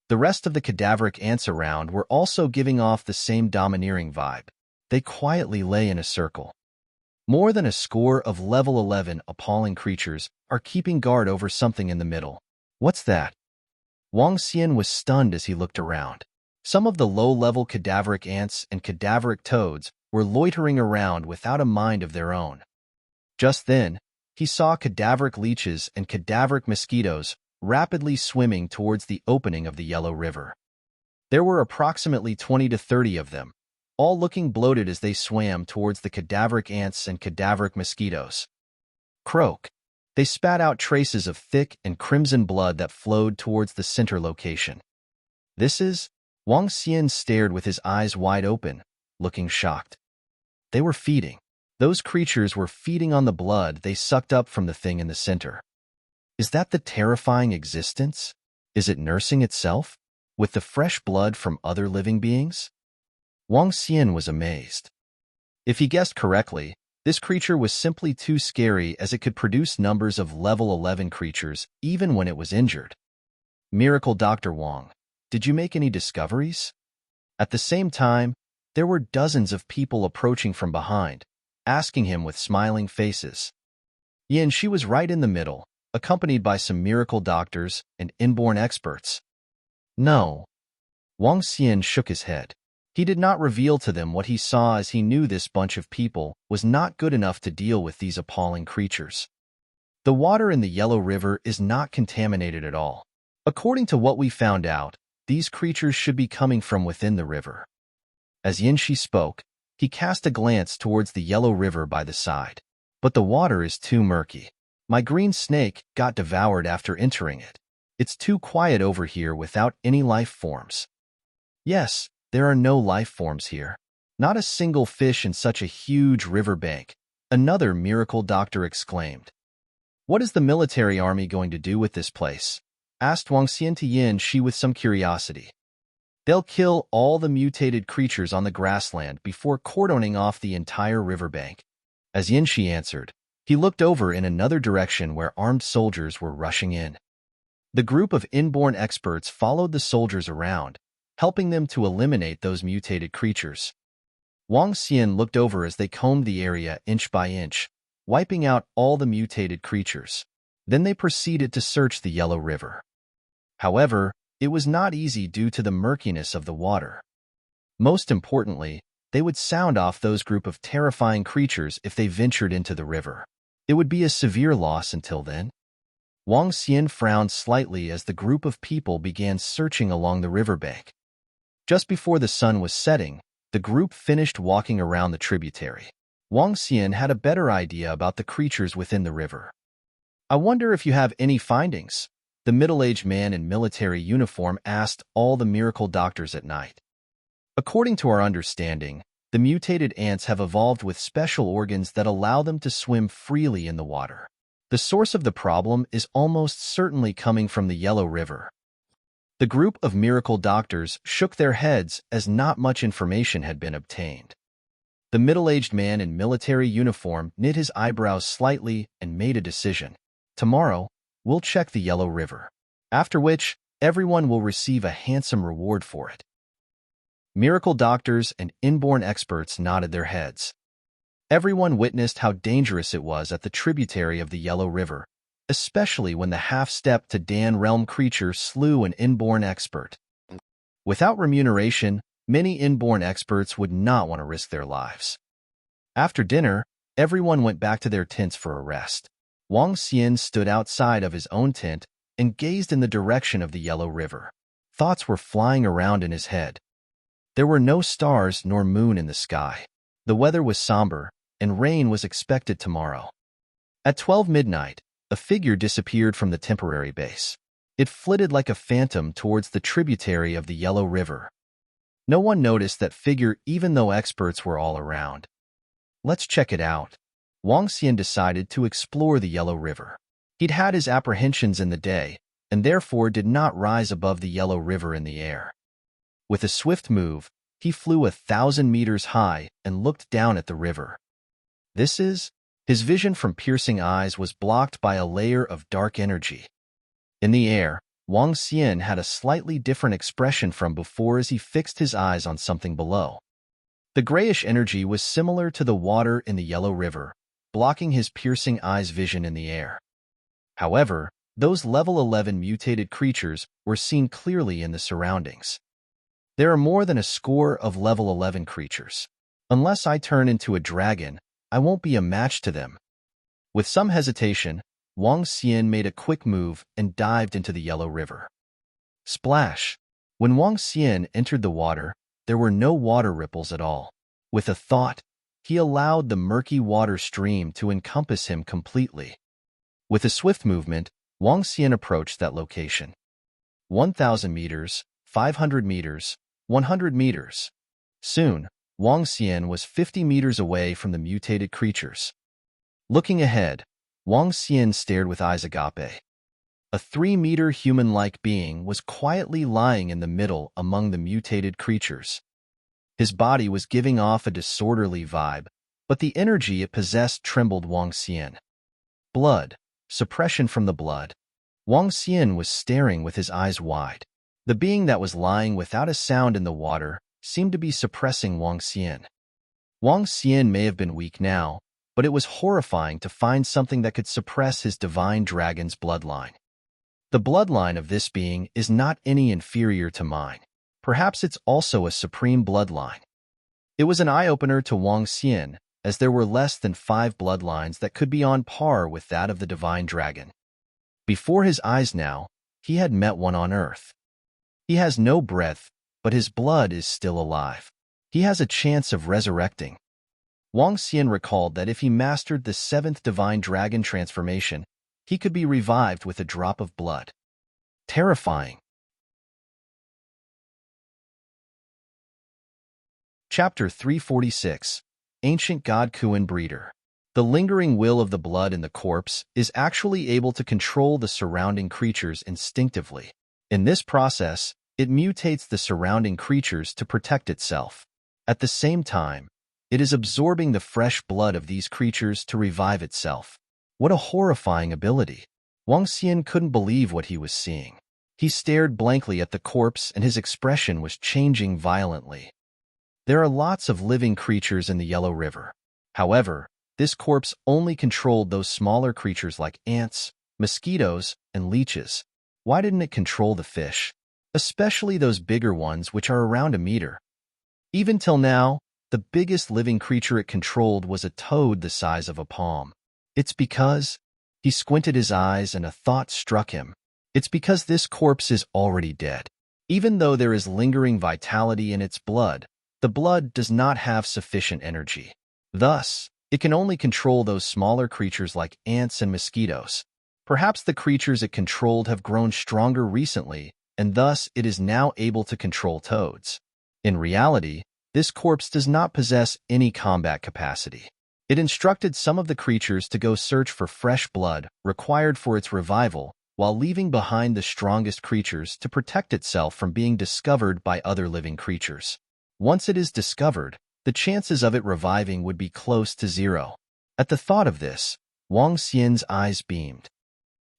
Speaker 1: The rest of the cadaveric ants around were also giving off the same domineering vibe. They quietly lay in a circle. More than a score of level 11 appalling creatures are keeping guard over something in the middle. What's that? Wang Xian was stunned as he looked around. Some of the low-level cadaveric ants and cadaveric toads were loitering around without a mind of their own. Just then, he saw cadaveric leeches and cadaveric mosquitoes rapidly swimming towards the opening of the Yellow River. There were approximately 20 to 30 of them, all looking bloated as they swam towards the cadaveric ants and cadaveric mosquitoes. Croak. They spat out traces of thick and crimson blood that flowed towards the center location. This is... Wang Xian stared with his eyes wide open, looking shocked. They were feeding. Those creatures were feeding on the blood they sucked up from the thing in the center. Is that the terrifying existence? Is it nursing itself, with the fresh blood from other living beings? Wang Xian was amazed. If he guessed correctly, this creature was simply too scary as it could produce numbers of level 11 creatures even when it was injured. Miracle Dr. Wang, did you make any discoveries? At the same time, there were dozens of people approaching from behind, asking him with smiling faces. Yin, she was right in the middle, accompanied by some miracle doctors and inborn experts. No. Wang Xian shook his head. He did not reveal to them what he saw as he knew this bunch of people was not good enough to deal with these appalling creatures. The water in the Yellow River is not contaminated at all. According to what we found out, these creatures should be coming from within the river. As Yinshi spoke, he cast a glance towards the Yellow River by the side. But the water is too murky. My green snake got devoured after entering it. It's too quiet over here without any life forms. Yes, there are no life forms here. Not a single fish in such a huge riverbank, another miracle doctor exclaimed. What is the military army going to do with this place? Asked Wang Xian to Yin Shi with some curiosity. They'll kill all the mutated creatures on the grassland before cordoning off the entire riverbank. As Yin Shi answered, he looked over in another direction where armed soldiers were rushing in. The group of inborn experts followed the soldiers around, helping them to eliminate those mutated creatures. Wang Xian looked over as they combed the area inch by inch, wiping out all the mutated creatures. Then they proceeded to search the Yellow River. However, it was not easy due to the murkiness of the water. Most importantly, they would sound off those group of terrifying creatures if they ventured into the river. It would be a severe loss until then. Wang Xian frowned slightly as the group of people began searching along the riverbank. Just before the sun was setting, the group finished walking around the tributary. Wang Xian had a better idea about the creatures within the river. I wonder if you have any findings, the middle-aged man in military uniform asked all the miracle doctors at night. According to our understanding, the mutated ants have evolved with special organs that allow them to swim freely in the water. The source of the problem is almost certainly coming from the Yellow River. The group of miracle doctors shook their heads as not much information had been obtained. The middle-aged man in military uniform knit his eyebrows slightly and made a decision. Tomorrow, we'll check the Yellow River, after which everyone will receive a handsome reward for it. Miracle doctors and inborn experts nodded their heads. Everyone witnessed how dangerous it was at the tributary of the Yellow River, especially when the half-step to Dan realm creature slew an inborn expert. Without remuneration, many inborn experts would not want to risk their lives. After dinner, everyone went back to their tents for a rest. Wang Xian stood outside of his own tent and gazed in the direction of the Yellow River. Thoughts were flying around in his head. There were no stars nor moon in the sky. The weather was somber, and rain was expected tomorrow. At 12 midnight, a figure disappeared from the temporary base. It flitted like a phantom towards the tributary of the Yellow River. No one noticed that figure even though experts were all around. Let's check it out. Wang Xian decided to explore the Yellow River. He'd had his apprehensions in the day, and therefore did not rise above the Yellow River in the air. With a swift move, he flew 1,000 meters high and looked down at the river. His vision from piercing eyes was blocked by a layer of dark energy. In the air, Wang Xian had a slightly different expression from before as he fixed his eyes on something below. The grayish energy was similar to the water in the Yellow River, blocking his piercing eyes' vision in the air. However, those level 11 mutated creatures were seen clearly in the surroundings. There are more than a score of level 11 creatures. Unless I turn into a dragon, I won't be a match to them. With some hesitation, Wang Xian made a quick move and dived into the Yellow River. Splash! When Wang Xian entered the water, there were no water ripples at all. With a thought, he allowed the murky water stream to encompass him completely. With a swift movement, Wang Xian approached that location. 1,000 meters, 500 meters, 100 meters. Soon, Wang Xian was 50 meters away from the mutated creatures. Looking ahead, Wang Xian stared with eyes agape. A 3-meter human-like being was quietly lying in the middle among the mutated creatures. His body was giving off a disorderly vibe, but the energy it possessed trembled Wang Xian. Blood, suppression from the blood. Wang Xian was staring with his eyes wide. The being that was lying without a sound in the water seemed to be suppressing Wang Xian. Wang Xian may have been weak now, but it was horrifying to find something that could suppress his divine dragon's bloodline. The bloodline of this being is not any inferior to mine. Perhaps it's also a supreme bloodline. It was an eye-opener to Wang Xian, as there were less than 5 bloodlines that could be on par with that of the divine dragon. Before his eyes now, he had met one on Earth. He has no breath, but his blood is still alive. He has a chance of resurrecting. Wang Xian recalled that if he mastered the 7th divine dragon transformation, he could be revived with a drop of blood. Terrifying. Chapter 346. Ancient God Kuan Breeder. The lingering will of the blood in the corpse is actually able to control the surrounding creatures instinctively. In this process, it mutates the surrounding creatures to protect itself. At the same time, it is absorbing the fresh blood of these creatures to revive itself. What a horrifying ability! Wang Xian couldn't believe what he was seeing. He stared blankly at the corpse and his expression was changing violently. There are lots of living creatures in the Yellow River. However, this corpse only controlled those smaller creatures like ants, mosquitoes, and leeches. Why didn't it control the fish? Especially those bigger ones which are around a meter. Even till now, the biggest living creature it controlled was a toad the size of a palm. It's because... He squinted his eyes and a thought struck him. It's because this corpse is already dead. Even though there is lingering vitality in its blood, the blood does not have sufficient energy. Thus, it can only control those smaller creatures like ants and mosquitoes. Perhaps the creatures it controlled have grown stronger recently, and thus it is now able to control toads. In reality, this corpse does not possess any combat capacity. It instructed some of the creatures to go search for fresh blood required for its revival, while leaving behind the strongest creatures to protect itself from being discovered by other living creatures. Once it is discovered, the chances of it reviving would be close to 0. At the thought of this, Wang Xian's eyes beamed.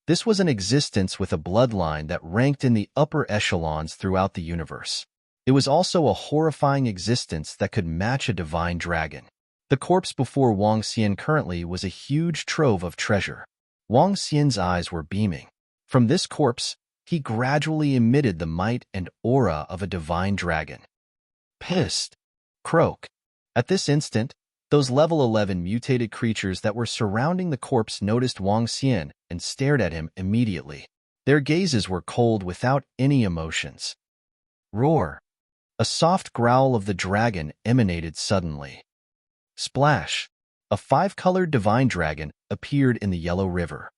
Speaker 1: This was an existence with a bloodline that ranked in the upper echelons throughout the universe. It was also a horrifying existence that could match a divine dragon. The corpse before Wang Xian currently was a huge trove of treasure. Wang Xian's eyes were beaming. From this corpse, he gradually emitted the might and aura of a divine dragon. Pissed. Croak. At this instant, those level 11 mutated creatures that were surrounding the corpse noticed Wang Xian and stared at him immediately. Their gazes were cold without any emotions. Roar. A soft growl of the dragon emanated suddenly. Splash! A 5-colored divine dragon appeared in the Yellow River.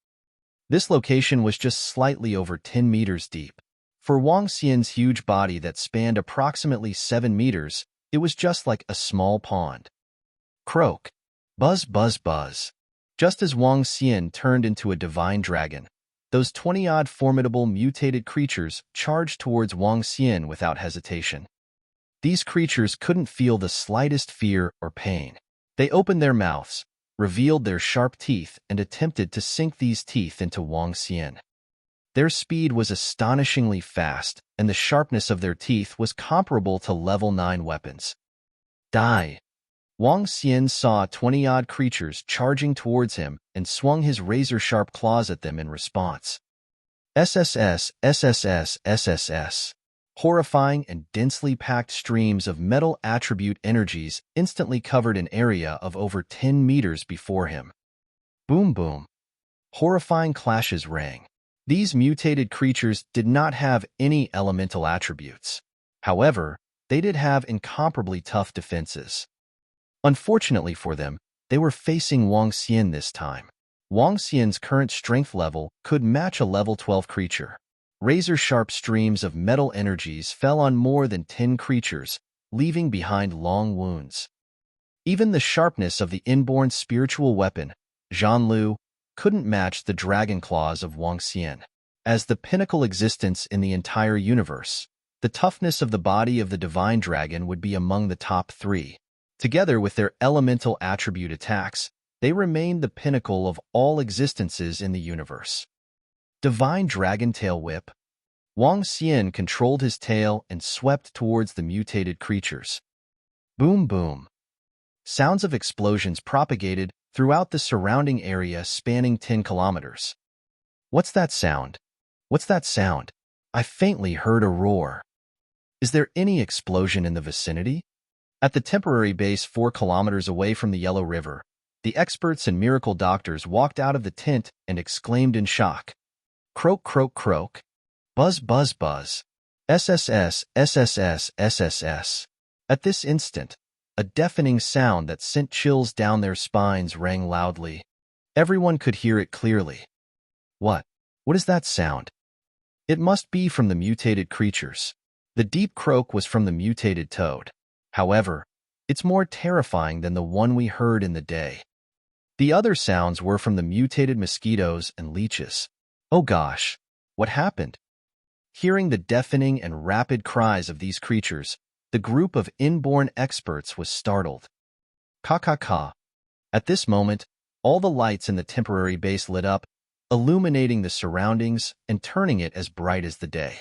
Speaker 1: This location was just slightly over 10 meters deep. For Wang Xian's huge body that spanned approximately 7 meters, it was just like a small pond. Croak! Buzz, buzz, buzz. Just as Wang Xian turned into a divine dragon, those 20-odd formidable mutated creatures charged towards Wang Xian without hesitation. These creatures couldn't feel the slightest fear or pain. They opened their mouths, revealed their sharp teeth, and attempted to sink these teeth into Wang Xian. Their speed was astonishingly fast, and the sharpness of their teeth was comparable to level 9 weapons. Die! Wang Xian saw 20-odd creatures charging towards him and swung his razor-sharp claws at them in response. SSS, SSS, SSS. Horrifying and densely packed streams of metal attribute energies instantly covered an area of over 10 meters before him. Boom, boom. Horrifying clashes rang. These mutated creatures did not have any elemental attributes. However, they did have incomparably tough defenses. Unfortunately for them, they were facing Wang Xian this time. Wang Xian's current strength level could match a level 12 creature. Razor-sharp streams of metal energies fell on more than 10 creatures, leaving behind long wounds. Even the sharpness of the inborn spiritual weapon, Zhanlu, couldn't match the dragon claws of Wang Xian. As the pinnacle existence in the entire universe, the toughness of the body of the divine dragon would be among the top 3. Together with their elemental attribute attacks, they remained the pinnacle of all existences in the universe. Divine Dragon Tail Whip. Wang Xian controlled his tail and swept towards the mutated creatures. Boom, boom. Sounds of explosions propagated throughout the surrounding area spanning 10 kilometers. What's that sound? What's that sound? I faintly heard a roar. Is there any explosion in the vicinity? At the temporary base 4 kilometers away from the Yellow River, the experts and miracle doctors walked out of the tent and exclaimed in shock. Croak, croak, croak. Buzz, buzz, buzz. SSS, SSS, SSS. At this instant, a deafening sound that sent chills down their spines rang loudly. Everyone could hear it clearly. What? What is that sound? It must be from the mutated creatures. The deep croak was from the mutated toad. However, it's more terrifying than the one we heard in the day. The other sounds were from the mutated mosquitoes and leeches. Oh gosh, what happened? Hearing the deafening and rapid cries of these creatures, the group of inborn experts was startled. Ka. At this moment, all the lights in the temporary base lit up, illuminating the surroundings and turning it as bright as the day.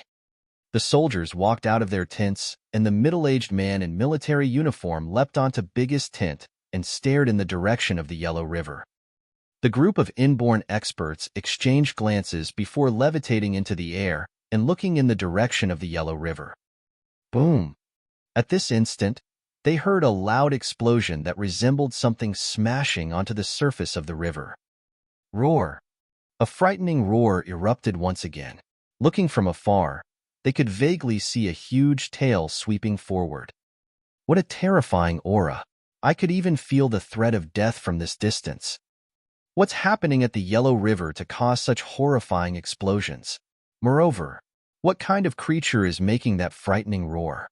Speaker 1: The soldiers walked out of their tents, and the middle-aged man in military uniform leapt onto biggest tent and stared in the direction of the Yellow River. The group of inborn experts exchanged glances before levitating into the air and looking in the direction of the Yellow River. Boom! At this instant, they heard a loud explosion that resembled something smashing onto the surface of the river. Roar! A frightening roar erupted once again. Looking from afar, they could vaguely see a huge tail sweeping forward. What a terrifying aura! I could even feel the threat of death from this distance. What's happening at the Yellow River to cause such horrifying explosions? Moreover, what kind of creature is making that frightening roar?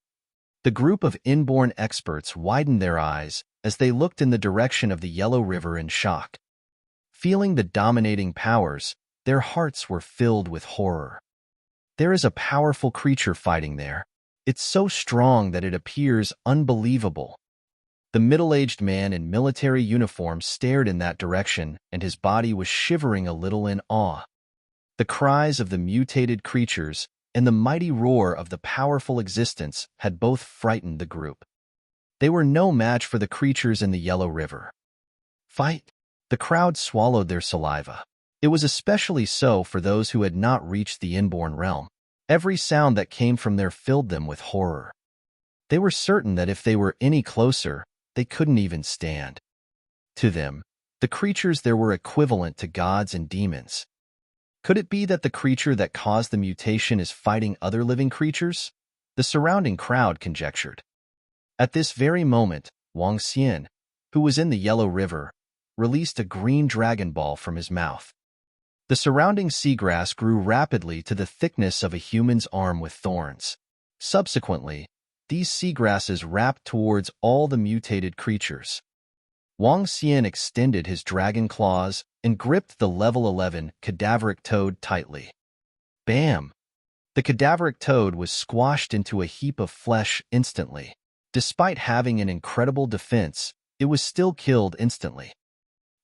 Speaker 1: The group of inborn experts widened their eyes as they looked in the direction of the Yellow River in shock. Feeling the dominating powers, their hearts were filled with horror. There is a powerful creature fighting there. It's so strong that it appears unbelievable. The middle-aged man in military uniform stared in that direction, and his body was shivering a little in awe. The cries of the mutated creatures and the mighty roar of the powerful existence had both frightened the group. They were no match for the creatures in the Yellow River. Fight! The crowd swallowed their saliva. It was especially so for those who had not reached the inborn realm. Every sound that came from there filled them with horror. They were certain that if they were any closer, they couldn't even stand. To them, the creatures there were equivalent to gods and demons. Could it be that the creature that caused the mutation is fighting other living creatures? The surrounding crowd conjectured. At this very moment, Wang Xian, who was in the Yellow River, released a green dragon ball from his mouth. The surrounding seagrass grew rapidly to the thickness of a human's arm with thorns. Subsequently, these seagrasses wrapped towards all the mutated creatures. Wang Xian extended his dragon claws and gripped the level 11 cadaveric toad tightly. Bam! The cadaveric toad was squashed into a heap of flesh instantly. Despite having an incredible defense, it was still killed instantly.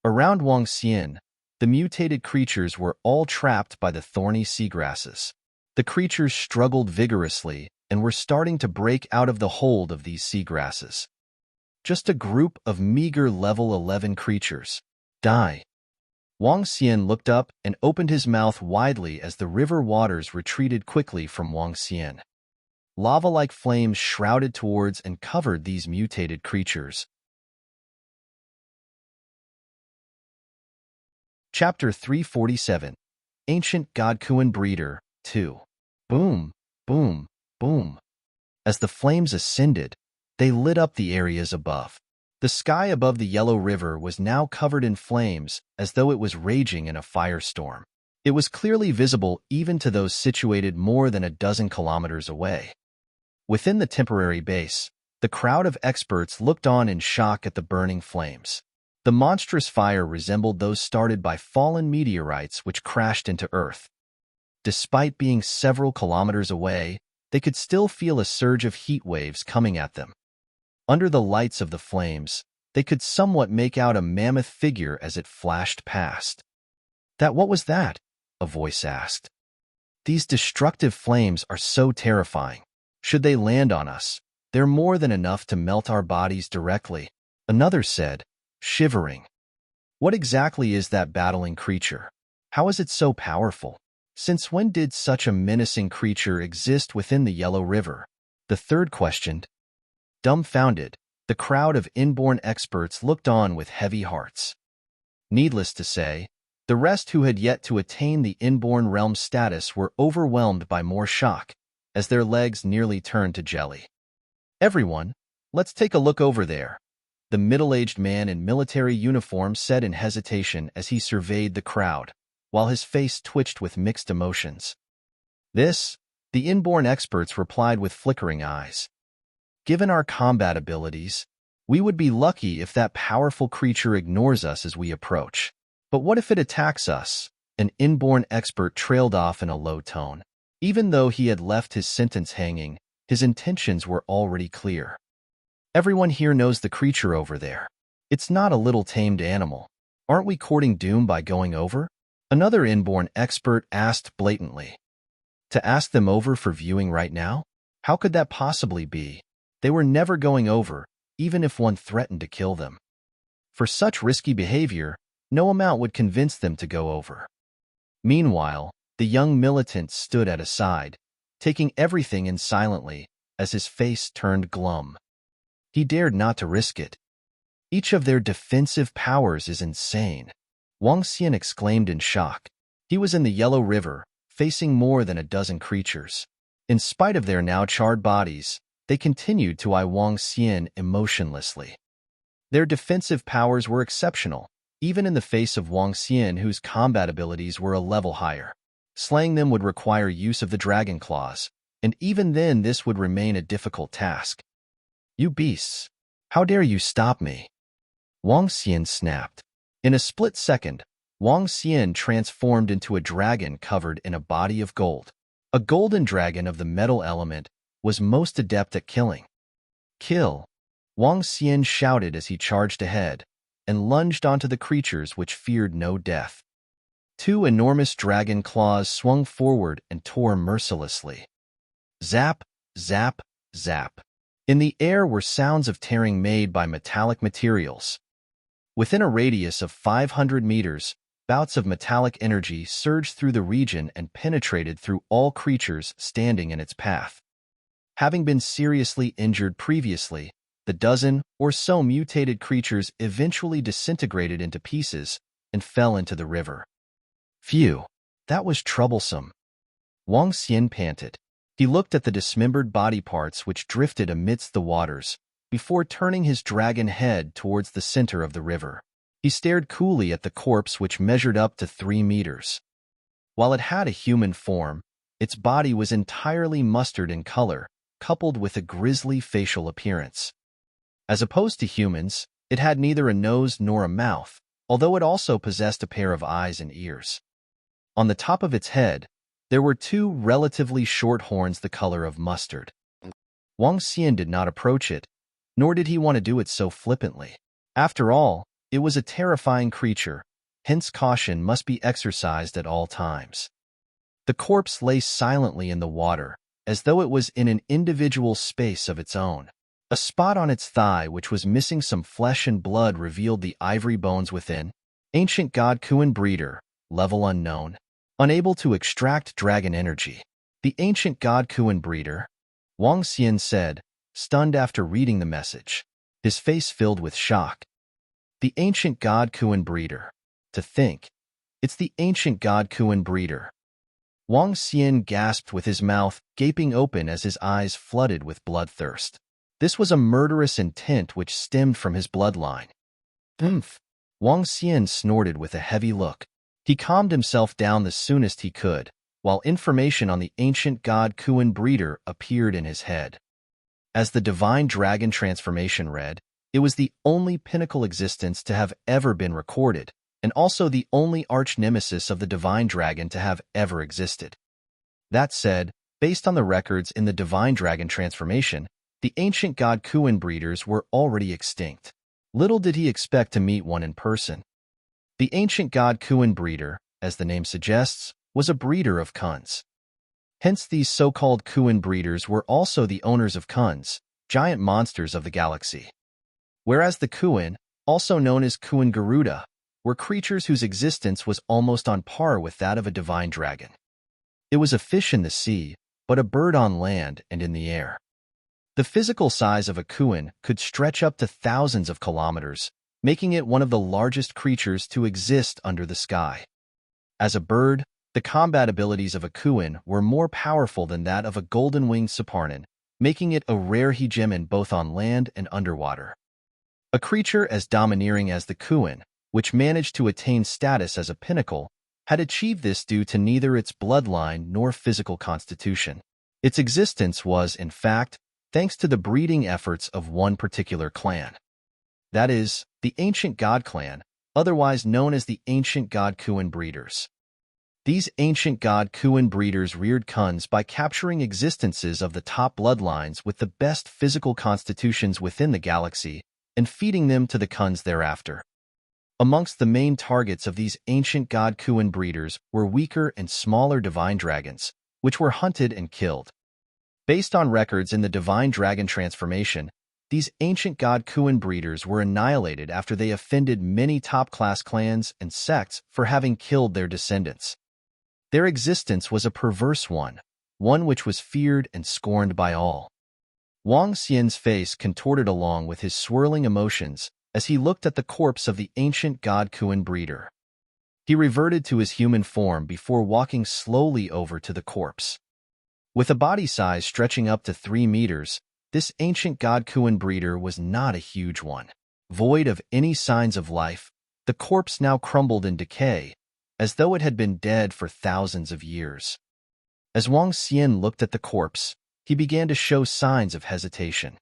Speaker 1: Around Wang Xian, the mutated creatures were all trapped by the thorny seagrasses. The creatures struggled vigorously and were starting to break out of the hold of these seagrasses. Just a group of meager level 11 creatures. Die. Wang Xian looked up and opened his mouth widely as the river waters retreated quickly from Wang Xian. Lava-like flames shrouded towards and covered these mutated creatures. Chapter 347, Ancient Godkuan Breeder, 2. Boom, boom, boom. As the flames ascended, they lit up the areas above. The sky above the Yellow River was now covered in flames as though it was raging in a firestorm. It was clearly visible even to those situated more than a dozen kilometers away. Within the temporary base, the crowd of experts looked on in shock at the burning flames. The monstrous fire resembled those started by fallen meteorites which crashed into Earth. Despite being several kilometers away, they could still feel a surge of heat waves coming at them. Under the lights of the flames, they could somewhat make out a mammoth figure as it flashed past. What was that? A voice asked. These destructive flames are so terrifying. Should they land on us, they're more than enough to melt our bodies directly. Another said, shivering. What exactly is that battling creature? How is it so powerful? Since when did such a menacing creature exist within the Yellow River? The third questioned. Dumbfounded, the crowd of inborn experts looked on with heavy hearts. Needless to say, the rest who had yet to attain the inborn realm status were overwhelmed by more shock, as their legs nearly turned to jelly. Everyone, let's take a look over there, the middle-aged man in military uniform said in hesitation as he surveyed the crowd, while his face twitched with mixed emotions. This, the inborn experts replied with flickering eyes. Given our combat abilities, we would be lucky if that powerful creature ignores us as we approach. But what if it attacks us? An inborn expert trailed off in a low tone. Even though he had left his sentence hanging, his intentions were already clear. Everyone here knows the creature over there. It's not a little tamed animal. Aren't we courting doom by going over? Another inborn expert asked blatantly. To ask them over for viewing right now? How could that possibly be? They were never going over, even if one threatened to kill them. For such risky behavior, no amount would convince them to go over. Meanwhile, the young militant stood at a side, taking everything in silently, as his face turned glum. He dared not to risk it. Each of their defensive powers is insane. Wang Xian exclaimed in shock. He was in the Yellow River, facing more than a dozen creatures. In spite of their now charred bodies, they continued to eye Wang Xian emotionlessly. Their defensive powers were exceptional, even in the face of Wang Xian, whose combat abilities were a level higher. Slaying them would require use of the dragon claws, and even then this would remain a difficult task. You beasts! How dare you stop me? Wang Xian snapped. In a split second, Wang Xian transformed into a dragon covered in a body of gold. A golden dragon of the metal element was most adept at killing. Kill! Wang Xian shouted as he charged ahead and lunged onto the creatures which feared no death. Two enormous dragon claws swung forward and tore mercilessly. Zap, zap, zap. In the air were sounds of tearing made by metallic materials. Within a radius of 500 meters, bouts of metallic energy surged through the region and penetrated through all creatures standing in its path. Having been seriously injured previously, the dozen or so mutated creatures eventually disintegrated into pieces and fell into the river. Phew, that was troublesome. Wang Xian panted. He looked at the dismembered body parts which drifted amidst the waters, before turning his dragon head towards the center of the river. He stared coolly at the corpse which measured up to 3 meters. While it had a human form, its body was entirely mustard in color, coupled with a grisly facial appearance. As opposed to humans, It had neither a nose nor a mouth, although it also possessed a pair of eyes and ears. On the top of its head, there were two relatively short horns the color of mustard. Wang Xian did not approach it, nor did he want to do it so flippantly. After all, it was a terrifying creature, hence caution must be exercised at all times. The corpse lay silently in the water, as though it was in an individual space of its own. A spot on its thigh which was missing some flesh and blood revealed the ivory bones within. Ancient God Kuan breeder, level unknown. Unable to extract dragon energy. The ancient God Kuan breeder, Wang Xian said, stunned after reading the message, his face filled with shock. The ancient God Kuan breeder. To think, it's the ancient God Kuan breeder. Wang Xian gasped with his mouth gaping open as his eyes flooded with bloodthirst. This was a murderous intent which stemmed from his bloodline. Oomph! Wang Xian snorted with a heavy look. He calmed himself down the soonest he could, while information on the ancient God Kuan breeder appeared in his head. As the divine dragon transformation read, it was the only pinnacle existence to have ever been recorded, and also the only arch-nemesis of the divine dragon to have ever existed. That said, based on the records in the divine dragon transformation, the ancient God Kuan breeders were already extinct. Little did he expect to meet one in person. The ancient God Kuan breeder, as the name suggests, was a breeder of Kuns. Hence these so-called Kuan breeders were also the owners of Kuns, giant monsters of the galaxy. Whereas the Kuan, also known as Kuan Garuda, were creatures whose existence was almost on par with that of a divine dragon. It was a fish in the sea, but a bird on land and in the air. The physical size of a Kuan could stretch up to thousands of kilometers, making it one of the largest creatures to exist under the sky. As a bird, the combat abilities of a Kuan were more powerful than that of a golden-winged Suparnan, making it a rare hegemon both on land and underwater. A creature as domineering as the Kuan, which managed to attain status as a pinnacle, had achieved this due to neither its bloodline nor physical constitution. Its existence was, in fact, thanks to the breeding efforts of one particular clan. That is, the Ancient God Clan, otherwise known as the Ancient God Kuan breeders. These Ancient God Kuan breeders reared Kuns by capturing existences of the top bloodlines with the best physical constitutions within the galaxy and feeding them to the Kuns thereafter. Amongst the main targets of these Ancient God Kuan breeders were weaker and smaller divine dragons, which were hunted and killed. Based on records in the divine dragon transformation, these ancient God Kuan breeders were annihilated after they offended many top-class clans and sects for having killed their descendants. Their existence was a perverse one which was feared and scorned by all. Wang Xian's face contorted along with his swirling emotions as he looked at the corpse of the ancient God Kuan breeder. He reverted to his human form before walking slowly over to the corpse. With a body size stretching up to 3 meters, this ancient God Kuan breeder was not a huge one. Void of any signs of life, the corpse now crumbled in decay, as though it had been dead for thousands of years. As Wang Xian looked at the corpse, he began to show signs of hesitation.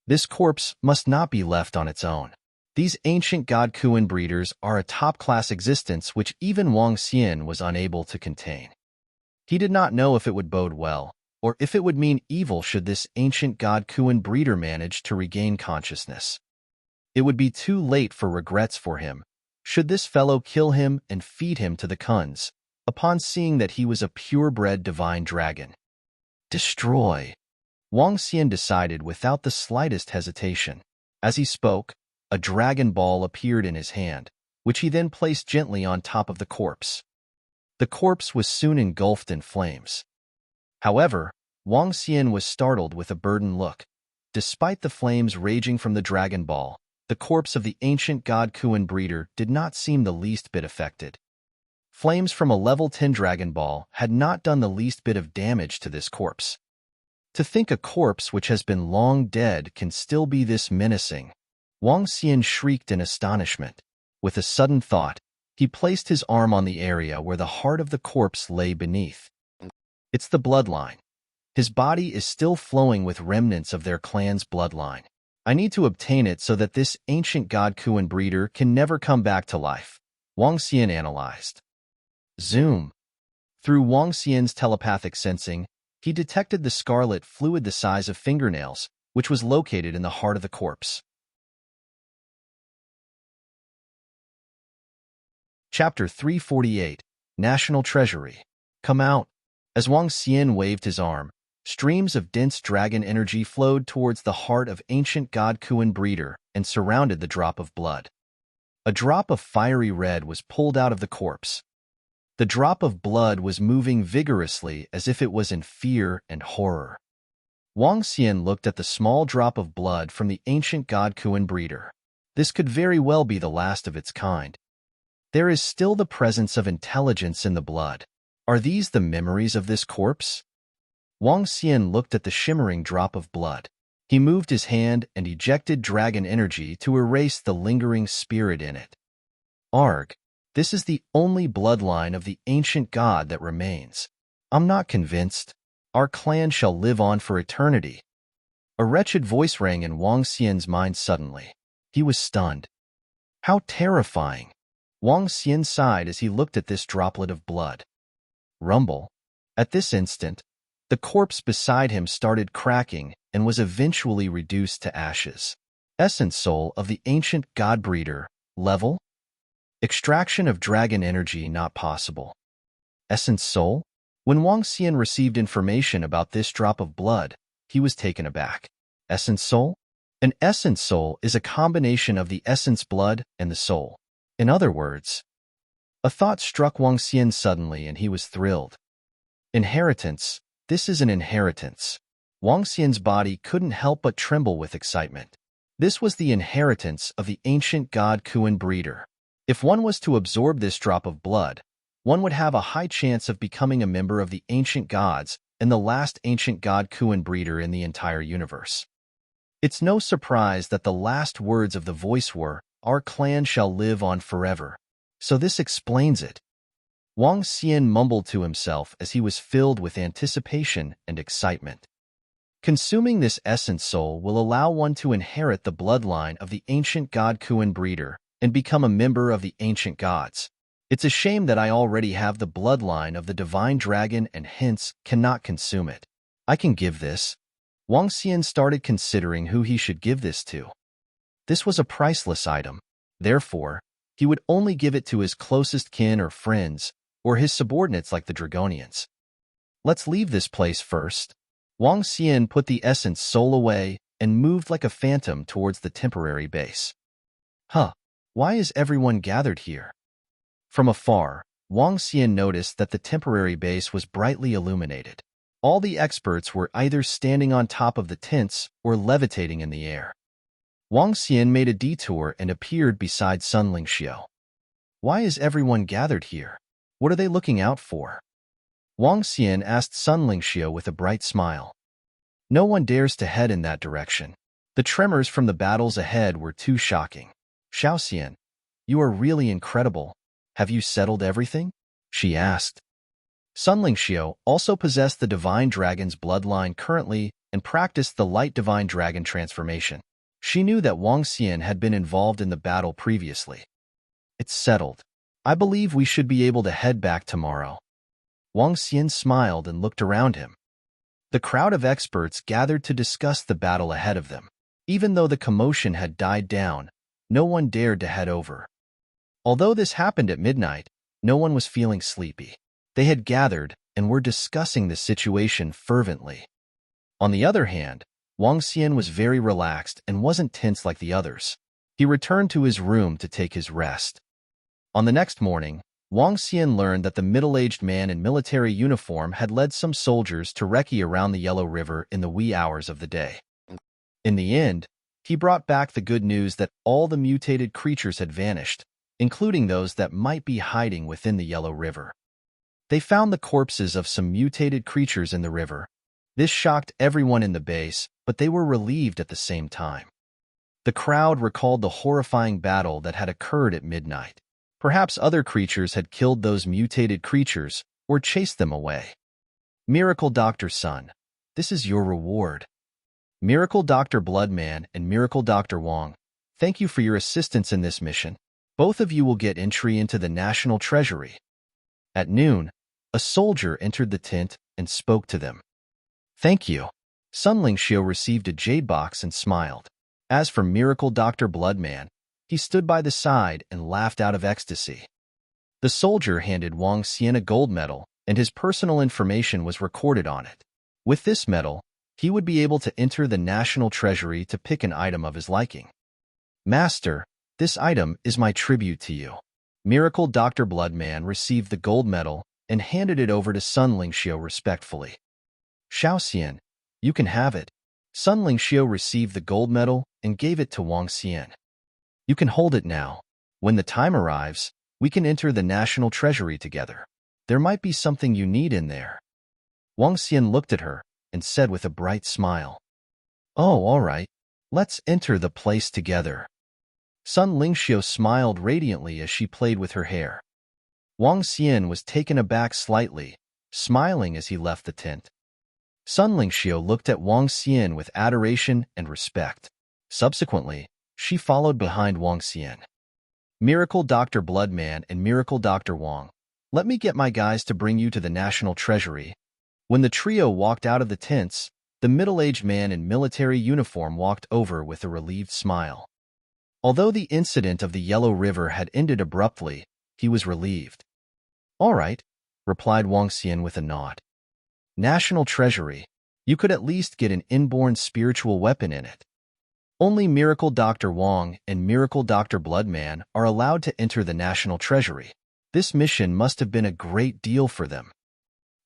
Speaker 1: This corpse must not be left on its own. These ancient God Kuan breeders are a top-class existence which even Wang Xian was unable to contain. He did not know if it would bode well, or if it would mean evil should this ancient God Kuan breeder manage to regain consciousness. It would be too late for regrets for him, should this fellow kill him and feed him to the Kuns, upon seeing that he was a purebred divine dragon. Destroy! Wang Xian decided without the slightest hesitation. As he spoke, a dragon ball appeared in his hand, which he then placed gently on top of the corpse. The corpse was soon engulfed in flames. However, Wang Xian was startled with a burdened look. Despite the flames raging from the dragon ball, the corpse of the ancient God Kuan breeder did not seem the least bit affected. Flames from a level 10 dragon ball had not done the least bit of damage to this corpse. To think a corpse which has been long dead can still be this menacing, Wang Xian shrieked in astonishment. With a sudden thought, he placed his arm on the area where the heart of the corpse lay beneath. It's the bloodline. His body is still flowing with remnants of their clan's bloodline. I need to obtain it so that this ancient god Kuan breeder can never come back to life, Wang Xian analyzed. Zoom. Through Wang Xian's telepathic sensing, he detected the scarlet fluid the size of fingernails, which was located in the heart of the corpse. Chapter 348, National Treasury. Come out. As Wang Xian waved his arm, streams of dense dragon energy flowed towards the heart of ancient god Kuan breeder and surrounded the drop of blood. A drop of fiery red was pulled out of the corpse. The drop of blood was moving vigorously as if it was in fear and horror. Wang Xian looked at the small drop of blood from the ancient god Kuan breeder. This could very well be the last of its kind. There is still the presence of intelligence in the blood. Are these the memories of this corpse? Wang Xian looked at the shimmering drop of blood. He moved his hand and ejected dragon energy to erase the lingering spirit in it. Arg, this is the only bloodline of the ancient god that remains. I'm not convinced. Our clan shall live on for eternity. A wretched voice rang in Wang Xian's mind suddenly. He was stunned. How terrifying! Wang Xian sighed as he looked at this droplet of blood. Rumble. At this instant, the corpse beside him started cracking and was eventually reduced to ashes. Essence soul of the ancient god breeder. Level? Extraction of dragon energy not possible. Essence soul? When Wang Xian received information about this drop of blood, he was taken aback. Essence soul? An essence soul is a combination of the essence blood and the soul. In other words, a thought struck Wang Xian suddenly and he was thrilled. Inheritance. This is an inheritance. Wang Xian's body couldn't help but tremble with excitement. This was the inheritance of the ancient god Kuan breeder. If one was to absorb this drop of blood, one would have a high chance of becoming a member of the ancient gods and the last ancient god Kuan breeder in the entire universe. It's no surprise that the last words of the voice were, "Our clan shall live on forever." So this explains it. Wang Xian mumbled to himself as he was filled with anticipation and excitement. Consuming this essence soul will allow one to inherit the bloodline of the ancient god Kuan breeder and become a member of the ancient gods. It's a shame that I already have the bloodline of the divine dragon and hence cannot consume it. I can give this. Wang Xian started considering who he should give this to. This was a priceless item. Therefore, he would only give it to his closest kin or friends, or his subordinates like the Dragonians. Let's leave this place first. Wang Xian put the essence soul away and moved like a phantom towards the temporary base. Why is everyone gathered here? From afar, Wang Xian noticed that the temporary base was brightly illuminated. All the experts were either standing on top of the tents or levitating in the air. Wang Xian made a detour and appeared beside Sun Lingxiu. Why is everyone gathered here? What are they looking out for? Wang Xian asked Sun Lingxiu with a bright smile. No one dares to head in that direction. The tremors from the battles ahead were too shocking. Xiaoxian, you are really incredible. Have you settled everything? She asked. Sun Lingxiu also possessed the divine dragon's bloodline currently and practiced the light divine dragon transformation. She knew that Wang Xian had been involved in the battle previously. It's settled. I believe we should be able to head back tomorrow. Wang Xian smiled and looked around him. The crowd of experts gathered to discuss the battle ahead of them. Even though the commotion had died down, no one dared to head over. Although this happened at midnight, no one was feeling sleepy. They had gathered and were discussing the situation fervently. On the other hand, Wang Xian was very relaxed and wasn't tense like the others. He returned to his room to take his rest. On the next morning, Wang Xian learned that the middle-aged man in military uniform had led some soldiers to recce around the Yellow River in the wee hours of the day. In the end, he brought back the good news that all the mutated creatures had vanished, including those that might be hiding within the Yellow River. They found the corpses of some mutated creatures in the river. This shocked everyone in the base, but they were relieved at the same time. The crowd recalled the horrifying battle that had occurred at midnight. Perhaps other creatures had killed those mutated creatures or chased them away. Miracle Dr. Sun, this is your reward. Miracle Dr. Bloodman and Miracle Dr. Wong, thank you for your assistance in this mission. Both of you will get entry into the National Treasury. At noon, a soldier entered the tent and spoke to them. Thank you. Sun Lingxiu received a jade box and smiled. As for Miracle Dr. Bloodman, he stood by the side and laughed out of ecstasy. The soldier handed Wang Xian a gold medal, and his personal information was recorded on it. With this medal, he would be able to enter the National Treasury to pick an item of his liking. Master, this item is my tribute to you. Miracle Dr. Bloodman received the gold medal and handed it over to Sun Lingxiu respectfully. Xiaoxian, you can have it. Sun Lingxiu received the gold medal and gave it to Wang Xian. You can hold it now. When the time arrives, we can enter the National Treasury together. There might be something you need in there. Wang Xian looked at her and said with a bright smile, Oh, all right. Let's enter the place together. Sun Lingxiu smiled radiantly as she played with her hair. Wang Xian was taken aback slightly, smiling as he left the tent. Sun Lingxiu looked at Wang Xian with adoration and respect. Subsequently, she followed behind Wang Xian. Miracle Dr. Bloodman and Miracle Dr. Wong, let me get my guys to bring you to the National Treasury. When the trio walked out of the tents, the middle-aged man in military uniform walked over with a relieved smile. Although the incident of the Yellow River had ended abruptly, he was relieved. All right, replied Wang Xian with a nod. National Treasury, you could at least get an inborn spiritual weapon in it. Only Miracle Dr. Wong and Miracle Dr. Bloodman are allowed to enter the National Treasury. This mission must have been a great deal for them.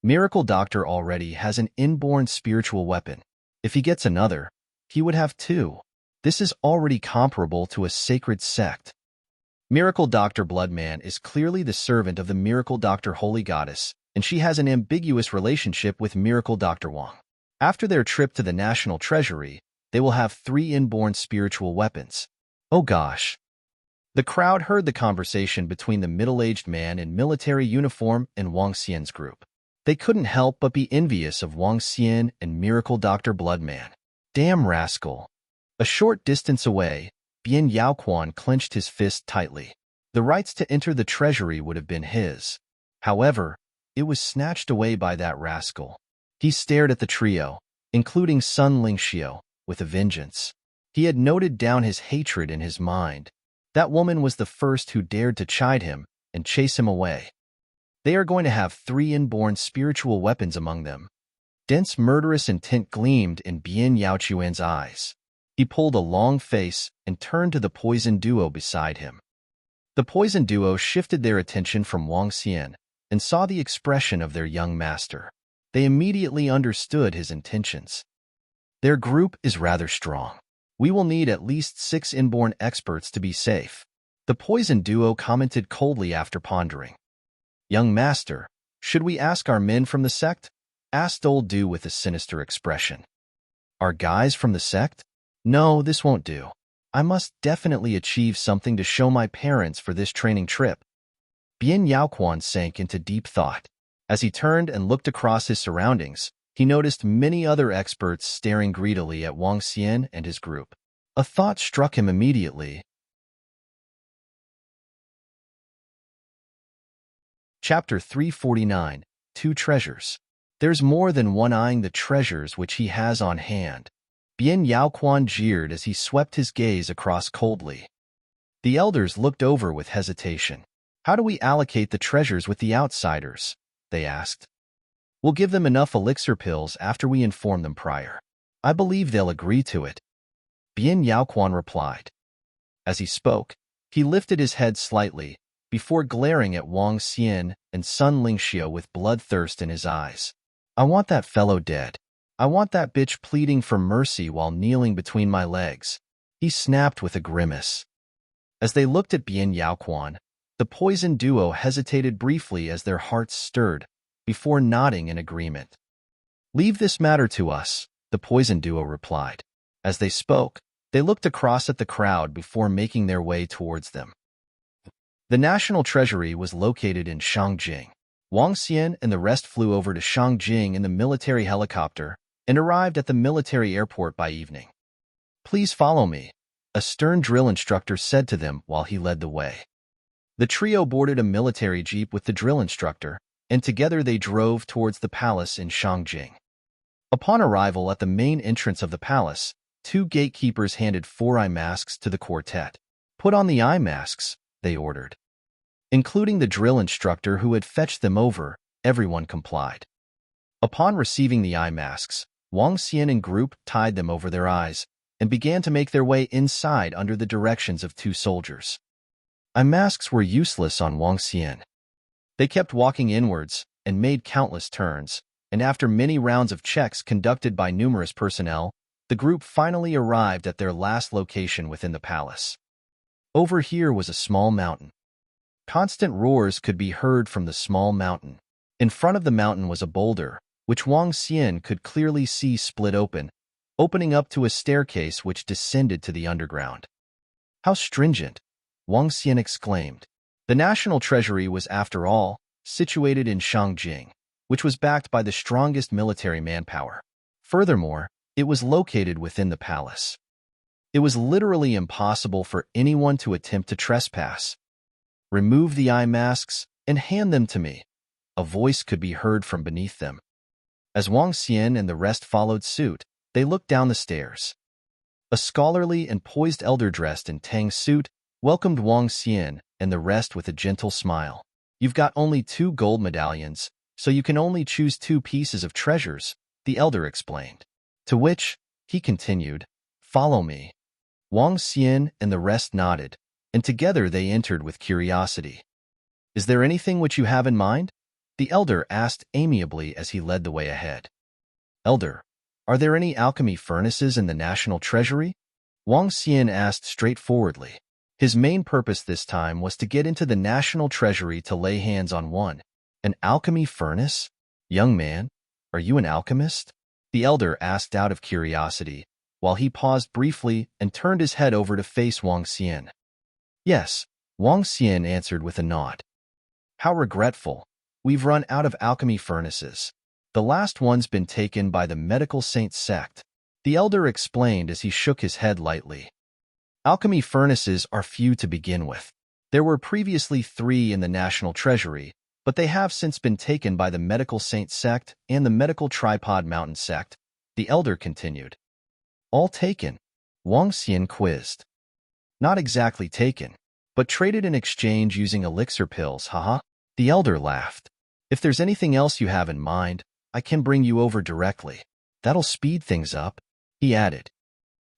Speaker 1: Miracle Doctor already has an inborn spiritual weapon. If he gets another, he would have two. This is already comparable to a sacred sect. Miracle Dr. Bloodman is clearly the servant of the Miracle Dr. Holy Goddess, and she has an ambiguous relationship with Miracle Dr. Wong. After their trip to the National Treasury, they will have 3 inborn spiritual weapons. Oh gosh. The crowd heard the conversation between the middle-aged man in military uniform and Wang Xian's group. They couldn't help but be envious of Wang Xian and Miracle Dr. Bloodman. Damn rascal. A short distance away, Bian Yaoquan clenched his fist tightly. The rights to enter the treasury would have been his. However, it was snatched away by that rascal. He stared at the trio, including Sun Lingxiu, with a vengeance. He had noted down his hatred in his mind. That woman was the first who dared to chide him and chase him away. They are going to have 3 inborn spiritual weapons among them. Dense murderous intent gleamed in Bian Yaoquan's eyes. He pulled a long face and turned to the poison duo beside him. The poison duo shifted their attention from Wang Xian and saw the expression of their young master. They immediately understood his intentions. Their group is rather strong. We will need at least 6 inborn experts to be safe. The poison duo commented coldly after pondering. Young master, should we ask our men from the sect? Asked old Du with a sinister expression. Our guys from the sect? No, this won't do. I must definitely achieve something to show my parents for this training trip. Bian Yaoquan sank into deep thought. As he turned and looked across his surroundings, he noticed many other experts staring greedily at Wang Xian and his group. A thought struck him immediately. Chapter 349, 2 Treasures. There's more than one eyeing the treasures which he has on hand. Bian Yaoquan jeered as he swept his gaze across coldly. The elders looked over with hesitation. How do we allocate the treasures with the outsiders? They asked. We'll give them enough elixir pills after we inform them prior. I believe they'll agree to it. Bian Yaoquan replied. As he spoke, he lifted his head slightly, before glaring at Wang Xian and Sun Lingxiu with bloodthirst in his eyes. I want that fellow dead. I want that bitch pleading for mercy while kneeling between my legs. He snapped with a grimace. As they looked at Bian Yaoquan, the poison duo hesitated briefly as their hearts stirred, before nodding in agreement. Leave this matter to us, the poison duo replied. As they spoke, they looked across at the crowd before making their way towards them. The National Treasury was located in Shangjing. Wang Xian and the rest flew over to Shangjing in the military helicopter and arrived at the military airport by evening. "Please follow me," a stern drill instructor said to them while he led the way. The trio boarded a military jeep with the drill instructor, and together they drove towards the palace in Shangjing. Upon arrival at the main entrance of the palace, 2 gatekeepers handed 4 eye masks to the quartet. "Put on the eye masks," they ordered. Including the drill instructor who had fetched them over, everyone complied. Upon receiving the eye masks, Wang Xian and group tied them over their eyes and began to make their way inside under the directions of 2 soldiers. Eye masks were useless on Wang Xian. They kept walking inwards and made countless turns, and after many rounds of checks conducted by numerous personnel, the group finally arrived at their last location within the palace. Over here was a small mountain. Constant roars could be heard from the small mountain. In front of the mountain was a boulder, which Wang Xian could clearly see split open, opening up to a staircase which descended to the underground. "How stringent," Wang Xian exclaimed. The National Treasury was, after all, situated in Shangjing, which was backed by the strongest military manpower. Furthermore, it was located within the palace. It was literally impossible for anyone to attempt to trespass. "Remove the eye masks and hand them to me," a voice could be heard from beneath them. As Wang Xian and the rest followed suit, they looked down the stairs. A scholarly and poised elder dressed in Tang suit welcomed Wang Xian and the rest with a gentle smile. "You've got only 2 gold medallions, so you can only choose 2 pieces of treasures," the elder explained. To which, he continued, "Follow me." Wang Xian and the rest nodded, and together they entered with curiosity. "Is there anything which you have in mind?" the elder asked amiably as he led the way ahead. "Elder, are there any alchemy furnaces in the National Treasury?" Wang Xian asked straightforwardly. His main purpose this time was to get into the National Treasury to lay hands on one. "An alchemy furnace? Young man, are you an alchemist?" the elder asked out of curiosity, while he paused briefly and turned his head over to face Wang Xian. "Yes," Wang Xian answered with a nod. "How regretful. We've run out of alchemy furnaces. The last one's been taken by the medical saint Sect," the elder explained as he shook his head lightly. "Alchemy furnaces are few to begin with. There were previously 3 in the National Treasury, but they have since been taken by the Medical Saint Sect and the Medical Tripod Mountain Sect," the elder continued. "All taken?" Wang Xian quizzed. "Not exactly taken, but traded in exchange using elixir pills, haha," the elder laughed. "If there's anything else you have in mind, I can bring you over directly. That'll speed things up," he added.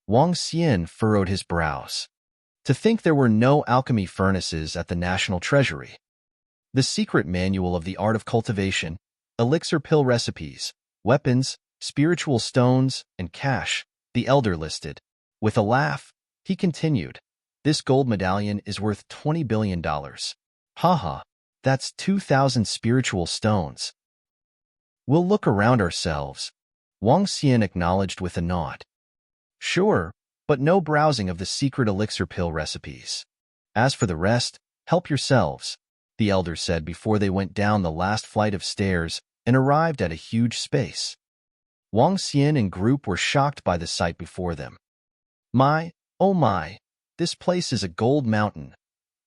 Speaker 1: Wang Xian furrowed his brows. To think there were no alchemy furnaces at the National Treasury. The secret manual of the art of cultivation, elixir pill recipes, weapons, spiritual stones, and cash, the elder listed. With a laugh, he continued, "This gold medallion is worth $20 billion. Haha, that's 2,000 spiritual stones." "We'll look around ourselves," Wang Xian acknowledged with a nod. "Sure, but no browsing of the secret elixir pill recipes. As for the rest, help yourselves," the elder said before they went down the last flight of stairs and arrived at a huge space. Wang Xian and group were shocked by the sight before them. "My, oh my, this place is a gold mountain,"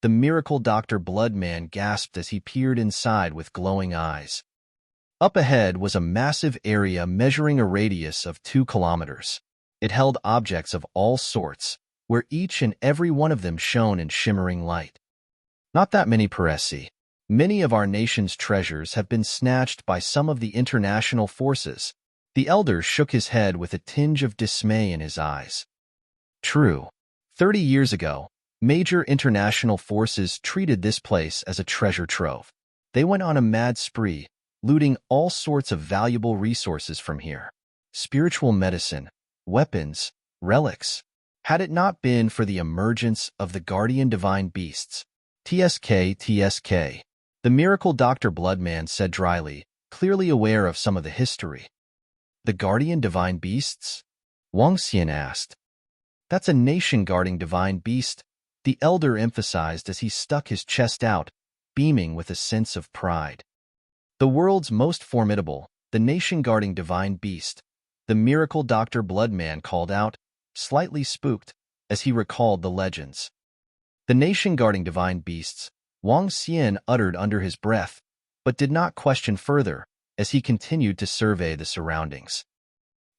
Speaker 1: the miracle Dr. Bloodman gasped as he peered inside with glowing eyes. Up ahead was a massive area measuring a radius of 2 kilometers. It held objects of all sorts, where each and every one of them shone in shimmering light. "Not that many Peresi. Many of our nation's treasures have been snatched by some of the international forces." The elder shook his head with a tinge of dismay in his eyes. "True. 30 years ago, major international forces treated this place as a treasure trove. They went on a mad spree, looting all sorts of valuable resources from here. Spiritual medicine, weapons, relics. Had it not been for the emergence of the guardian divine beasts." TSK. The miracle Dr. Bloodman said dryly, clearly aware of some of the history. "The guardian divine beasts?" Wang Xian asked. "That's a nation-guarding divine beast," the elder emphasized as he stuck his chest out, beaming with a sense of pride. "The world's most formidable, the nation-guarding divine beast. the miracle Dr. Bloodman called out, slightly spooked, as he recalled the legends. The nation guarding divine beasts, Wang Xian uttered under his breath, but did not question further as he continued to survey the surroundings.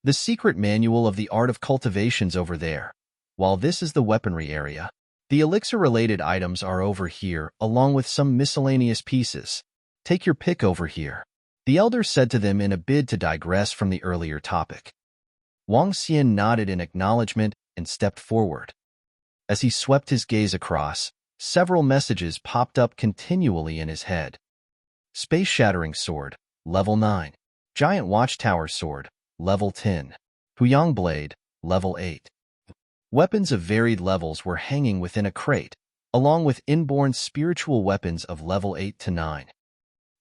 Speaker 1: The secret manual of the art of cultivation's over there, while this is the weaponry area. The elixir-related items are over here, along with some miscellaneous pieces. Take your pick over here, the elder said to them in a bid to digress from the earlier topic. Wang Xian nodded in acknowledgement and stepped forward. As he swept his gaze across, several messages popped up continually in his head. Space-shattering sword, level 9. Giant watchtower sword, level 10. Huyang blade, level 8. Weapons of varied levels were hanging within a crate, along with inborn spiritual weapons of level 8 to 9.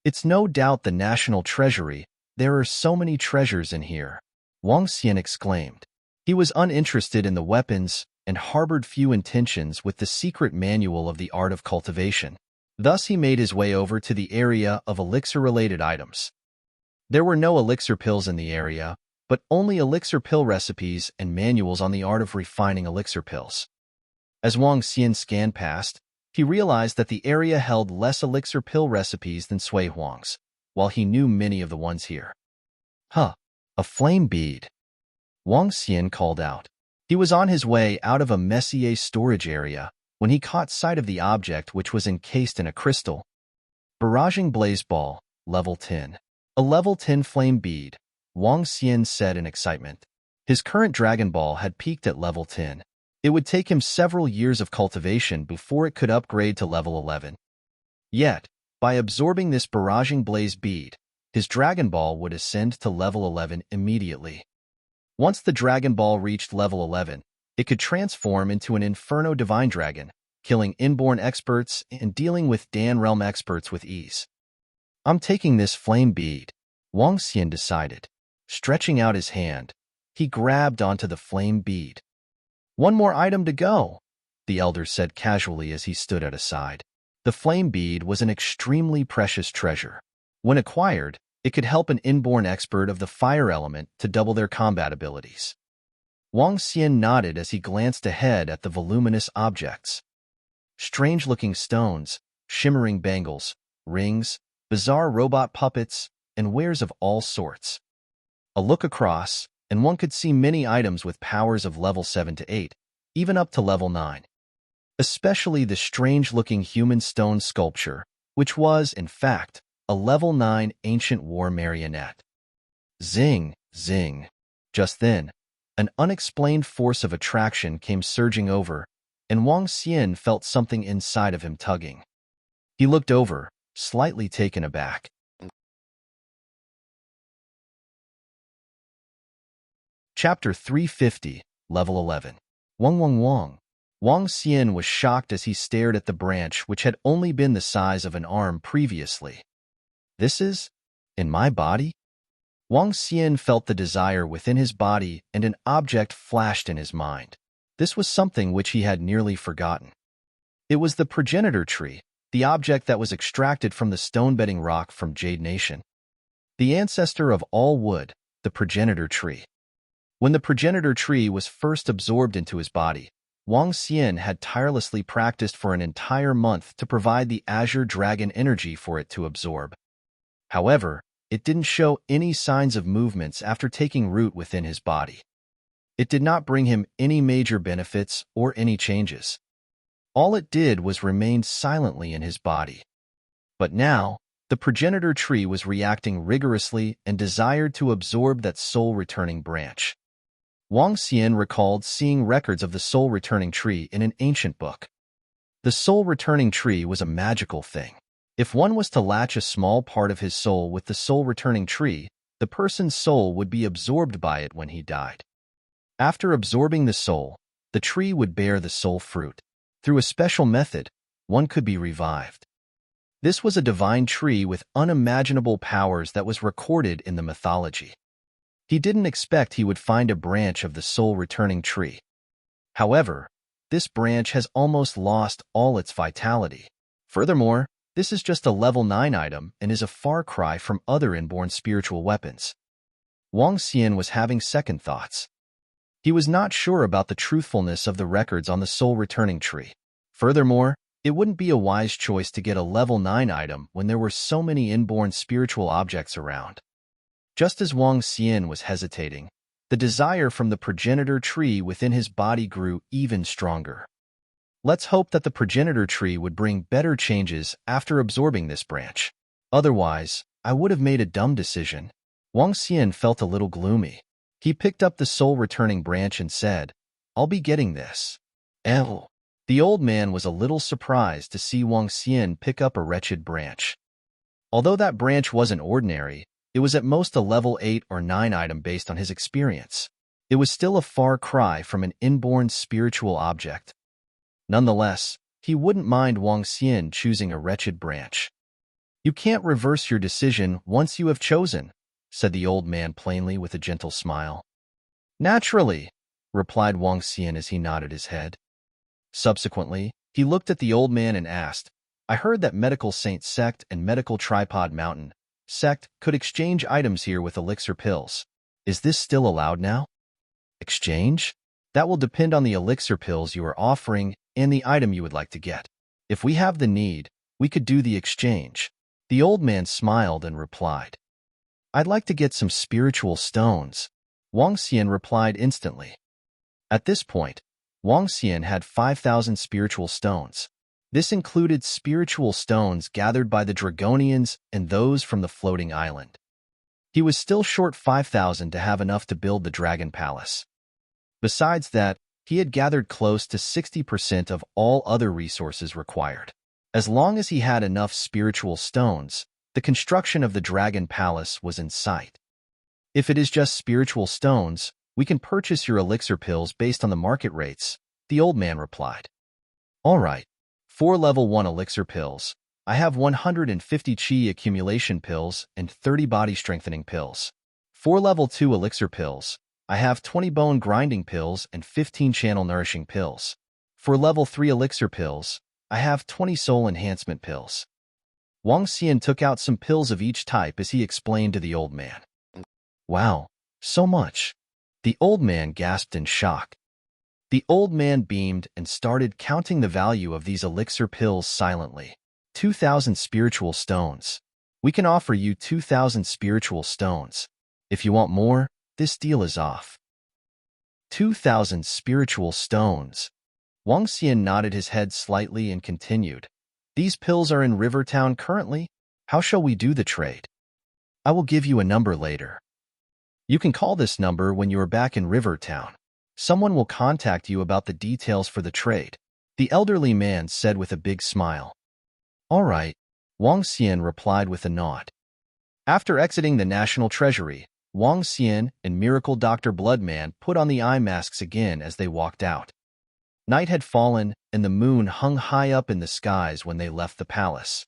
Speaker 1: It's no doubt the national treasury. There are so many treasures in here, Wang Xian exclaimed. He was uninterested in the weapons and harbored few intentions with the secret manual of the art of cultivation. Thus he made his way over to the area of elixir-related items. There were no elixir pills in the area, but only elixir pill recipes and manuals on the art of refining elixir pills. As Wang Xian scanned past, he realized that the area held less elixir pill recipes than Sui Huang's, while he knew many of the ones here. A flame bead, Wang Xian called out. He was on his way out of a Messier storage area when he caught sight of the object, which was encased in a crystal. Barraging blaze ball, level 10. A level 10 flame bead, Wang Xian said in excitement. His current Dragon Ball had peaked at level 10. It would take him several years of cultivation before it could upgrade to level 11. Yet, by absorbing this barraging blaze bead, his Dragon Ball would ascend to level 11 immediately. Once the Dragon Ball reached level 11, it could transform into an Inferno Divine Dragon, killing inborn experts and dealing with Dan Realm experts with ease. I'm taking this flame bead, Wang Xian decided. Stretching out his hand, he grabbed onto the flame bead. One more item to go, the elder said casually as he stood at a side. The flame bead was an extremely precious treasure. When acquired, it could help an inborn expert of the fire element to double their combat abilities. Wang Xian nodded as he glanced ahead at the voluminous objects. Strange-looking stones, shimmering bangles, rings, bizarre robot puppets, and wares of all sorts. A look across, and one could see many items with powers of level 7 to 8, even up to level 9. Especially the strange-looking human stone sculpture, which was, in fact, a level 9 ancient war marionette. Zing, zing. Just then, an unexplained force of attraction came surging over, and Wang Xian felt something inside of him tugging. He looked over, slightly taken aback. Chapter 350, Level 11. Wang. Wang Xian was shocked as he stared at the branch which had only been the size of an arm previously. This is in my body? Wang Xian felt the desire within his body, and an object flashed in his mind. This was something which he had nearly forgotten. It was the progenitor tree, the object that was extracted from the stone-bedding rock from Jade Nation. The ancestor of all wood, the progenitor tree. When the progenitor tree was first absorbed into his body, Wang Xian had tirelessly practiced for an entire month to provide the Azure Dragon energy for it to absorb. However, it didn't show any signs of movements after taking root within his body. It did not bring him any major benefits or any changes. All it did was remain silently in his body. But now, the progenitor tree was reacting rigorously and desired to absorb that soul-returning branch. Wang Xian recalled seeing records of the soul-returning tree in an ancient book. The soul-returning tree was a magical thing. If one was to latch a small part of his soul with the soul-returning tree, the person's soul would be absorbed by it when he died. After absorbing the soul, the tree would bear the soul fruit. Through a special method, one could be revived. This was a divine tree with unimaginable powers that was recorded in the mythology. He didn't expect he would find a branch of the soul-returning tree. However, this branch has almost lost all its vitality. Furthermore, this is just a level 9 item and is a far cry from other inborn spiritual weapons. Wang Xian was having second thoughts. He was not sure about the truthfulness of the records on the soul returning tree. Furthermore, it wouldn't be a wise choice to get a level 9 item when there were so many inborn spiritual objects around. Just as Wang Xian was hesitating, the desire from the progenitor tree within his body grew even stronger. Let's hope that the progenitor tree would bring better changes after absorbing this branch. Otherwise, I would have made a dumb decision. Wang Xian felt a little gloomy. He picked up the soul-returning branch and said, "I'll be getting this." "Oh." The old man was a little surprised to see Wang Xian pick up a wretched branch. Although that branch wasn't ordinary, it was at most a level 8 or 9 item based on his experience. It was still a far cry from an inborn spiritual object. Nonetheless, he wouldn't mind Wang Xian choosing a wretched branch. "You can't reverse your decision once you have chosen," said the old man plainly with a gentle smile. "Naturally," replied Wang Xian as he nodded his head. Subsequently, he looked at the old man and asked, "I heard that Medical Saint Sect and Medical Tripod Mountain Sect could exchange items here with elixir pills. Is this still allowed now?" "Exchange? That will depend on the elixir pills you are offering and the item you would like to get. If we have the need, we could do the exchange." The old man smiled and replied, "I'd like to get some spiritual stones." Wang Xian replied instantly. At this point, Wang Xian had 5,000 spiritual stones. This included spiritual stones gathered by the Dragonians and those from the floating island. He was still short 5,000 to have enough to build the Dragon Palace. Besides that, he had gathered close to 60% of all other resources required. As long as he had enough spiritual stones, the construction of the Dragon Palace was in sight. "If it is just spiritual stones, we can purchase your elixir pills based on the market rates," the old man replied. "All right. 4 level 1 elixir pills. I have 150 chi accumulation pills and 30 body strengthening pills. 4 level 2 elixir pills. I have 20 bone grinding pills and 15 channel nourishing pills. For level 3 elixir pills, I have 20 soul enhancement pills." Wang Xian took out some pills of each type as he explained to the old man. "Wow, so much." The old man gasped in shock. The old man beamed and started counting the value of these elixir pills silently. 2,000 spiritual stones. "We can offer you 2,000 spiritual stones. If you want more, this deal is off." 2,000 spiritual stones. Wang Xian nodded his head slightly and continued, "These pills are in Rivertown currently. How shall we do the trade?" "I will give you a number later. You can call this number when you are back in Rivertown. Someone will contact you about the details for the trade," the elderly man said with a big smile. "All right," Wang Xian replied with a nod. After exiting the National Treasury, Wang Xian and Miracle Dr. Bloodman put on the eye masks again as they walked out. Night had fallen, and the moon hung high up in the skies when they left the palace.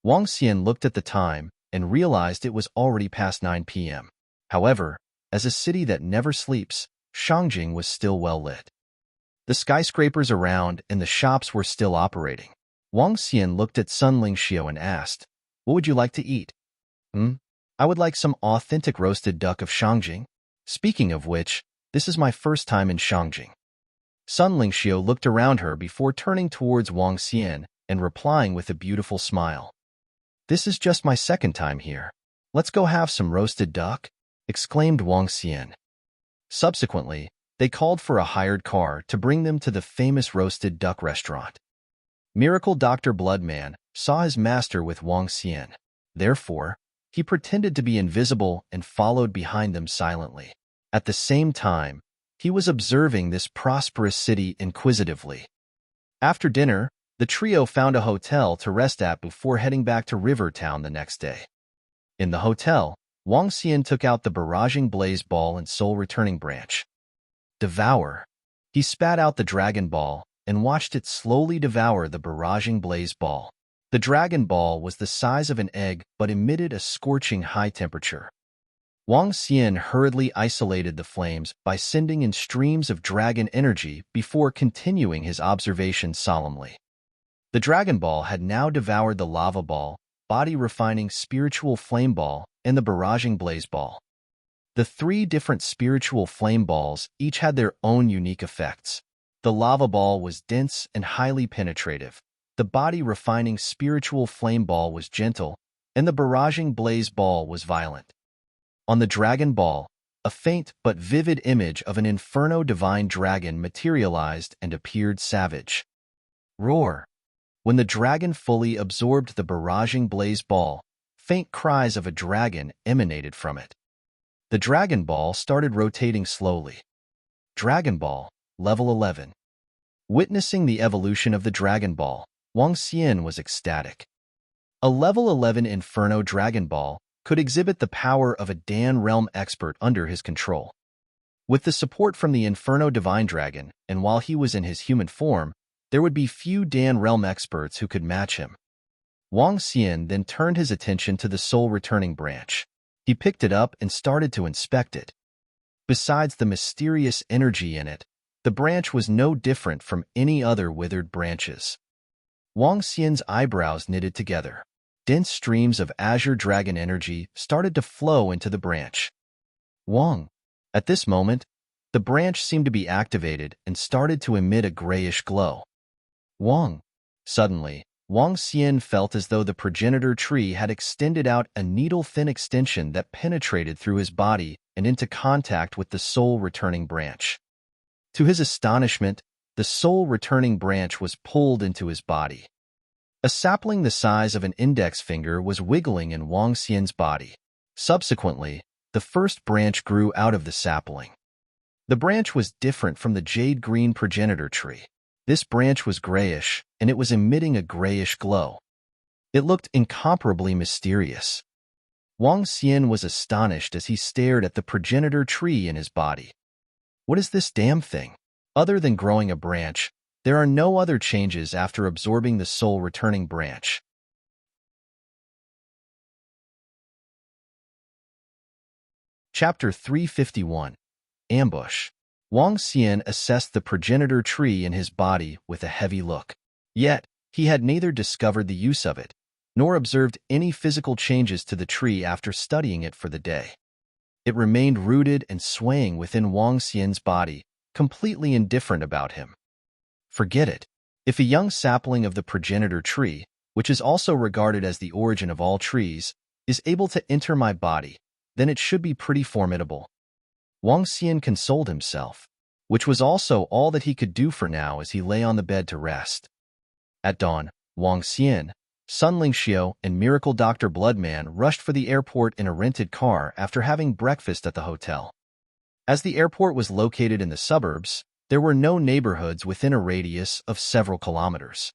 Speaker 1: Wang Xian looked at the time and realized it was already past 9 p.m. However, as a city that never sleeps, Shangjing was still well lit. The skyscrapers around and the shops were still operating. Wang Xian looked at Sun Lingxiu and asked, "What would you like to eat?" "I would like some authentic roasted duck of Shangjing. Speaking of which, this is my first time in Shangjing." Sun Lingxiu looked around her before turning towards Wang Xian and replying with a beautiful smile. "This is just my second time here. Let's go have some roasted duck," exclaimed Wang Xian. Subsequently, they called for a hired car to bring them to the famous roasted duck restaurant. Miracle Dr. Bloodman saw his master with Wang Xian. Therefore, he pretended to be invisible and followed behind them silently. At the same time, he was observing this prosperous city inquisitively. After dinner, the trio found a hotel to rest at before heading back to Rivertown the next day. In the hotel, Wang Xian took out the barraging blaze ball and soul returning branch. "Devour." He spat out the dragon ball and watched it slowly devour the barraging blaze ball. The dragon ball was the size of an egg but emitted a scorching high temperature. Wang Xian hurriedly isolated the flames by sending in streams of dragon energy before continuing his observation solemnly. The dragon ball had now devoured the lava ball, body-refining spiritual flame ball, and the barraging blaze ball. The 3 different spiritual flame balls each had their own unique effects. The lava ball was dense and highly penetrative. The body-refining spiritual flame ball was gentle, and the barraging blaze ball was violent. On the dragon ball, a faint but vivid image of an inferno divine dragon materialized and appeared savage. Roar! When the dragon fully absorbed the barraging blaze ball, faint cries of a dragon emanated from it. The Dragon Ball started rotating slowly. Dragon Ball, Level 11. Witnessing the evolution of the Dragon Ball, Wang Xian was ecstatic. A Level 11 Inferno Dragon Ball could exhibit the power of a Dan Realm expert under his control. With the support from the Inferno Divine Dragon, and while he was in his human form, there would be few Dan Realm experts who could match him. Wang Xian then turned his attention to the Soul Returning Branch. He picked it up and started to inspect it. Besides the mysterious energy in it, the branch was no different from any other withered branches. Wang Xian's eyebrows knitted together. Dense streams of azure dragon energy started to flow into the branch. Wang. At this moment, the branch seemed to be activated and started to emit a grayish glow. Wang. Suddenly, Wang Xian felt as though the progenitor tree had extended out a needle-thin extension that penetrated through his body and into contact with the soul-returning branch. To his astonishment, the soul-returning branch was pulled into his body. A sapling the size of an index finger was wiggling in Wang Xian's body. Subsequently, the first branch grew out of the sapling. The branch was different from the jade-green progenitor tree. This branch was grayish, and it was emitting a grayish glow. It looked incomparably mysterious. Wang Xian was astonished as he stared at the progenitor tree in his body. What is this damn thing? Other than growing a branch, there are no other changes after absorbing the soul-returning branch. Chapter 351. Ambush. Wang Xian assessed the progenitor tree in his body with a heavy look. Yet, he had neither discovered the use of it, nor observed any physical changes to the tree after studying it for the day. It remained rooted and swaying within Wang Xian's body, completely indifferent about him. Forget it. If a young sapling of the progenitor tree, which is also regarded as the origin of all trees, is able to enter my body, then it should be pretty formidable. Wang Xian consoled himself, which was also all that he could do for now as he lay on the bed to rest. At dawn, Wang Xian, Sun Lingxiu, and Miracle Dr. Bloodman rushed for the airport in a rented car after having breakfast at the hotel. As the airport was located in the suburbs, there were no neighborhoods within a radius of several kilometers.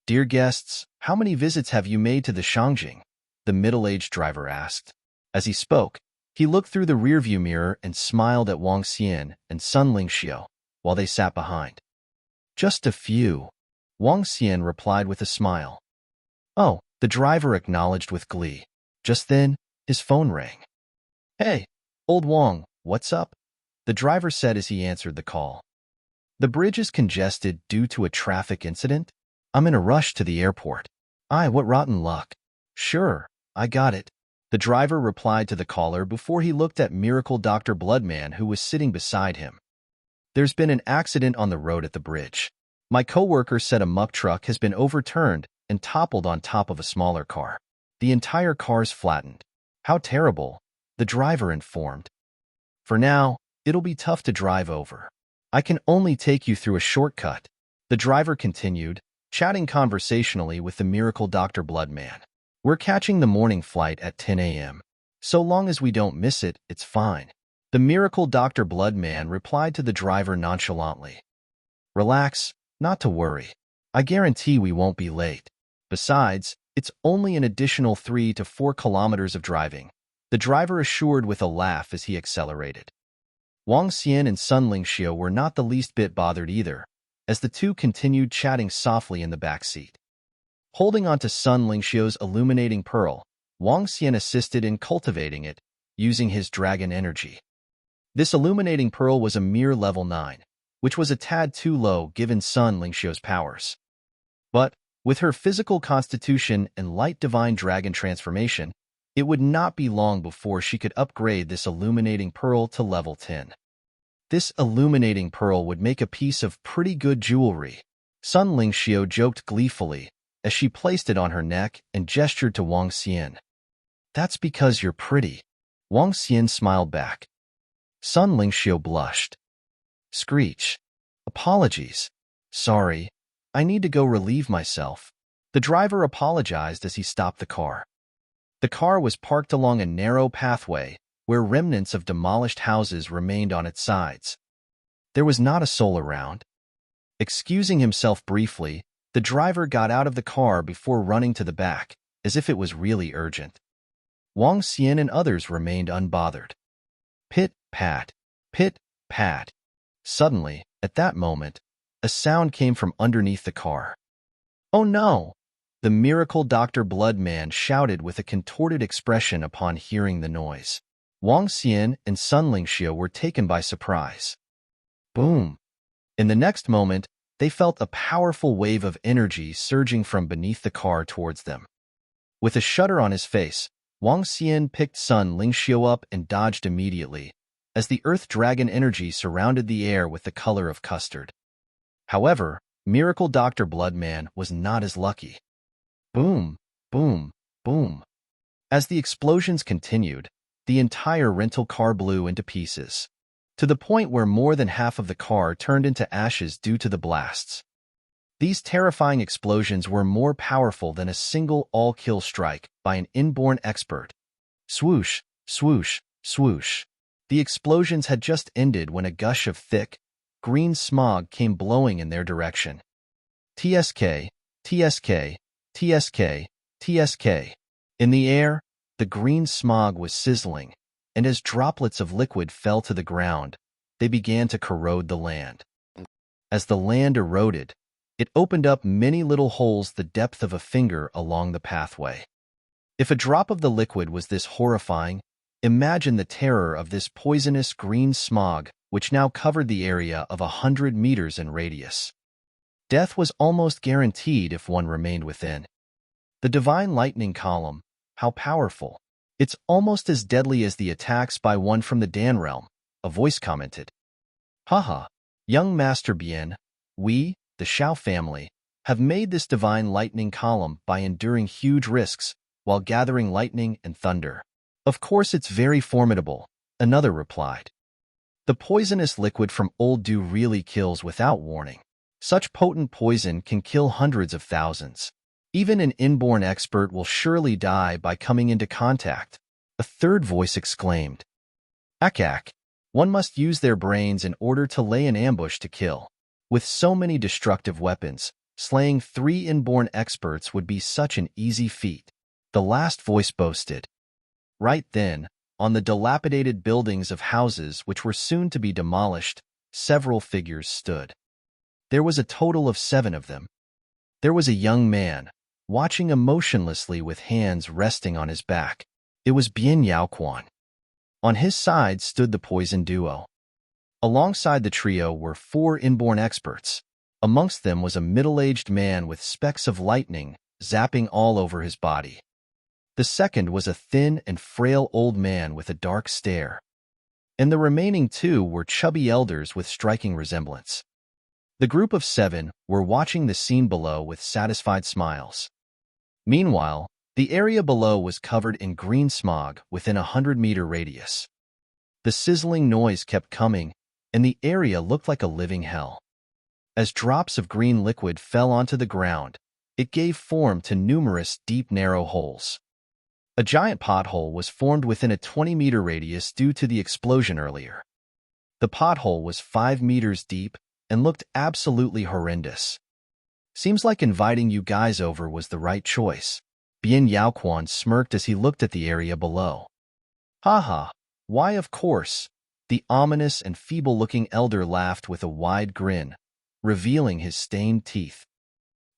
Speaker 1: "Dear guests, how many visits have you made to the Shangjing?" the middle-aged driver asked. As he spoke, he looked through the rearview mirror and smiled at Wang Xian and Sun Lingxiu while they sat behind. "Just a few," Wang Xian replied with a smile. "Oh," the driver acknowledged with glee. Just then, his phone rang. "Hey, old Wang, what's up?" the driver said as he answered the call. "The bridge is congested due to a traffic incident. I'm in a rush to the airport." What rotten luck." "Sure, I got it," the driver replied to the caller before he looked at Miracle Dr. Bloodman, who was sitting beside him. "There's been an accident on the road at the bridge. My coworker said a muck truck has been overturned and toppled on top of a smaller car. The entire car's flattened." "How terrible," the driver informed. "For now, it'll be tough to drive over. I can only take you through a shortcut," the driver continued, chatting conversationally with the Miracle Dr. Bloodman. "We're catching the morning flight at 10 a.m. So long as we don't miss it, it's fine." The Miracle Dr. Bloodman replied to the driver nonchalantly. "Relax, not to worry. I guarantee we won't be late. Besides, it's only an additional 3 to 4 kilometers of driving," the driver assured with a laugh as he accelerated. Wang Xian and Sun Lingxiu were not the least bit bothered either, as the two continued chatting softly in the back seat. Holding onto Sun Lingxiu's illuminating pearl, Wang Xian assisted in cultivating it, using his dragon energy. This illuminating pearl was a mere level 9, which was a tad too low given Sun Lingxiu's powers. But, with her physical constitution and light divine dragon transformation, It would not be long before she could upgrade this illuminating pearl to level 10. This illuminating pearl would make a piece of pretty good jewelry. Sun Lingxiu joked gleefully as she placed it on her neck and gestured to Wang Xian. That's because you're pretty. Wang Xian smiled back. Sun Lingxiu blushed. Screech. Apologies. Sorry, I need to go relieve myself. The driver apologized as he stopped the car. The car was parked along a narrow pathway where remnants of demolished houses remained on its sides. There was not a soul around. Excusing himself briefly, the driver got out of the car before running to the back, as if it was really urgent. Wang Xian and others remained unbothered. Pit-pat, pit-pat. Suddenly, at that moment, a sound came from underneath the car. Oh no! The miracle Dr. Bloodman shouted with a contorted expression upon hearing the noise. Wang Xian and Sun Lingxiu were taken by surprise. Boom! In the next moment, they felt a powerful wave of energy surging from beneath the car towards them. With a shudder on his face, Wang Xian picked Sun Lingxiu up and dodged immediately, as the Earth Dragon energy surrounded the air with the color of custard. However, Miracle Dr. Bloodman was not as lucky. Boom, boom, boom. As the explosions continued, the entire rental car blew into pieces, to the point where more than half of the car turned into ashes due to the blasts. These terrifying explosions were more powerful than a single all-kill strike by an inborn expert. Swoosh, swoosh, swoosh. The explosions had just ended when a gush of thick, green smog came blowing in their direction. TSK, TSK, TSK, TSK. In the air, the green smog was sizzling, and as droplets of liquid fell to the ground, they began to corrode the land. As the land eroded, it opened up many little holes the depth of a finger along the pathway. If a drop of the liquid was this horrifying, imagine the terror of this poisonous green smog which now covered the area of 100 meters in radius. Death was almost guaranteed if one remained within. The divine lightning column, how powerful. It's almost as deadly as the attacks by one from the Dan realm, a voice commented. Haha, young Master Bien, we, the Shao family, have made this divine lightning column by enduring huge risks while gathering lightning and thunder. Of course it's very formidable, another replied. The poisonous liquid from Old Dew really kills without warning. Such potent poison can kill hundreds of thousands. Even an inborn expert will surely die by coming into contact, a third voice exclaimed. Akak, one must use their brains in order to lay an ambush to kill. With so many destructive weapons, slaying 3 inborn experts would be such an easy feat, the last voice boasted. Right then, on the dilapidated buildings of houses which were soon to be demolished, several figures stood. There was a total of 7 of them. There was a young man, watching emotionlessly with hands resting on his back. It was Bien Yaoquan. On his side stood the poison duo. Alongside the trio were 4 inborn experts. Amongst them was a middle-aged man with specks of lightning zapping all over his body. The second was a thin and frail old man with a dark stare. And the remaining 2 were chubby elders with striking resemblance. The group of 7 were watching the scene below with satisfied smiles. Meanwhile, the area below was covered in green smog within a 100-meter radius. The sizzling noise kept coming, and the area looked like a living hell. As drops of green liquid fell onto the ground, it gave form to numerous deep, narrow holes. A giant pothole was formed within a 20-meter radius due to the explosion earlier. The pothole was 5 meters deep and looked absolutely horrendous. Seems like inviting you guys over was the right choice. Bien Yaoquan smirked as he looked at the area below. Haha, why of course. The ominous and feeble-looking elder laughed with a wide grin, revealing his stained teeth.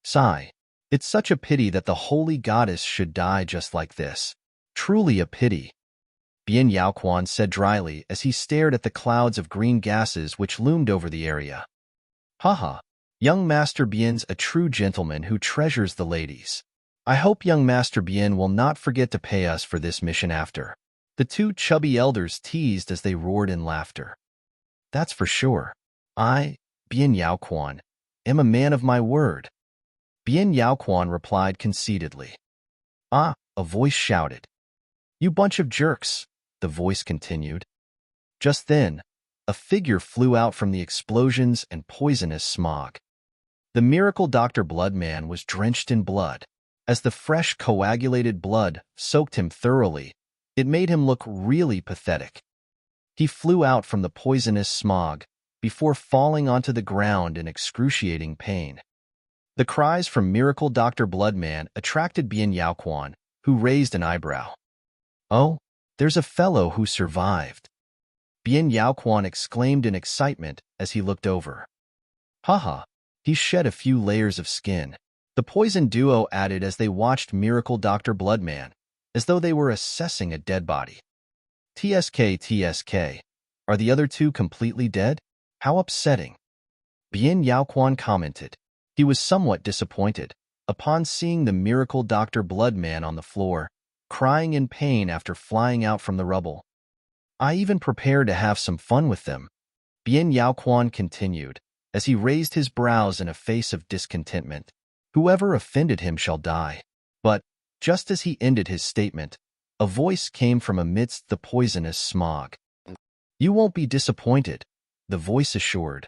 Speaker 1: Sigh. It's such a pity that the holy goddess should die just like this. Truly a pity. Bien Yaoquan said dryly as he stared at the clouds of green gases which loomed over the area. Haha, young Master Bien's a true gentleman who treasures the ladies. I hope young Master Bien will not forget to pay us for this mission after. The two chubby elders teased as they roared in laughter. That's for sure. I, Bien Yaoquan, am a man of my word. Bien Yaoquan replied conceitedly. Ah, a voice shouted. You bunch of jerks, the voice continued. Just then, a figure flew out from the explosions and poisonous smog. The miracle Dr. Bloodman was drenched in blood. As the fresh coagulated blood soaked him thoroughly, it made him look really pathetic. He flew out from the poisonous smog before falling onto the ground in excruciating pain. The cries from Miracle Dr. Bloodman attracted Bien Yaoquan, who raised an eyebrow. Oh, there's a fellow who survived. Bien Yaoquan exclaimed in excitement as he looked over. Haha, he shed a few layers of skin. The poison duo added as they watched Miracle Dr. Bloodman, as though they were assessing a dead body. TSK, are the other two completely dead? How upsetting. Bien Yaoquan commented. He was somewhat disappointed upon seeing the Miracle Dr. Bloodman on the floor, crying in pain after flying out from the rubble. I even prepared to have some fun with them, Bien Yaoquan continued, as he raised his brows in a face of discontentment. Whoever offended him shall die. But, just as he ended his statement, a voice came from amidst the poisonous smog. You won't be disappointed, the voice assured.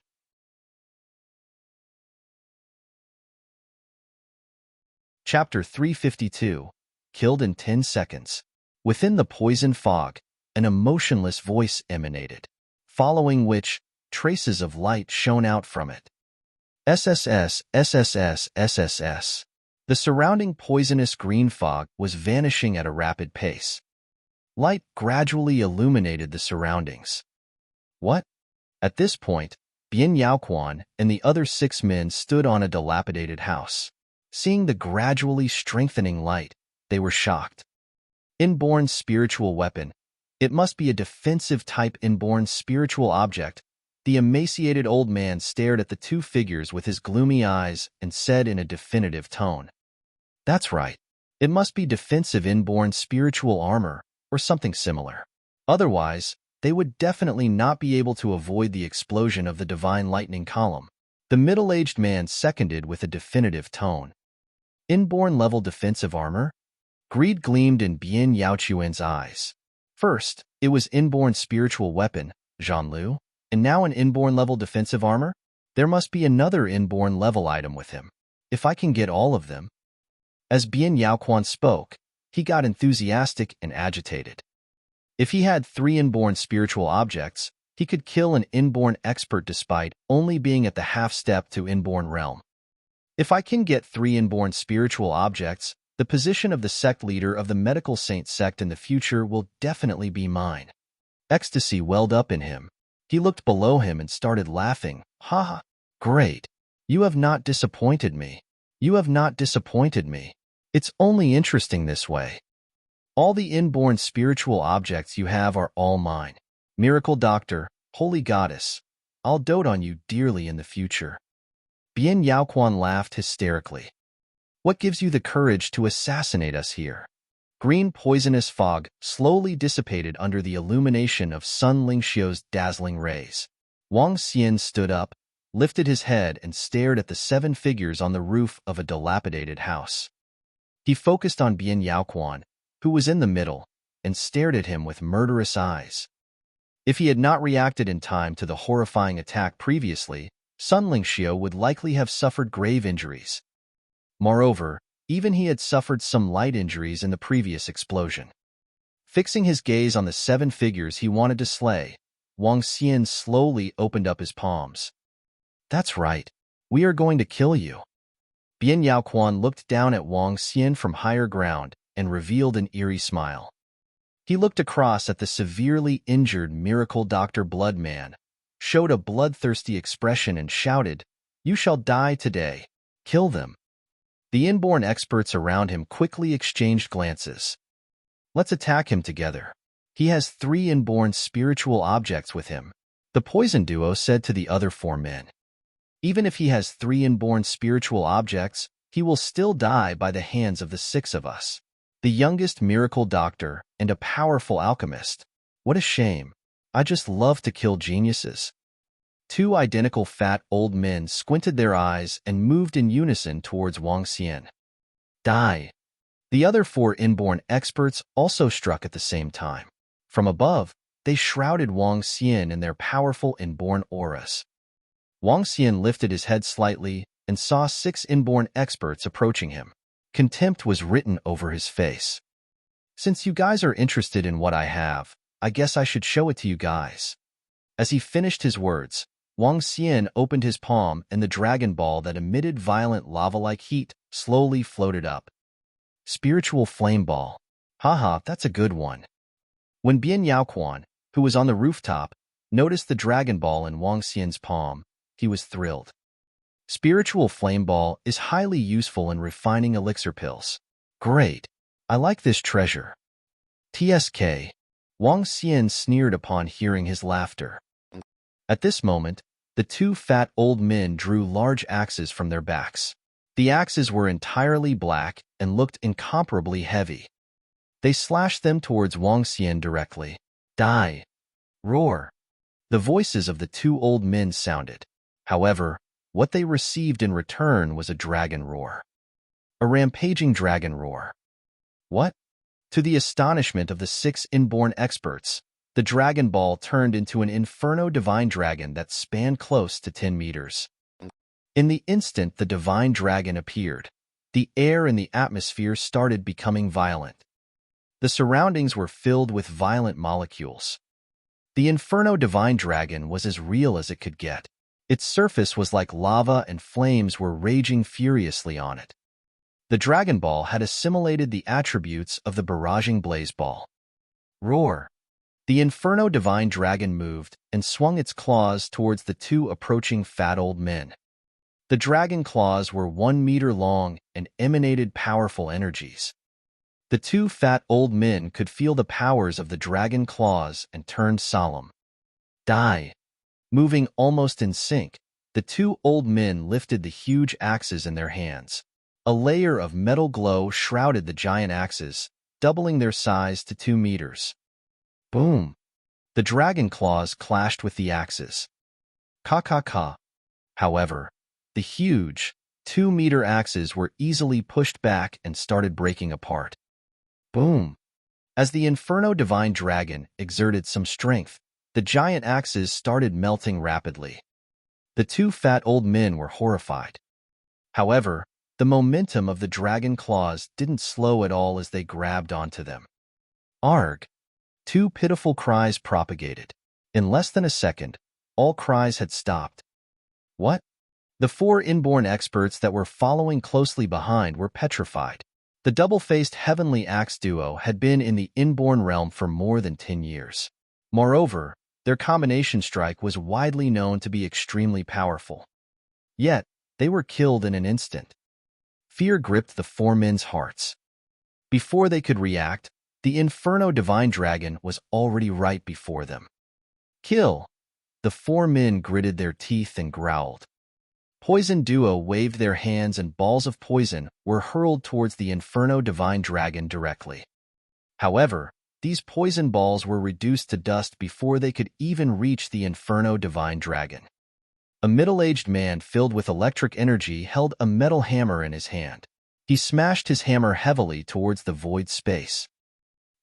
Speaker 1: Chapter 352, Killed in 10 Seconds. Within the poison fog, an emotionless voice emanated, following which, traces of light shone out from it. SSS, SSS, SSS. The surrounding poisonous green fog was vanishing at a rapid pace. Light gradually illuminated the surroundings. What? At this point, Bien Yaoquan and the other 6 men stood on a dilapidated house. Seeing the gradually strengthening light, they were shocked. Inborn spiritual weapon. It must be a defensive-type inborn spiritual object. The emaciated old man stared at the two figures with his gloomy eyes and said in a definitive tone, That's right. It must be defensive inborn spiritual armor or something similar. Otherwise, they would definitely not be able to avoid the explosion of the divine lightning column. The middle-aged man seconded with a definitive tone. Inborn level defensive armor? Greed gleamed in Bien Yaoquan's eyes. First, it was inborn spiritual weapon, Jean-Lu, and now an inborn level defensive armor? There must be another inborn level item with him. If I can get all of them. As Bien Yaoquan spoke, he got enthusiastic and agitated. If he had 3 inborn spiritual objects, he could kill an inborn expert despite only being at the half-step to inborn realm. If I can get 3 inborn spiritual objects, the position of the sect leader of the Medical Saint sect in the future will definitely be mine. Ecstasy welled up in him. He looked below him and started laughing. Ha ha! Great! You have not disappointed me. You have not disappointed me. It's only interesting this way. All the inborn spiritual objects you have are all mine. Miracle Doctor, Holy Goddess, I'll dote on you dearly in the future. Bien Yaoquan laughed hysterically. What gives you the courage to assassinate us here? Green poisonous fog slowly dissipated under the illumination of Sun Lingxiu's dazzling rays. Wang Xian stood up, lifted his head and stared at the 7 figures on the roof of a dilapidated house. He focused on Bien Yaoquan, who was in the middle, and stared at him with murderous eyes. If he had not reacted in time to the horrifying attack previously, Sun Lingxiu would likely have suffered grave injuries. Moreover, even he had suffered some light injuries in the previous explosion. Fixing his gaze on the 7 figures he wanted to slay, Wang Xian slowly opened up his palms. That's right. We are going to kill you. Bien Yaoquan looked down at Wang Xian from higher ground and revealed an eerie smile. He looked across at the severely injured Miracle Dr. Bloodman, showed a bloodthirsty expression and shouted, You shall die today. Kill them. The inborn experts around him quickly exchanged glances. Let's attack him together. He has 3 inborn spiritual objects with him, the poison duo said to the other 4 men. Even if he has 3 inborn spiritual objects, He will still die by the hands of the 6 of us. The youngest miracle doctor and a powerful alchemist. What a shame. I just love to kill geniuses. 2 identical fat old men squinted their eyes and moved in unison towards Wang Xian. Die. The other 4 inborn experts also struck at the same time. From above, they shrouded Wang Xian in their powerful inborn auras. Wang Xian lifted his head slightly and saw 6 inborn experts approaching him. Contempt was written over his face. Since you guys are interested in what I have, I guess I should show it to you guys. As he finished his words, Wang Xian opened his palm and the dragon ball that emitted violent lava-like heat slowly floated up. Spiritual flame ball. Haha, that's a good one. When Bian Yaoquan, who was on the rooftop, noticed the dragon ball in Wang Xian's palm, he was thrilled. Spiritual flame ball is highly useful in refining elixir pills. Great. I like this treasure. TSK. Wang Xian sneered upon hearing his laughter. At this moment, the 2 fat old men drew large axes from their backs. The axes were entirely black and looked incomparably heavy. They slashed them towards Wang Xian directly. Die. Roar. The voices of the 2 old men sounded. However, what they received in return was a dragon roar. A rampaging dragon roar. What? To the astonishment of the 6 inborn experts, the dragon ball turned into an inferno divine dragon that spanned close to 10 meters. In the instant the divine dragon appeared, the air in the atmosphere started becoming violent. The surroundings were filled with violent molecules. The inferno divine dragon was as real as it could get. Its surface was like lava and flames were raging furiously on it. The dragon ball had assimilated the attributes of the barraging blaze ball. Roar. The inferno divine dragon moved and swung its claws towards the 2 approaching fat old men. The dragon claws were 1 meter long and emanated powerful energies. The 2 fat old men could feel the powers of the dragon claws and turned solemn. Die. Moving almost in sync, the 2 old men lifted the huge axes in their hands. A layer of metal glow shrouded the giant axes, doubling their size to 2 meters. Boom! The dragon claws clashed with the axes. Ka. However, the huge, 2-meter axes were easily pushed back and started breaking apart. Boom! As the Inferno Divine Dragon exerted some strength, the giant axes started melting rapidly. The 2 fat old men were horrified. However, the momentum of the dragon claws didn't slow at all as they grabbed onto them. Arg! 2 pitiful cries propagated. In less than a second, all cries had stopped. What? The 4 inborn experts that were following closely behind were petrified. The double-faced heavenly axe duo had been in the inborn realm for more than 10 years. Moreover, their combination strike was widely known to be extremely powerful. Yet, they were killed in an instant. Fear gripped the 4 men's hearts. Before they could react, the Inferno Divine Dragon was already right before them. Kill! The 4 men gritted their teeth and growled. Poison Duo waved their hands and balls of poison were hurled towards the Inferno Divine Dragon directly. However, these poison balls were reduced to dust before they could even reach the Inferno Divine Dragon. A middle-aged man filled with electric energy held a metal hammer in his hand. He smashed his hammer heavily towards the void space.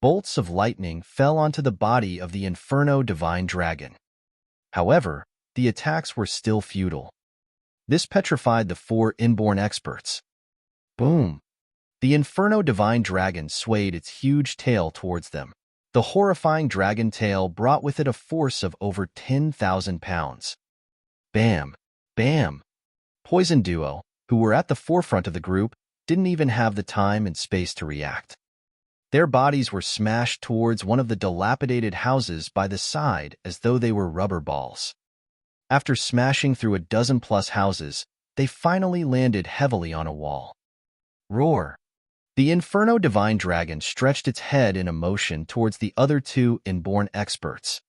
Speaker 1: Bolts of lightning fell onto the body of the Inferno Divine Dragon. However, the attacks were still futile. This petrified the 4 inborn experts. Boom! The Inferno Divine Dragon swayed its huge tail towards them. The horrifying dragon tail brought with it a force of over 10,000 pounds. Bam! Bam! Poison Duo, who were at the forefront of the group, didn't even have the time and space to react. Their bodies were smashed towards one of the dilapidated houses by the side as though they were rubber balls. After smashing through a dozen-plus houses, they finally landed heavily on a wall. Roar! The Inferno Divine Dragon stretched its head in a motion towards the other 2 inborn experts.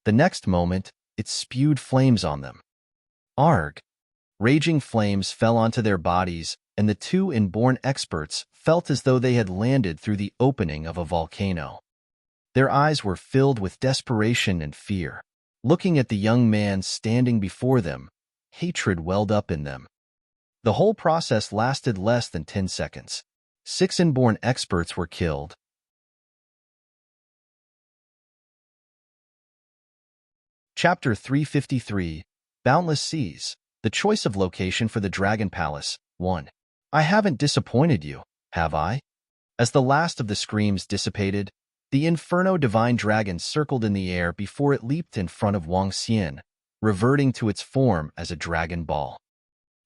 Speaker 1: The next moment, it spewed flames on them. Arg! Raging flames fell onto their bodies and the two inborn experts felt as though they had landed through the opening of a volcano. Their eyes were filled with desperation and fear. Looking at the young man standing before them, hatred welled up in them. The whole process lasted less than 10 seconds. 6 inborn experts were killed. Chapter 353, Boundless Seas, The Choice of Location for the Dragon Palace, 1. I haven't disappointed you, have I? As the last of the screams dissipated, the Inferno Divine Dragon circled in the air before it leaped in front of Wang Xian, reverting to its form as a dragon ball.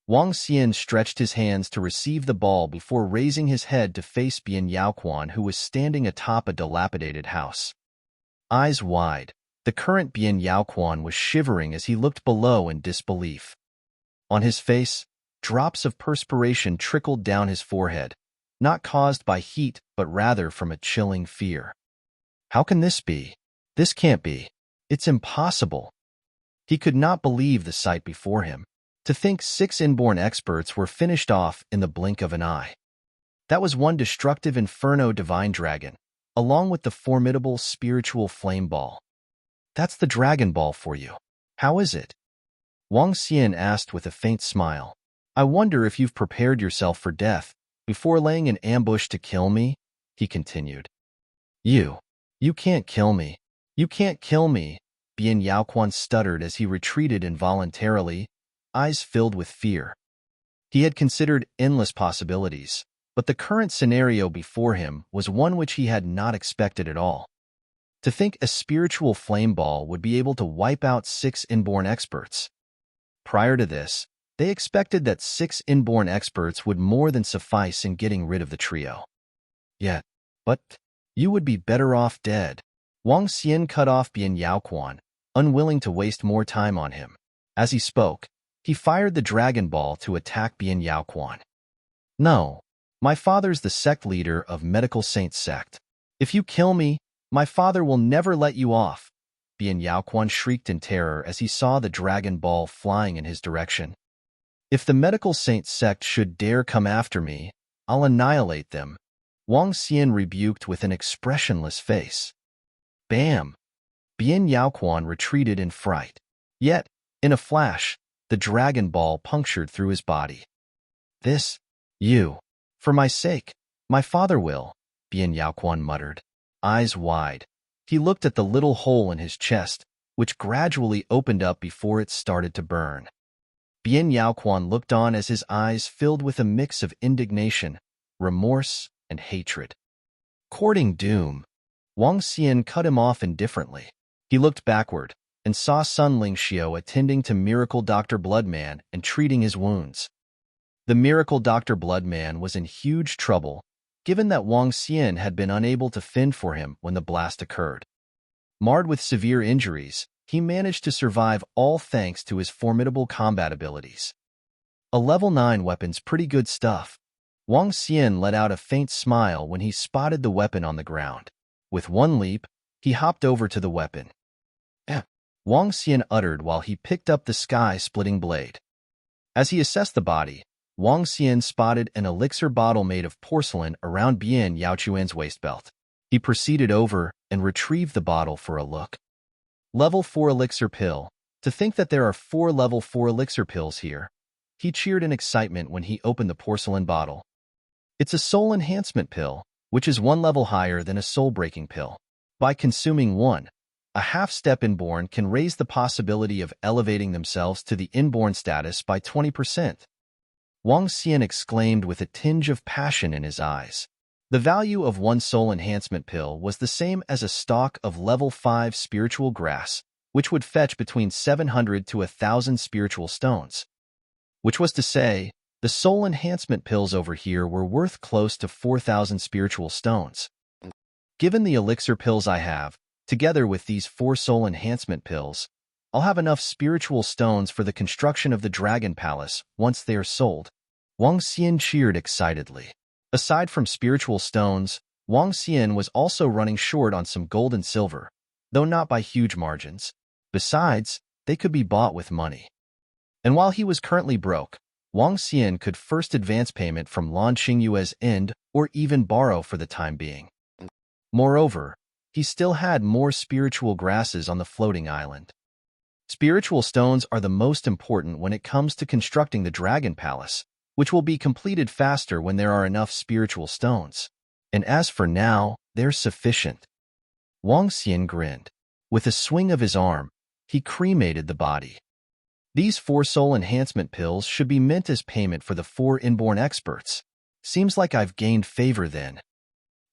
Speaker 1: Wang Xian stretched his hands to receive the ball before raising his head to face Bian Yaoquan, who was standing atop a dilapidated house. Eyes wide, the current Bian Yaoquan was shivering as he looked below in disbelief. On his face, drops of perspiration trickled down his forehead, not caused by heat but rather from a chilling fear. How can this be? This can't be. It's impossible. He could not believe the sight before him. To think 6 inborn experts were finished off in the blink of an eye. That was one destructive Inferno Divine Dragon, along with the formidable spiritual flame ball. That's the Dragon Ball for you. How is it? Wang Xian asked with a faint smile. I wonder if you've prepared yourself for death before laying an ambush to kill me, he continued. You can't kill me. You can't kill me, Bian Yaoquan stuttered as he retreated involuntarily, eyes filled with fear. He had considered endless possibilities, but the current scenario before him was one which he had not expected at all. To think a spiritual flame ball would be able to wipe out 6 inborn experts. Prior to this, they expected that 6 inborn experts would more than suffice in getting rid of the trio. But you would be better off dead. Wang Xian cut off Bian Yaoquan, unwilling to waste more time on him. As he spoke, he fired the Dragon Ball to attack Bian Yaoquan. No, my father's the sect leader of Medical Saint Sect. If you kill me, my father will never let you off. Bian Yaoquan shrieked in terror as he saw the Dragon Ball flying in his direction. If the Medical Saint Sect should dare come after me, I'll annihilate them, Wang Xian rebuked with an expressionless face. Bam! Bian Yaoquan retreated in fright. Yet, in a flash, the Dragon Ball punctured through his body. For my sake, my father will, Bian Yaoquan muttered, eyes wide. He looked at the little hole in his chest, which gradually opened up before it started to burn. Bian Yaoquan looked on as his eyes filled with a mix of indignation, remorse, and hatred. Courting doom, Wang Xian cut him off indifferently. He looked backward and saw Sun Lingxiu attending to Miracle Dr. Bloodman and treating his wounds. The Miracle Dr. Bloodman was in huge trouble, given that Wang Xian had been unable to fend for him when the blast occurred. Marred with severe injuries, he managed to survive, all thanks to his formidable combat abilities. A level 9 weapon's pretty good stuff. Wang Xian let out a faint smile when he spotted the weapon on the ground. With one leap, he hopped over to the weapon. Wang Xian uttered while he picked up the sky-splitting blade. As he assessed the body, Wang Xian spotted an elixir bottle made of porcelain around Bian Yaoquan's waist belt. He proceeded over and retrieved the bottle for a look. Level 4 elixir pill. To think that there are 4 level 4 elixir pills here. He cheered in excitement when he opened the porcelain bottle. It's a soul enhancement pill, which is 1 level higher than a soul-breaking pill. By consuming one, a half-step inborn can raise the possibility of elevating themselves to the inborn status by 20%. Wang Xian exclaimed with a tinge of passion in his eyes. The value of 1 soul enhancement pill was the same as a stalk of level 5 spiritual grass, which would fetch between 700 to 1,000 spiritual stones. Which was to say, the soul enhancement pills over here were worth close to 4,000 spiritual stones. Given the elixir pills I have, together with these 4 soul enhancement pills, I'll have enough spiritual stones for the construction of the Dragon Palace once they are sold. Wang Xian cheered excitedly. Aside from spiritual stones, Wang Xian was also running short on some gold and silver, though not by huge margins. Besides, they could be bought with money. And while he was currently broke, Wang Xian could first advance payment from Lan Qingyue's end or even borrow for the time being. Moreover, he still had more spiritual grasses on the floating island. Spiritual stones are the most important when it comes to constructing the Dragon Palace, which will be completed faster when there are enough spiritual stones. And as for now, they're sufficient. Wang Xian grinned. With a swing of his arm, he cremated the body. These 4 soul enhancement pills should be meant as payment for the 4 inborn experts. Seems like I've gained favor then.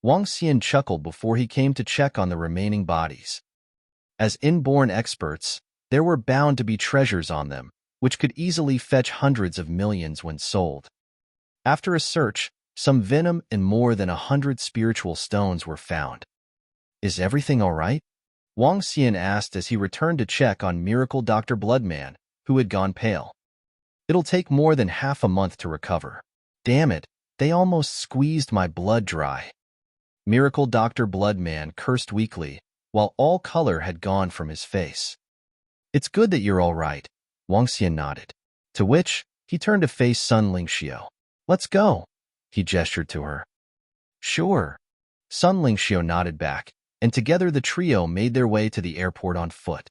Speaker 1: Wang Xian chuckled before he came to check on the remaining bodies. As inborn experts, there were bound to be treasures on them, which could easily fetch hundreds of millions when sold. After a search, some venom and more than 100 spiritual stones were found. Is everything all right? Wang Xian asked as he returned to check on Miracle Dr. Bloodman, who had gone pale. It'll take more than half a month to recover. Damn it, they almost squeezed my blood dry. Miracle Dr. Bloodman cursed weakly, while all color had gone from his face. It's good that you're all right, Wang Xian nodded. To which, he turned to face Sun Lingxiu. Let's go, he gestured to her. Sure. Sun Lingxiu nodded back, and together the trio made their way to the airport on foot.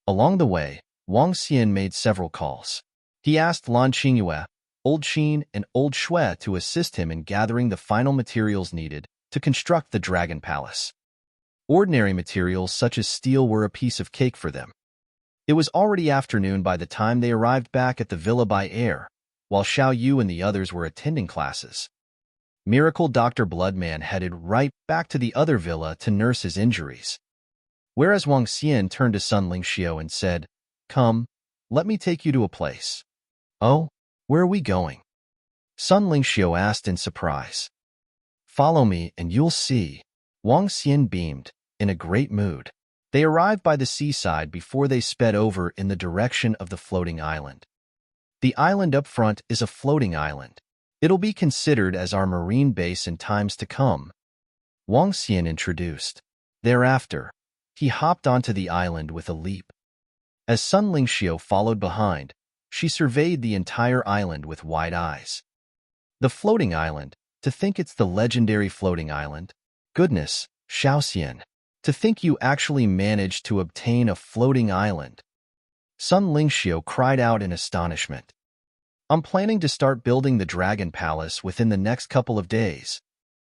Speaker 1: Along the way, Wang Xian made several calls. He asked Lan Qingyue, Old Qin, and Old Shui to assist him in gathering the final materials needed to construct the Dragon Palace. Ordinary materials such as steel were a piece of cake for them. It was already afternoon by the time they arrived back at the villa by air, while Xiao Yu and the others were attending classes. Miracle Dr. Bloodman headed right back to the other villa to nurse his injuries. Whereas Wang Xian turned to Sun Lingxiu and said, Come, let me take you to a place. Oh, where are we going? Sun Lingxiu asked in surprise. Follow me and you'll see. Wang Xian beamed, in a great mood. They arrived by the seaside before they sped over in the direction of the floating island. The island up front is a floating island. It'll be considered as our marine base in times to come, Wang Xian introduced. Thereafter, he hopped onto the island with a leap. As Sun Lingxiu followed behind, she surveyed the entire island with wide eyes. The floating island, to think it's the legendary floating island. Goodness, Xiaoxian, to think you actually managed to obtain a floating island. Sun Lingxiu cried out in astonishment. I'm planning to start building the Dragon Palace within the next couple of days,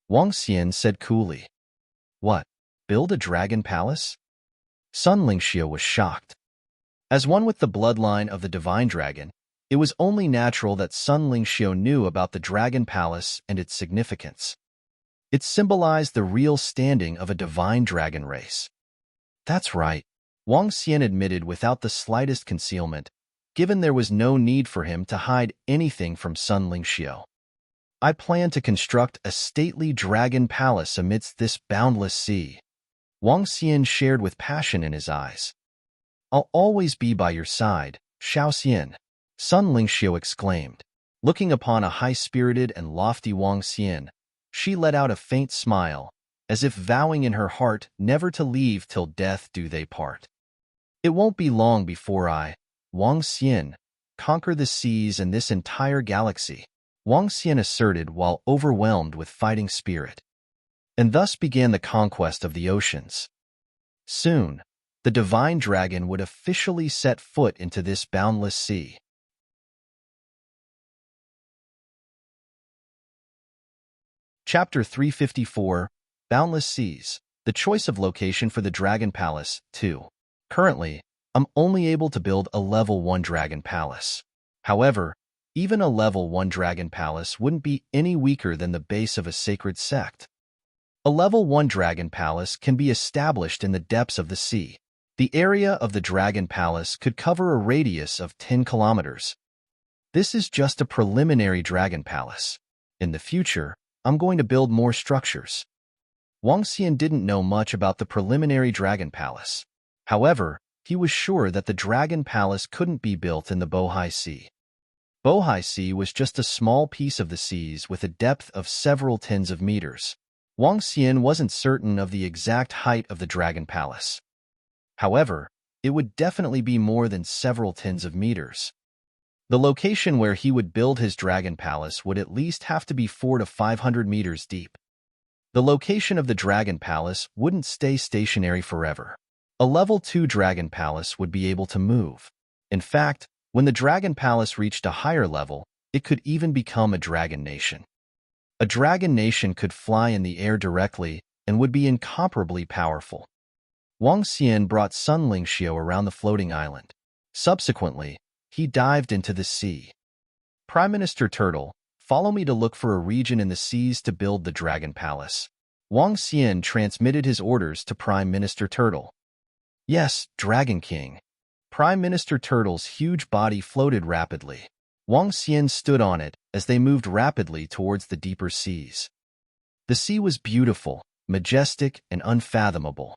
Speaker 1: Wang Xian said coolly. What? Build a Dragon Palace? Sun Lingxiu was shocked. As one with the bloodline of the Divine Dragon, it was only natural that Sun Lingxiu knew about the Dragon Palace and its significance. It symbolized the real standing of a divine dragon race. That's right, Wang Xian admitted without the slightest concealment, given there was no need for him to hide anything from Sun Lingxiu. I plan to construct a stately dragon palace amidst this boundless sea, Wang Xian shared with passion in his eyes. I'll always be by your side, Xiaoxian, Sun Lingxiu exclaimed. Looking upon a high-spirited and lofty Wang Xian, she let out a faint smile, as if vowing in her heart never to leave till death do they part. It won't be long before I, Wang Xian, conquer the seas and this entire galaxy, Wang Xian asserted while overwhelmed with fighting spirit. And thus began the conquest of the oceans. Soon, the divine dragon would officially set foot into this boundless sea. Chapter 354, Boundless Seas, The Choice of Location for the Dragon Palace, 2. Currently, I'm only able to build a Level 1 Dragon Palace. However, even a Level 1 Dragon Palace wouldn't be any weaker than the base of a sacred sect. A Level 1 Dragon Palace can be established in the depths of the sea. The area of the Dragon Palace could cover a radius of 10 kilometers. This is just a preliminary Dragon Palace. In the future, I'm going to build more structures. Wang Xian didn't know much about the preliminary Dragon Palace. However, he was sure that the Dragon Palace couldn't be built in the Bohai Sea. Bohai Sea was just a small piece of the seas with a depth of several tens of meters. Wang Xian wasn't certain of the exact height of the Dragon Palace. However, it would definitely be more than several tens of meters. The location where he would build his dragon palace would at least have to be 400 to 500 meters deep. The location of the dragon palace wouldn't stay stationary forever. A level 2 dragon palace would be able to move. In fact, when the dragon palace reached a higher level, it could even become a dragon nation. A dragon nation could fly in the air directly and would be incomparably powerful. Wang Xian brought Sun Lingxiu around the floating island. Subsequently, he dived into the sea. Prime Minister Turtle, follow me to look for a region in the seas to build the dragon palace. Wang Xian transmitted his orders to Prime Minister Turtle. Yes, Dragon King. Prime Minister Turtle's huge body floated rapidly. Wang Xian stood on it as they moved rapidly towards the deeper seas. The sea was beautiful, majestic, and unfathomable.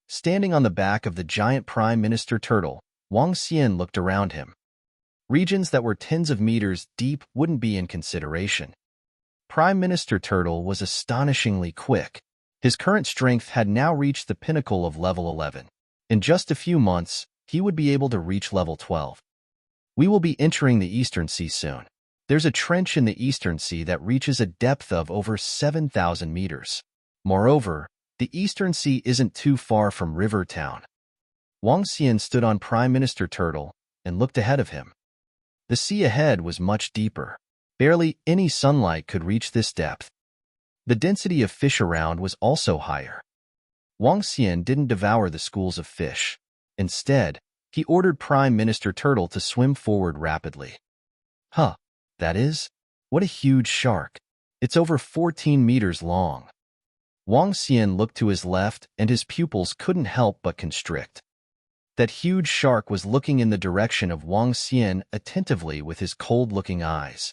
Speaker 1: Standing on the back of the giant Prime Minister Turtle, Wang Xian looked around him. Regions that were tens of meters deep wouldn't be in consideration. Prime Minister Turtle was astonishingly quick. His current strength had now reached the pinnacle of level 11. In just a few months, he would be able to reach level 12. We will be entering the Eastern Sea soon. There's a trench in the Eastern Sea that reaches a depth of over 7,000 meters. Moreover, the Eastern Sea isn't too far from River Town. Wang Xian stood on Prime Minister Turtle and looked ahead of him. The sea ahead was much deeper. Barely any sunlight could reach this depth. The density of fish around was also higher. Wang Xian didn't devour the schools of fish. Instead, he ordered Prime Minister Turtle to swim forward rapidly. That is? What a huge shark. It's over 14 meters long. Wang Xian looked to his left and his pupils couldn't help but constrict. That huge shark was looking in the direction of Wang Xian attentively with his cold-looking eyes.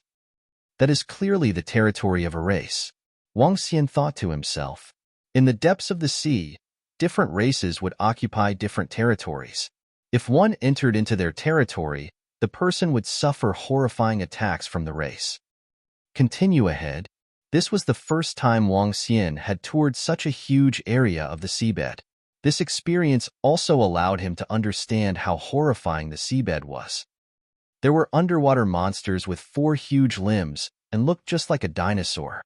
Speaker 1: That is clearly the territory of a race. Wang Xian thought to himself. In the depths of the sea, different races would occupy different territories. If one entered into their territory, the person would suffer horrifying attacks from the race. Continue ahead. This was the first time Wang Xian had toured such a huge area of the seabed. This experience also allowed him to understand how horrifying the seabed was. There were underwater monsters with 4 huge limbs and looked just like a dinosaur.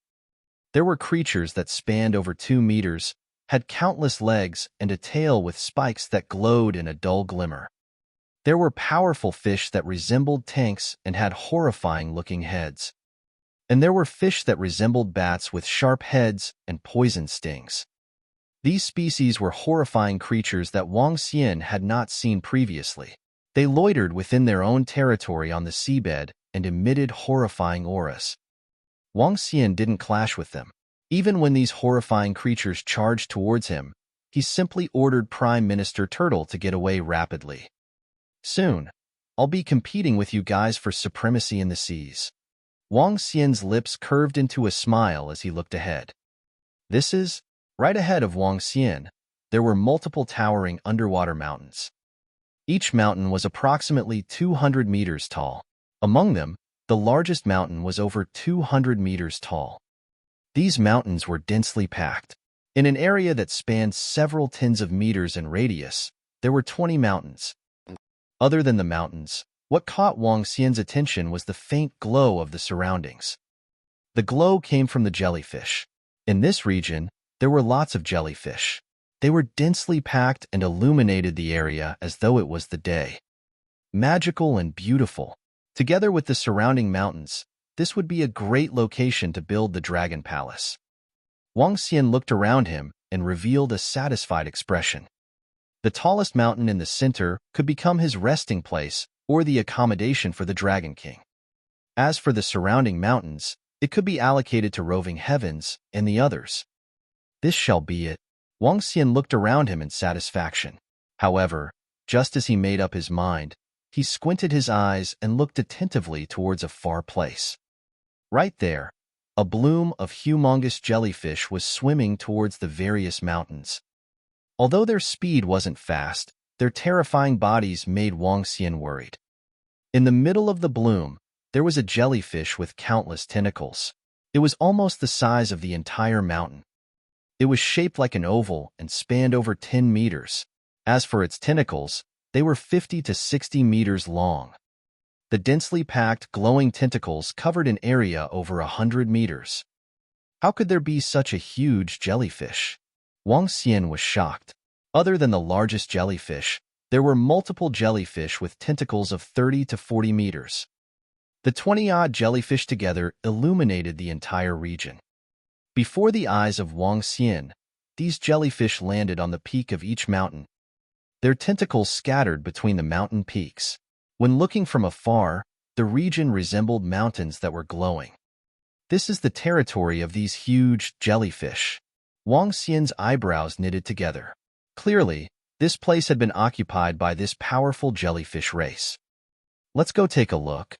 Speaker 1: There were creatures that spanned over 2 meters, had countless legs and a tail with spikes that glowed in a dull glimmer. There were powerful fish that resembled tanks and had horrifying-looking heads. And there were fish that resembled bats with sharp heads and poison stings. These species were horrifying creatures that Wang Xian had not seen previously. They loitered within their own territory on the seabed and emitted horrifying auras. Wang Xian didn't clash with them. Even when these horrifying creatures charged towards him, he simply ordered Prime Minister Turtle to get away rapidly. Soon, I'll be competing with you guys for supremacy in the seas. Wang Xian's lips curved into a smile as he looked ahead. Right ahead of Wang Xian, there were multiple towering underwater mountains. Each mountain was approximately 200 meters tall. Among them, the largest mountain was over 200 meters tall. These mountains were densely packed. In an area that spanned several tens of meters in radius, there were 20 mountains. Other than the mountains, what caught Wang Xian's attention was the faint glow of the surroundings. The glow came from the jellyfish. In this region, there were lots of jellyfish. They were densely packed and illuminated the area as though it was the day. Magical and beautiful. Together with the surrounding mountains, this would be a great location to build the Dragon Palace. Wang Xian looked around him and revealed a satisfied expression. The tallest mountain in the center could become his resting place or the accommodation for the Dragon King. As for the surrounding mountains, it could be allocated to roving heavens and the others. This shall be it. Wang Xian looked around him in satisfaction. However, just as he made up his mind, he squinted his eyes and looked attentively towards a far place. Right there, a bloom of humongous jellyfish was swimming towards the various mountains. Although their speed wasn't fast, their terrifying bodies made Wang Xian worried. In the middle of the bloom, there was a jellyfish with countless tentacles. It was almost the size of the entire mountain. It was shaped like an oval and spanned over 10 meters. As for its tentacles, they were 50 to 60 meters long. The densely packed, glowing tentacles covered an area over 100 meters. How could there be such a huge jellyfish? Wang Xian was shocked. Other than the largest jellyfish, there were multiple jellyfish with tentacles of 30 to 40 meters. The 20-odd jellyfish together illuminated the entire region. Before the eyes of Wang Xian, these jellyfish landed on the peak of each mountain. Their tentacles scattered between the mountain peaks. When looking from afar, the region resembled mountains that were glowing. This is the territory of these huge jellyfish. Wang Xian's eyebrows knitted together. Clearly, this place had been occupied by this powerful jellyfish race. Let's go take a look.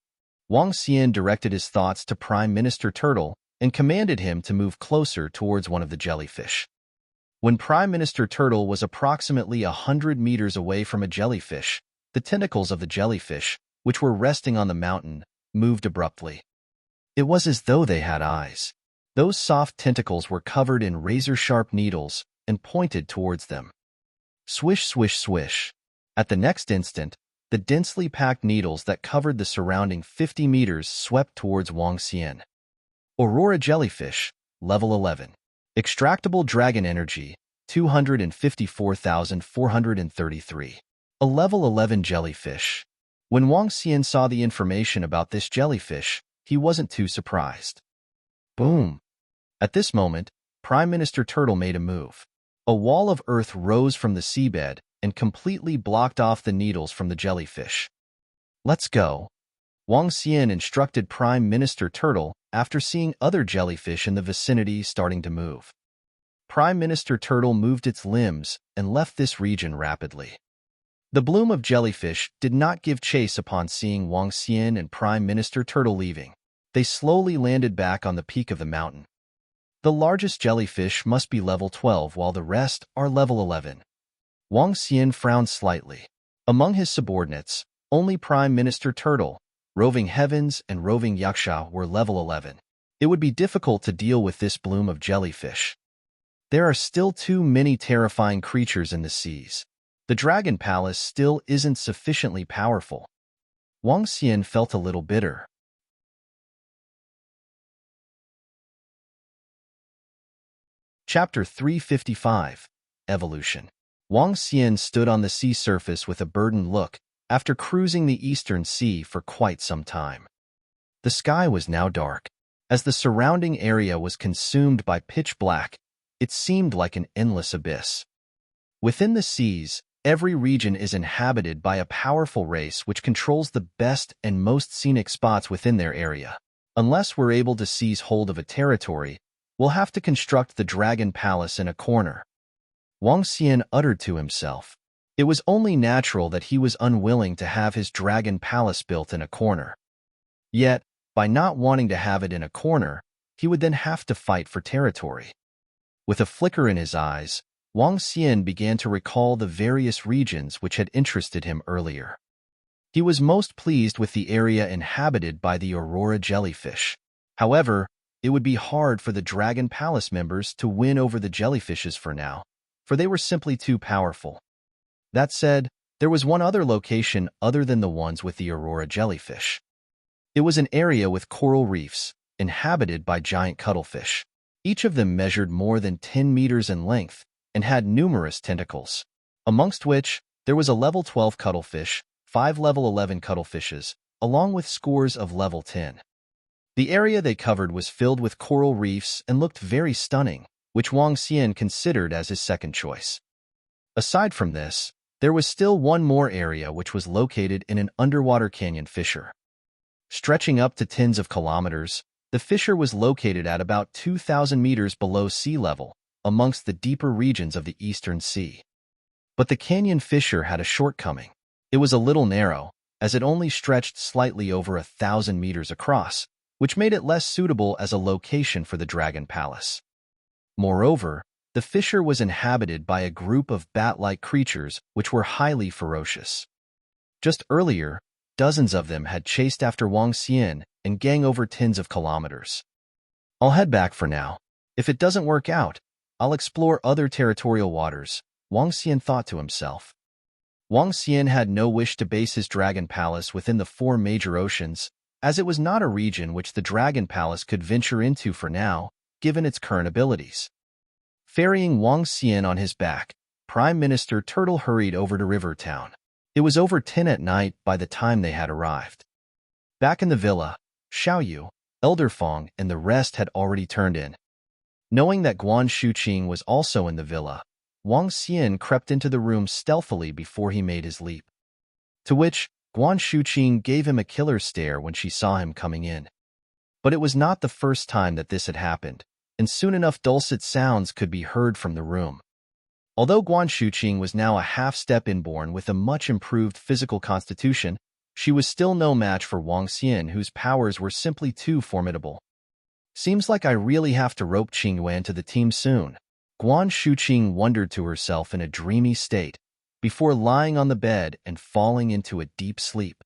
Speaker 1: Wang Xian directed his thoughts to Prime Minister Turtle and commanded him to move closer towards one of the jellyfish. When Prime Minister Turtle was approximately 100 meters away from a jellyfish, the tentacles of the jellyfish, which were resting on the mountain, moved abruptly. It was as though they had eyes. Those soft tentacles were covered in razor-sharp needles and pointed towards them. Swish, swish, swish. At the next instant, the densely packed needles that covered the surrounding 50 meters swept towards Wang Xian. Aurora Jellyfish, Level 11. Extractable Dragon Energy, 254,433. A Level 11 jellyfish. When Wang Xian saw the information about this jellyfish, he wasn't too surprised. Boom! At this moment, Prime Minister Turtle made a move. A wall of earth rose from the seabed and completely blocked off the needles from the jellyfish. Let's go. Wang Xian instructed Prime Minister Turtle after seeing other jellyfish in the vicinity starting to move. Prime Minister Turtle moved its limbs and left this region rapidly. The bloom of jellyfish did not give chase upon seeing Wang Xian and Prime Minister Turtle leaving. They slowly landed back on the peak of the mountain. The largest jellyfish must be level 12 while the rest are level 11. Wang Xian frowned slightly. Among his subordinates, only Prime Minister Turtle, Roving Heavens, and Roving Yaksha were level 11. It would be difficult to deal with this bloom of jellyfish. There are still too many terrifying creatures in the seas. The Dragon Palace still isn't sufficiently powerful. Wang Xian felt a little bitter. Chapter 355, Evolution. Wang Xian stood on the sea surface with a burdened look after cruising the Eastern Sea for quite some time. The sky was now dark. As the surrounding area was consumed by pitch black, it seemed like an endless abyss. Within the seas, every region is inhabited by a powerful race which controls the best and most scenic spots within their area. Unless we're able to seize hold of a territory, we'll have to construct the Dragon Palace in a corner. Wang Xian uttered to himself. It was only natural that he was unwilling to have his Dragon Palace built in a corner. Yet, by not wanting to have it in a corner, he would then have to fight for territory. With a flicker in his eyes, Wang Xian began to recall the various regions which had interested him earlier. He was most pleased with the area inhabited by the Aurora Jellyfish. However, it would be hard for the Dragon Palace members to win over the jellyfishes for now, for they were simply too powerful. That said, there was one other location other than the ones with the Aurora Jellyfish. It was an area with coral reefs, inhabited by giant cuttlefish. Each of them measured more than 10 meters in length and had numerous tentacles, amongst which there was a level 12 cuttlefish, 5 level 11 cuttlefishes, along with scores of level 10. The area they covered was filled with coral reefs and looked very stunning, which Wang Xian considered as his second choice. Aside from this, there was still one more area which was located in an underwater canyon fissure. Stretching up to tens of kilometers, the fissure was located at about 2,000 meters below sea level, amongst the deeper regions of the Eastern Sea. But the canyon fissure had a shortcoming. It was a little narrow, as it only stretched slightly over 1,000 meters across, which made it less suitable as a location for the Dragon Palace. Moreover, the fissure was inhabited by a group of bat-like creatures which were highly ferocious. Just earlier, dozens of them had chased after Wang Xian and gang over tens of kilometers. I'll head back for now. If it doesn't work out, I'll explore other territorial waters, Wang Xian thought to himself. Wang Xian had no wish to base his dragon palace within the 4 major oceans, as it was not a region which the dragon palace could venture into for now, given its current abilities. Ferrying Wang Xian on his back, Prime Minister Turtle hurried over to River Town. It was over 10 at night by the time they had arrived. Back in the villa, Xiaoyu, Elder Fong, and the rest had already turned in. Knowing that Guan Shuqing was also in the villa, Wang Xian crept into the room stealthily before he made his leap. To which, Guan Shuqing gave him a killer stare when she saw him coming in. But it was not the first time that this had happened, and soon enough dulcet sounds could be heard from the room. Although Guan Shuqing was now a half-step inborn with a much improved physical constitution, she was still no match for Wang Xian, whose powers were simply too formidable. Seems like I really have to rope Qingyuan to the team soon, Guan Shuqing wondered to herself in a dreamy state, before lying on the bed and falling into a deep sleep.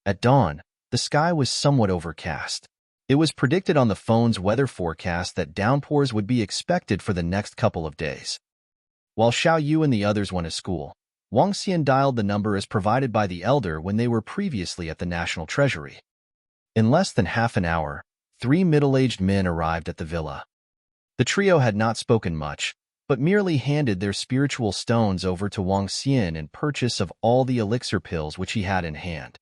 Speaker 1: At dawn, the sky was somewhat overcast. It was predicted on the phone's weather forecast that downpours would be expected for the next couple of days. While Xiao Yu and the others went to school, Wang Xian dialed the number as provided by the elder when they were previously at the National Treasury. In less than half an hour, 3 middle-aged men arrived at the villa. The trio had not spoken much, but merely handed their spiritual stones over to Wang Xian in purchase of all the elixir pills which he had in hand.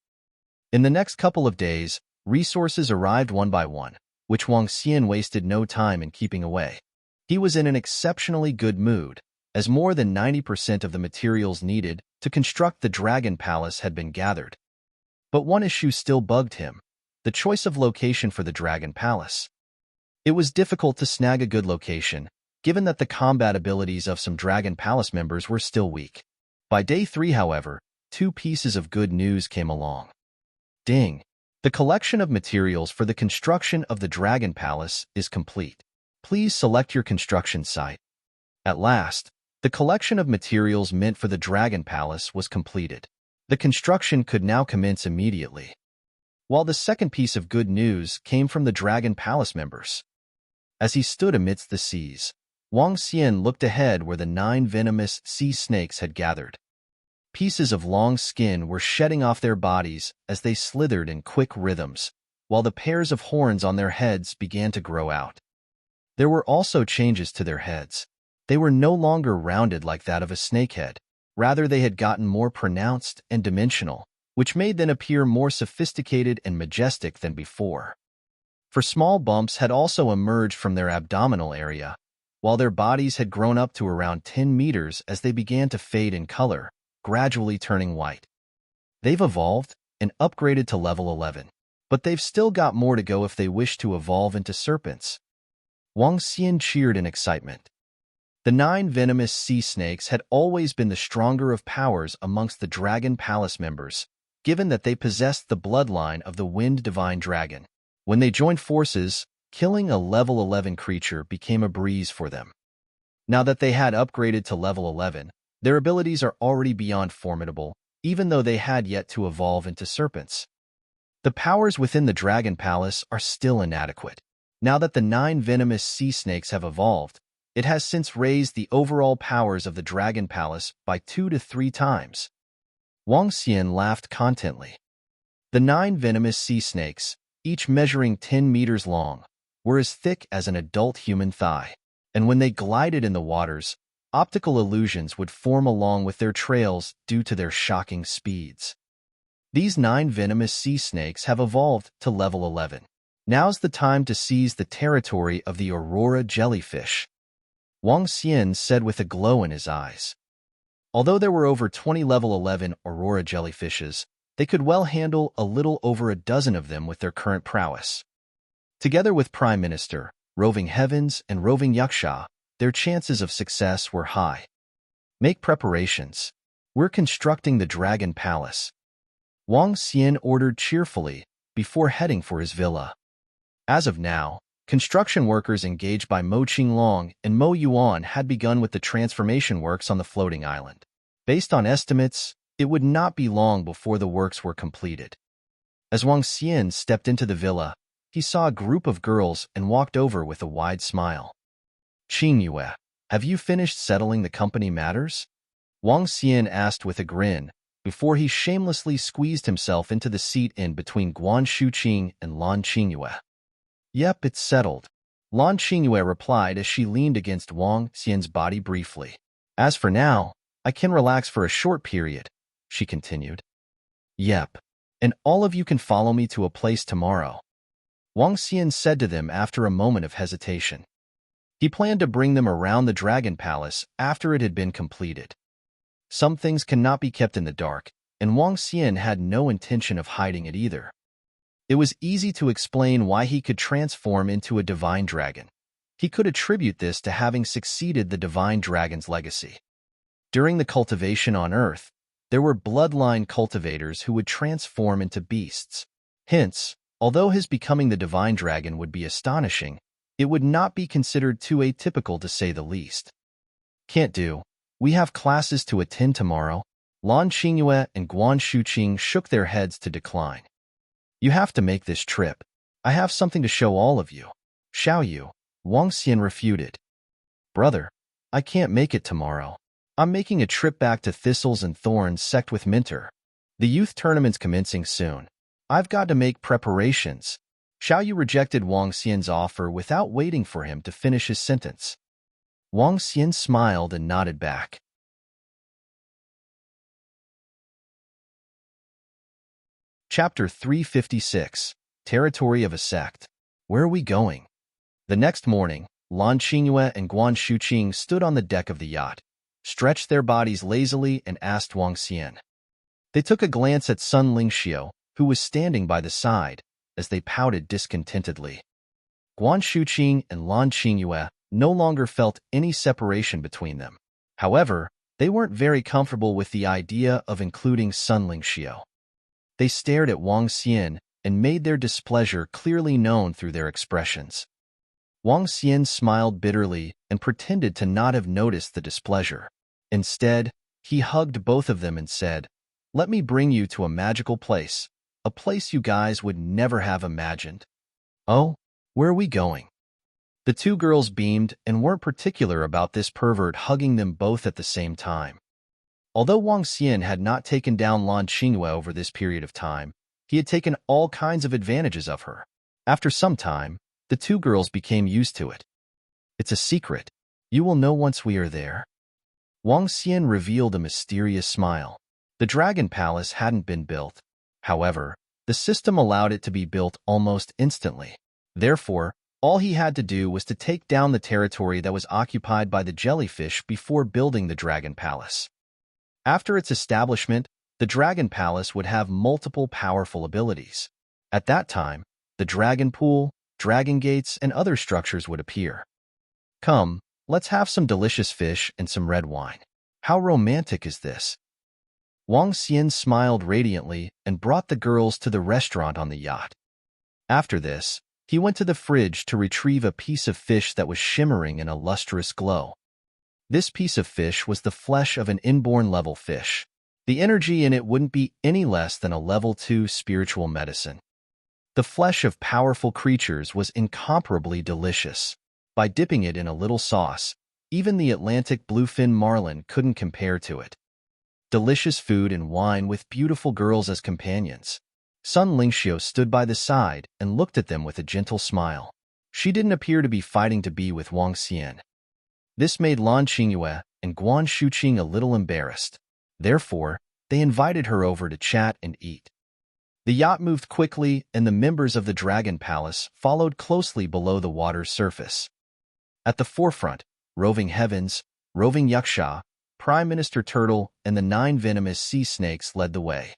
Speaker 1: In the next couple of days, resources arrived one by one, which Wang Xian wasted no time in keeping away. He was in an exceptionally good mood, as more than 90% of the materials needed to construct the Dragon Palace had been gathered. But one issue still bugged him: the choice of location for the Dragon Palace. It was difficult to snag a good location, given that the combat abilities of some Dragon Palace members were still weak. By day 3, however, 2 pieces of good news came along. Ding! The collection of materials for the construction of the Dragon Palace is complete. Please select your construction site. At last, the collection of materials meant for the Dragon Palace was completed. The construction could now commence immediately. While the second piece of good news came from the Dragon Palace members. As he stood amidst the seas, Wang Xian looked ahead where the 9 venomous sea snakes had gathered. Pieces of long skin were shedding off their bodies as they slithered in quick rhythms, while the pairs of horns on their heads began to grow out. There were also changes to their heads. They were no longer rounded like that of a snakehead. Rather, they had gotten more pronounced and dimensional, which made them appear more sophisticated and majestic than before. For small bumps had also emerged from their abdominal area, while their bodies had grown up to around 10 meters as they began to fade in color, gradually turning white. They've evolved and upgraded to level 11, but they've still got more to go if they wish to evolve into serpents. Wang Xian cheered in excitement. The 9 venomous sea snakes had always been the stronger of powers amongst the Dragon Palace members, given that they possessed the bloodline of the Wind Divine Dragon. When they joined forces, killing a level 11 creature became a breeze for them. Now that they had upgraded to level 11, their abilities are already beyond formidable, even though they had yet to evolve into serpents. The powers within the Dragon Palace are still inadequate. Now that the 9 venomous sea snakes have evolved, it has since raised the overall powers of the Dragon Palace by 2 to 3 times. Wang Xian laughed contently. The 9 venomous sea snakes, each measuring 10 meters long, were as thick as an adult human thigh, and when they glided in the waters, optical illusions would form along with their trails due to their shocking speeds. These 9 venomous sea snakes have evolved to level 11. Now's the time to seize the territory of the Aurora Jellyfish, Wang Xian said with a glow in his eyes. Although there were over 20 level 11 Aurora Jellyfishes, they could well handle a little over a dozen of them with their current prowess. Together with Prime Minister, Roving Heavens, and Roving Yaksha, their chances of success were high. Make preparations. We're constructing the Dragon Palace, Wang Xian ordered cheerfully before heading for his villa. As of now, construction workers engaged by Mo Qinglong and Mo Yuan had begun with the transformation works on the floating island. Based on estimates, it would not be long before the works were completed. As Wang Xian stepped into the villa, he saw a group of girls and walked over with a wide smile. "Qingyue, have you finished settling the company matters?" Wang Xian asked with a grin, before he shamelessly squeezed himself into the seat in between Guan Shuqing and Lan Qingyue. Yep, it's settled, Lan Qingyue replied as she leaned against Wang Xian's body briefly. As for now, I can relax for a short period, she continued. Yep, and all of you can follow me to a place tomorrow, Wang Xian said to them after a moment of hesitation. He planned to bring them around the Dragon Palace after it had been completed. Some things cannot be kept in the dark, and Wang Xian had no intention of hiding it either. It was easy to explain why he could transform into a divine dragon. He could attribute this to having succeeded the divine dragon's legacy. During the cultivation on Earth, there were bloodline cultivators who would transform into beasts. Hence, although his becoming the divine dragon would be astonishing, it would not be considered too atypical to say the least. Can't do. We have classes to attend tomorrow. Lan Qingyue and Guan Shuqing shook their heads to decline. You have to make this trip. I have something to show all of you. Shall you? Wang Xian refuted. Brother, I can't make it tomorrow. I'm making a trip back to Thistles and Thorns Sect with Minter. The youth tournament's commencing soon. I've got to make preparations. Xiao Yu rejected Wang Xian's offer without waiting for him to finish his sentence. Wang Xian smiled and nodded back. Chapter 356, Territory of a Sect. Where are we going? The next morning, Lan Qingyue and Guan Shuqing stood on the deck of the yacht, stretched their bodies lazily, and asked Wang Xian. They took a glance at Sun Lingxiu, who was standing by the side, as they pouted discontentedly. Guan Shuqing and Lan Qingyue no longer felt any separation between them. However, they weren't very comfortable with the idea of including Sun Lingxiu. They stared at Wang Xian and made their displeasure clearly known through their expressions. Wang Xian smiled bitterly and pretended to not have noticed the displeasure. Instead, he hugged both of them and said, "Let me bring you to a magical place, a place you guys would never have imagined." Oh, where are we going? The two girls beamed and weren't particular about this pervert hugging them both at the same time. Although Wang Xian had not taken down Lan Qingyue over this period of time, he had taken all kinds of advantages of her. After some time, the two girls became used to it. It's a secret. You will know once we are there. Wang Xian revealed a mysterious smile. The Dragon Palace hadn't been built. However, the system allowed it to be built almost instantly. Therefore, all he had to do was to take down the territory that was occupied by the Jellyfish before building the Dragon Palace. After its establishment, the Dragon Palace would have multiple powerful abilities. At that time, the Dragon Pool, Dragon Gates, and other structures would appear. Come, let's have some delicious fish and some red wine. How romantic is this? Wang Xian smiled radiantly and brought the girls to the restaurant on the yacht. After this, he went to the fridge to retrieve a piece of fish that was shimmering in a lustrous glow. This piece of fish was the flesh of an inborn level fish. The energy in it wouldn't be any less than a level 2 spiritual medicine. The flesh of powerful creatures was incomparably delicious. By dipping it in a little sauce, even the Atlantic bluefin marlin couldn't compare to it. Delicious food and wine with beautiful girls as companions. Sun Lingxiu stood by the side and looked at them with a gentle smile. She didn't appear to be fighting to be with Wang Xian. This made Lan Qingyue and Guan Shuqing a little embarrassed. Therefore, they invited her over to chat and eat. The yacht moved quickly, and the members of the Dragon Palace followed closely below the water's surface. At the forefront, Roving Heavens, Roving Yaksha, Prime Minister Turtle, and the 9 venomous sea snakes led the way.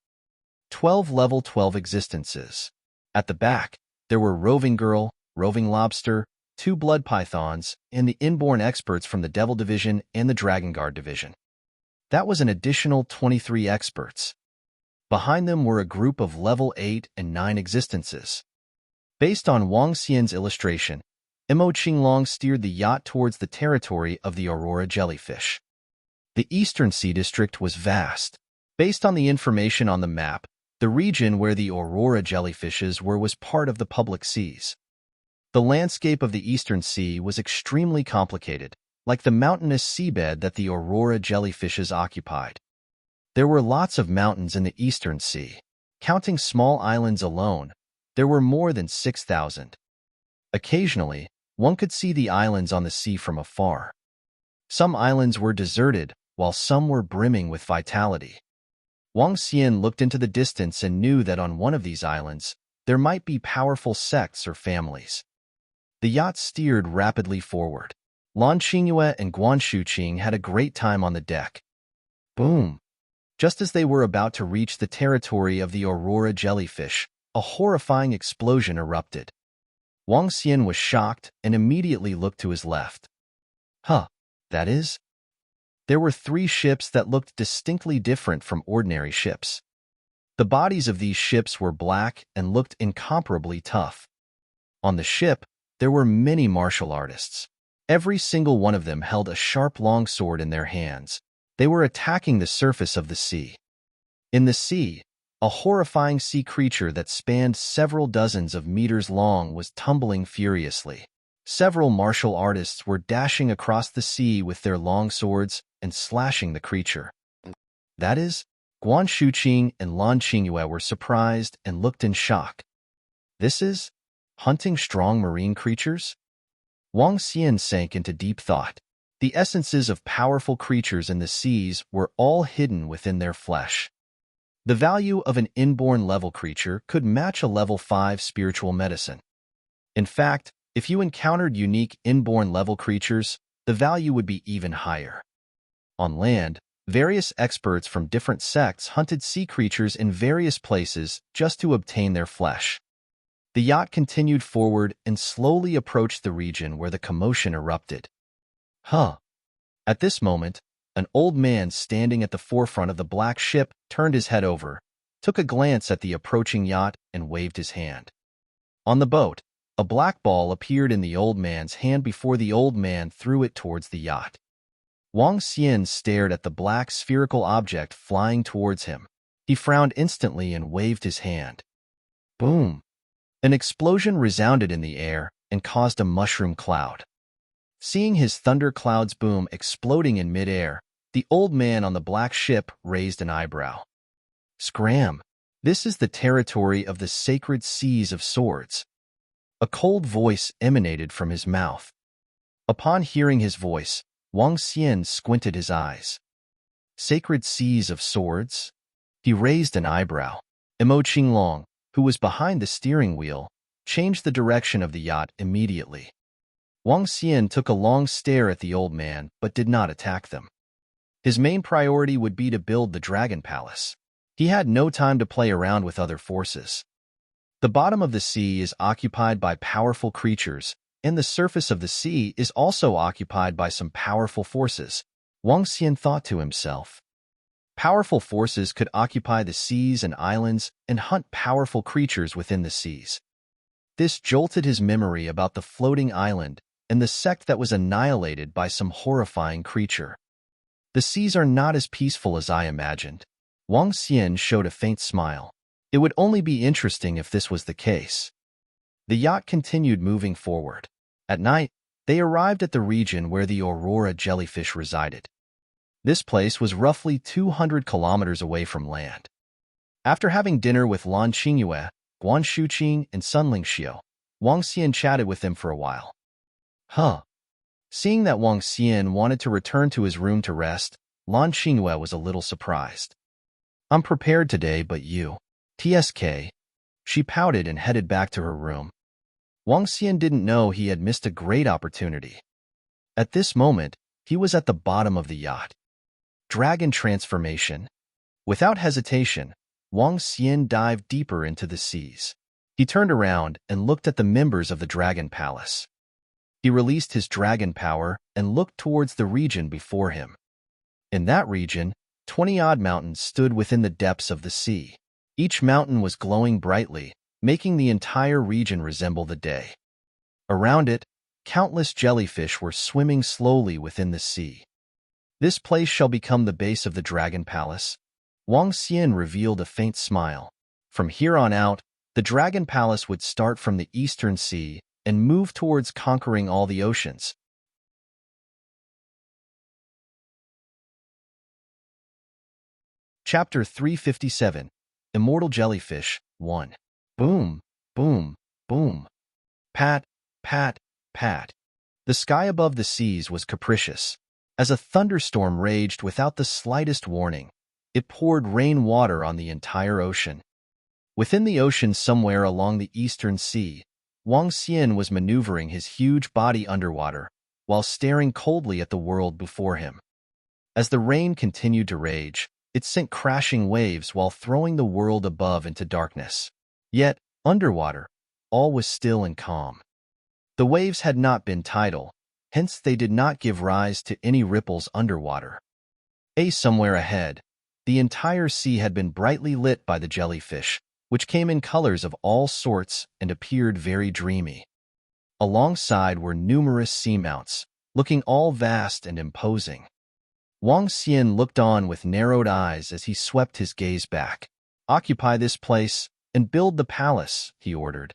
Speaker 1: 12 level 12 existences. At the back, there were Roving Girl, Roving Lobster, 2 blood pythons, and the inborn experts from the Devil Division and the Dragon Guard Division. That was an additional 23 experts. Behind them were a group of level 8 and 9 existences. Based on Wang Xian's illustration, Mo Qinglong steered the yacht towards the territory of the Aurora Jellyfish. The Eastern Sea District was vast. Based on the information on the map, the region where the Aurora Jellyfishes were was part of the public seas. The landscape of the Eastern Sea was extremely complicated, like the mountainous seabed that the Aurora jellyfishes occupied. There were lots of mountains in the eastern sea. Counting small islands alone, there were more than 6,000. Occasionally, one could see the islands on the sea from afar. Some islands were deserted, while some were brimming with vitality. Wang Xian looked into the distance and knew that on one of these islands, there might be powerful sects or families. The yacht steered rapidly forward. Lan Qingyue and Guan Shuqing had a great time on the deck. Boom! Just as they were about to reach the territory of the Aurora jellyfish, a horrifying explosion erupted. Wang Xian was shocked and immediately looked to his left. Huh, that is? There were 3 ships that looked distinctly different from ordinary ships. The bodies of these ships were black and looked incomparably tough. On the ship, there were many martial artists. Every single one of them held a sharp longsword in their hands. They were attacking the surface of the sea. In the sea, a horrifying sea creature that spanned several dozens of meters long was tumbling furiously. Several martial artists were dashing across the sea with their longswords and slashing the creature. That is, Guan Shuqing and Lan Qingyue were surprised and looked in shock. This is hunting strong marine creatures? Wang Xian sank into deep thought. The essences of powerful creatures in the seas were all hidden within their flesh. The value of an inborn level creature could match a level 5 spiritual medicine. In fact, if you encountered unique inborn level creatures, the value would be even higher. On land, various experts from different sects hunted sea creatures in various places just to obtain their flesh. The yacht continued forward and slowly approached the region where the commotion erupted. Huh. At this moment, an old man standing at the forefront of the black ship turned his head over, took a glance at the approaching yacht, and waved his hand. On the boat, a black ball appeared in the old man's hand before the old man threw it towards the yacht. Wang Xian stared at the black spherical object flying towards him. He frowned instantly and waved his hand. Boom! An explosion resounded in the air and caused a mushroom cloud. Seeing his thunder cloud's boom exploding in midair, the old man on the black ship raised an eyebrow. Scram! This is the territory of the sacred seas of swords. A cold voice emanated from his mouth. Upon hearing his voice, Wang Xian squinted his eyes. Sacred seas of swords? He raised an eyebrow. Imo Qinglong, who was behind the steering wheel, changed the direction of the yacht immediately. Wang Xian took a long stare at the old man but did not attack them. His main priority would be to build the Dragon Palace. He had no time to play around with other forces. The bottom of the sea is occupied by powerful creatures, and the surface of the sea is also occupied by some powerful forces, Wang Xian thought to himself. Powerful forces could occupy the seas and islands and hunt powerful creatures within the seas. This jolted his memory about the floating island and the sect that was annihilated by some horrifying creature. The seas are not as peaceful as I imagined. Wang Xian showed a faint smile. It would only be interesting if this was the case. The yacht continued moving forward. At night, they arrived at the region where the Aurora jellyfish resided. This place was roughly 200 kilometers away from land. After having dinner with Lan Qingyue, Guan Shuqing, and Sun Lingxiu, Wang Xian chatted with them for a while. Huh. Seeing that Wang Xian wanted to return to his room to rest, Lan Qingyue was a little surprised. I'm prepared today, but you. TSK. She pouted and headed back to her room. Wang Xian didn't know he had missed a great opportunity. At this moment, he was at the bottom of the yacht. Dragon transformation. Without hesitation, Wang Xian dived deeper into the seas. He turned around and looked at the members of the Dragon Palace. He released his dragon power and looked towards the region before him. In that region, 20-odd mountains stood within the depths of the sea. Each mountain was glowing brightly, making the entire region resemble the day. Around it, countless jellyfish were swimming slowly within the sea. This place shall become the base of the Dragon Palace. Wang Xian revealed a faint smile. From here on out, the Dragon Palace would start from the Eastern Sea and move towards conquering all the oceans. Chapter 357, Immortal Jellyfish, 1. Boom, boom, boom. Pat, pat, pat. The sky above the seas was capricious. As a thunderstorm raged without the slightest warning, it poured rain water on the entire ocean. Within the ocean somewhere along the eastern sea, Wang Xian was maneuvering his huge body underwater while staring coldly at the world before him. As the rain continued to rage, it sent crashing waves while throwing the world above into darkness. Yet, underwater, all was still and calm. The waves had not been tidal, hence they did not give rise to any ripples underwater. Somewhere ahead, the entire sea had been brightly lit by the jellyfish, which came in colors of all sorts and appeared very dreamy. Alongside were numerous seamounts, looking all vast and imposing. Wang Xian looked on with narrowed eyes as he swept his gaze back. "Occupy this place and build the palace," he ordered.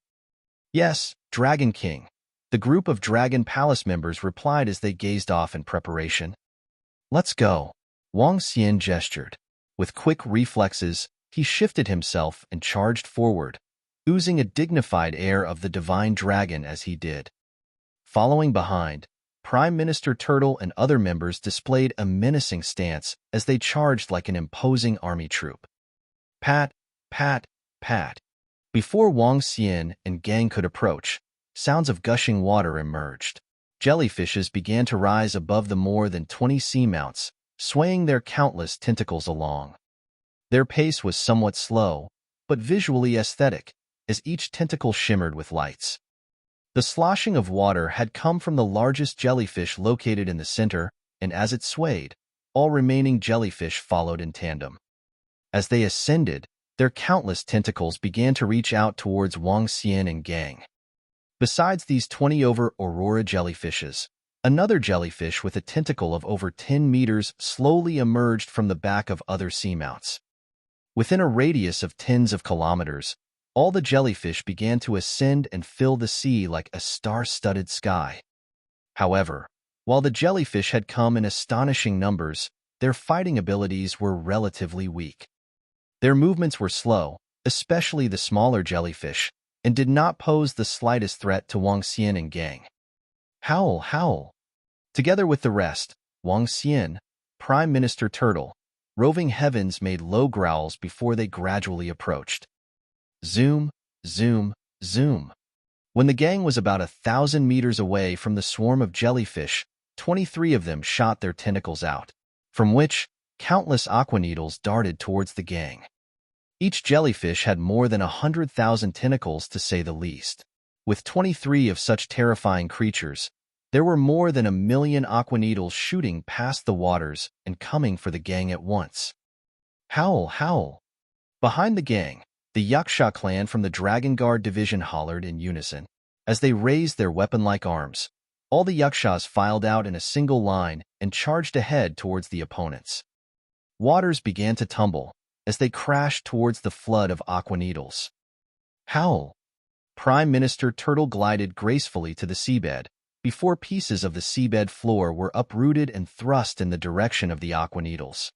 Speaker 1: "Yes, Dragon King," the group of Dragon Palace members replied as they gazed off in preparation. "Let's go." Wang Xian gestured. With quick reflexes, he shifted himself and charged forward, oozing a dignified air of the divine dragon as he did. Following behind, Prime Minister Turtle and other members displayed a menacing stance as they charged like an imposing army troop. Pat, pat, pat. Before Wang Xian and gang could approach, sounds of gushing water emerged. Jellyfishes began to rise above the more than 20 seamounts, swaying their countless tentacles along. Their pace was somewhat slow, but visually aesthetic, as each tentacle shimmered with lights. The sloshing of water had come from the largest jellyfish located in the center, and as it swayed, all remaining jellyfish followed in tandem. As they ascended, their countless tentacles began to reach out towards Wang Xian and gang. Besides these 20 Aurora jellyfishes, another jellyfish with a tentacle of over 10 meters slowly emerged from the back of other seamounts. Within a radius of tens of kilometers, all the jellyfish began to ascend and fill the sea like a star-studded sky. However, while the jellyfish had come in astonishing numbers, their fighting abilities were relatively weak. Their movements were slow, especially the smaller jellyfish, and did not pose the slightest threat to Wang Xian and gang. Howl, howl. Together with the rest, Wang Xian, Prime Minister Turtle, Roving Heavens made low growls before they gradually approached. Zoom, zoom, zoom. When the gang was about 1,000 meters away from the swarm of jellyfish, 23 of them shot their tentacles out, from which countless aqua needles darted towards the gang. Each jellyfish had more than 100,000 tentacles to say the least. With 23 of such terrifying creatures, there were more than 1 million aqua needles shooting past the waters and coming for the gang at once. Howl, howl. Behind the gang, the Yaksha clan from the Dragon Guard division hollered in unison. As they raised their weapon-like arms, all the Yakshas filed out in a single line and charged ahead towards the opponents. Waters began to tumble as they crashed towards the flood of aqua needles. Howl! Prime Minister Turtle glided gracefully to the seabed, before pieces of the seabed floor were uprooted and thrust in the direction of the aqua needles.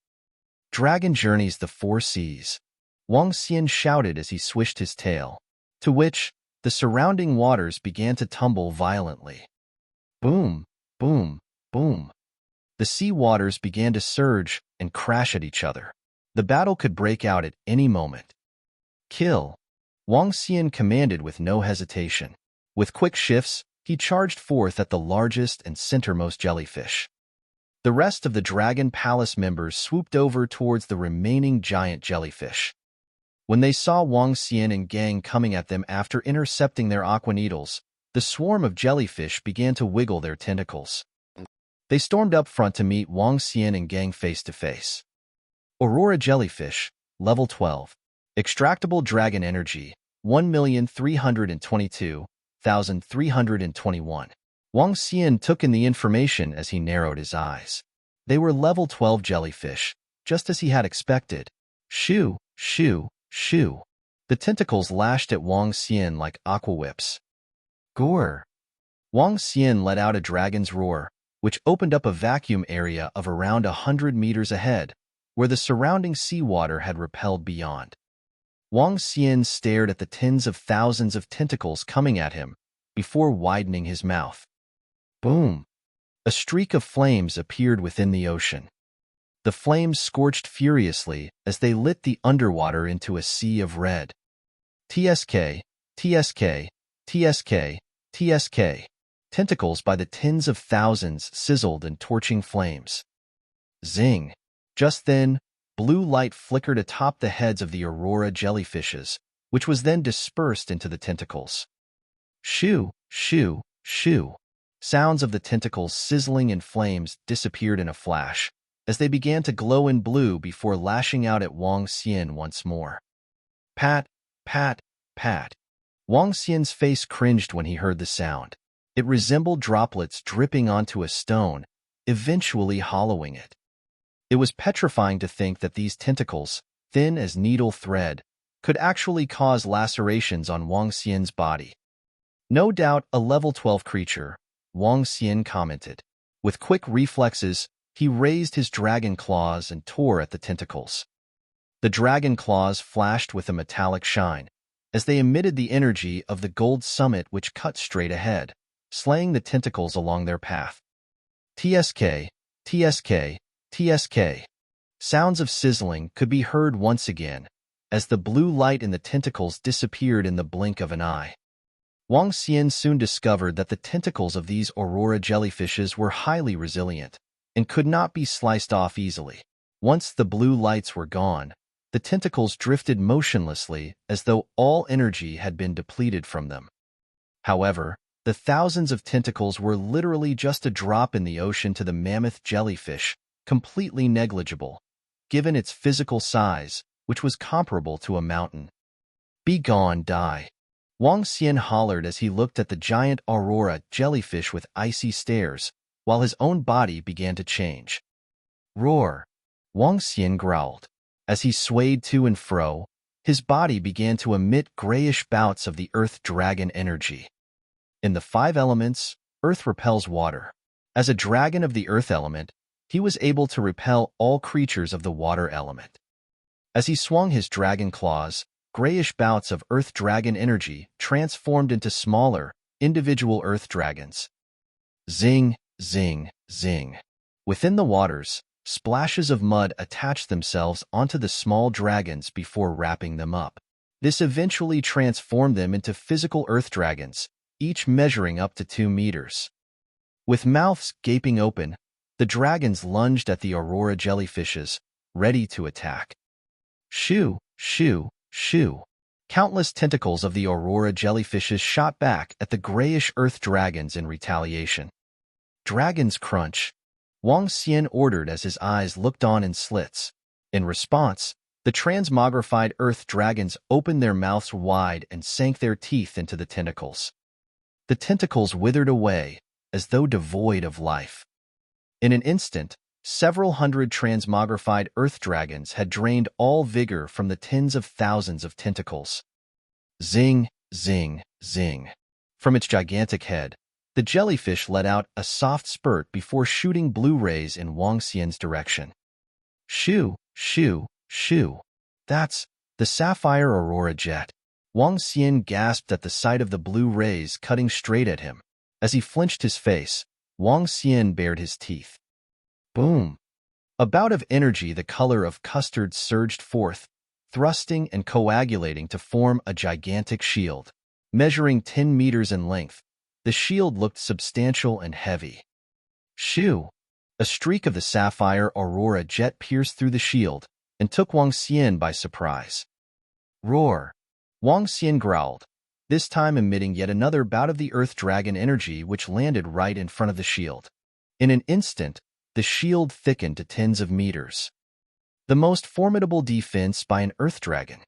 Speaker 1: Dragon journeys the 4 seas. Wang Xian shouted as he swished his tail, to which the surrounding waters began to tumble violently. Boom, boom, boom. The sea waters began to surge and crash at each other. The battle could break out at any moment. Kill! Wang Xian commanded with no hesitation. With quick shifts, he charged forth at the largest and centermost jellyfish. The rest of the Dragon Palace members swooped over towards the remaining giant jellyfish. When they saw Wang Xian and gang coming at them after intercepting their aqua needles, the swarm of jellyfish began to wiggle their tentacles. They stormed up front to meet Wang Xian and gang face to face. Aurora Jellyfish, Level 12. Extractable Dragon Energy, 1,322,321. Wang Xian took in the information as he narrowed his eyes. They were Level 12 jellyfish, just as he had expected. Shoo, shoo, shoo. The tentacles lashed at Wang Xian like aqua whips. Gore! Wang Xian let out a dragon's roar, which opened up a vacuum area of around 100 meters ahead, where the surrounding seawater had repelled beyond. Wang Xian stared at the tens of thousands of tentacles coming at him before widening his mouth. Boom! A streak of flames appeared within the ocean. The flames scorched furiously as they lit the underwater into a sea of red. TSK, TSK, TSK, TSK. Tentacles by the tens of thousands sizzled in torching flames. Zing! Just then, blue light flickered atop the heads of the aurora jellyfishes, which was then dispersed into the tentacles. Shoo, shoo, shoo. Sounds of the tentacles sizzling in flames disappeared in a flash, as they began to glow in blue before lashing out at Wang Xian once more. Pat, pat, pat. Wang Xian's face cringed when he heard the sound. It resembled droplets dripping onto a stone, eventually hollowing it. It was petrifying to think that these tentacles, thin as needle thread, could actually cause lacerations on Wang Xian's body. No doubt a level 12 creature, Wang Xian commented. With quick reflexes, he raised his dragon claws and tore at the tentacles. The dragon claws flashed with a metallic shine, as they emitted the energy of the gold summit which cut straight ahead, slaying the tentacles along their path. TSK, TSK, TSK. Sounds of sizzling could be heard once again, as the blue light in the tentacles disappeared in the blink of an eye. Wang Xian soon discovered that the tentacles of these aurora jellyfishes were highly resilient and could not be sliced off easily. Once the blue lights were gone, the tentacles drifted motionlessly as though all energy had been depleted from them. However, the thousands of tentacles were literally just a drop in the ocean to the mammoth jellyfish, completely negligible, given its physical size, which was comparable to a mountain. Be gone, die. Wang Xian hollered as he looked at the giant aurora jellyfish with icy stares, while his own body began to change. Roar! Wang Xian growled. As he swayed to and fro, his body began to emit grayish bouts of the earth dragon energy. In the 5 elements, earth repels water. As a dragon of the earth element, he was able to repel all creatures of the water element. As he swung his dragon claws, grayish bouts of earth dragon energy transformed into smaller, individual earth dragons. Zing, zing, zing. Within the waters, splashes of mud attached themselves onto the small dragons before wrapping them up. This eventually transformed them into physical earth dragons, each measuring up to 2 meters. With mouths gaping open, the dragons lunged at the aurora jellyfishes, ready to attack. Shoo, shoo, shoo. Countless tentacles of the aurora jellyfishes shot back at the grayish earth dragons in retaliation. Dragons crunch, Wang Xian ordered as his eyes looked on in slits. In response, the transmogrified earth dragons opened their mouths wide and sank their teeth into the tentacles. The tentacles withered away, as though devoid of life. In an instant, several hundred transmogrified earth dragons had drained all vigor from the tens of thousands of tentacles. Zing, zing, zing. From its gigantic head, the jellyfish let out a soft spurt before shooting blue rays in Wang Xian's direction. Shoo, shoo, shoo. That's the sapphire aurora jet. Wang Xian gasped at the sight of the blue rays cutting straight at him. As he flinched his face, Wang Xian bared his teeth. Boom! A bout of energy the color of custard surged forth, thrusting and coagulating to form a gigantic shield. Measuring 10 meters in length, the shield looked substantial and heavy. Shoo! A streak of the sapphire aurora jet pierced through the shield and took Wang Xian by surprise. Roar! Wang Xian growled, this time emitting yet another bout of the earth dragon energy which landed right in front of the shield. In an instant, the shield thickened to tens of meters. The most formidable defense by an earth dragon.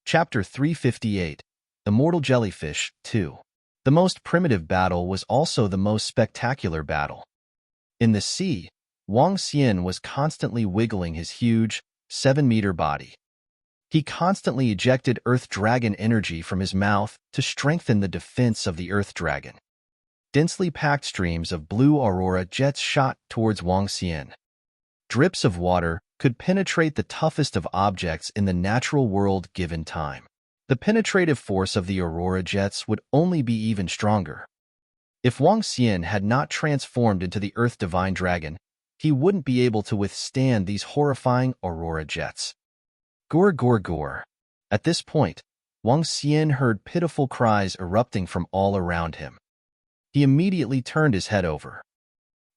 Speaker 1: Chapter 358, Immortal Jellyfish 2. The most primitive battle was also the most spectacular battle. In the sea, Wang Xian was constantly wiggling his huge, 7-meter body. He constantly ejected earth dragon energy from his mouth to strengthen the defense of the earth dragon. Densely packed streams of blue aurora jets shot towards Wang Xian. Drips of water could penetrate the toughest of objects in the natural world given time. The penetrative force of the aurora jets would only be even stronger. If Wang Xian had not transformed into the Earth Divine Dragon, he wouldn't be able to withstand these horrifying aurora jets. Gore, gore, gore. At this point, Wang Xian heard pitiful cries erupting from all around him. He immediately turned his head over.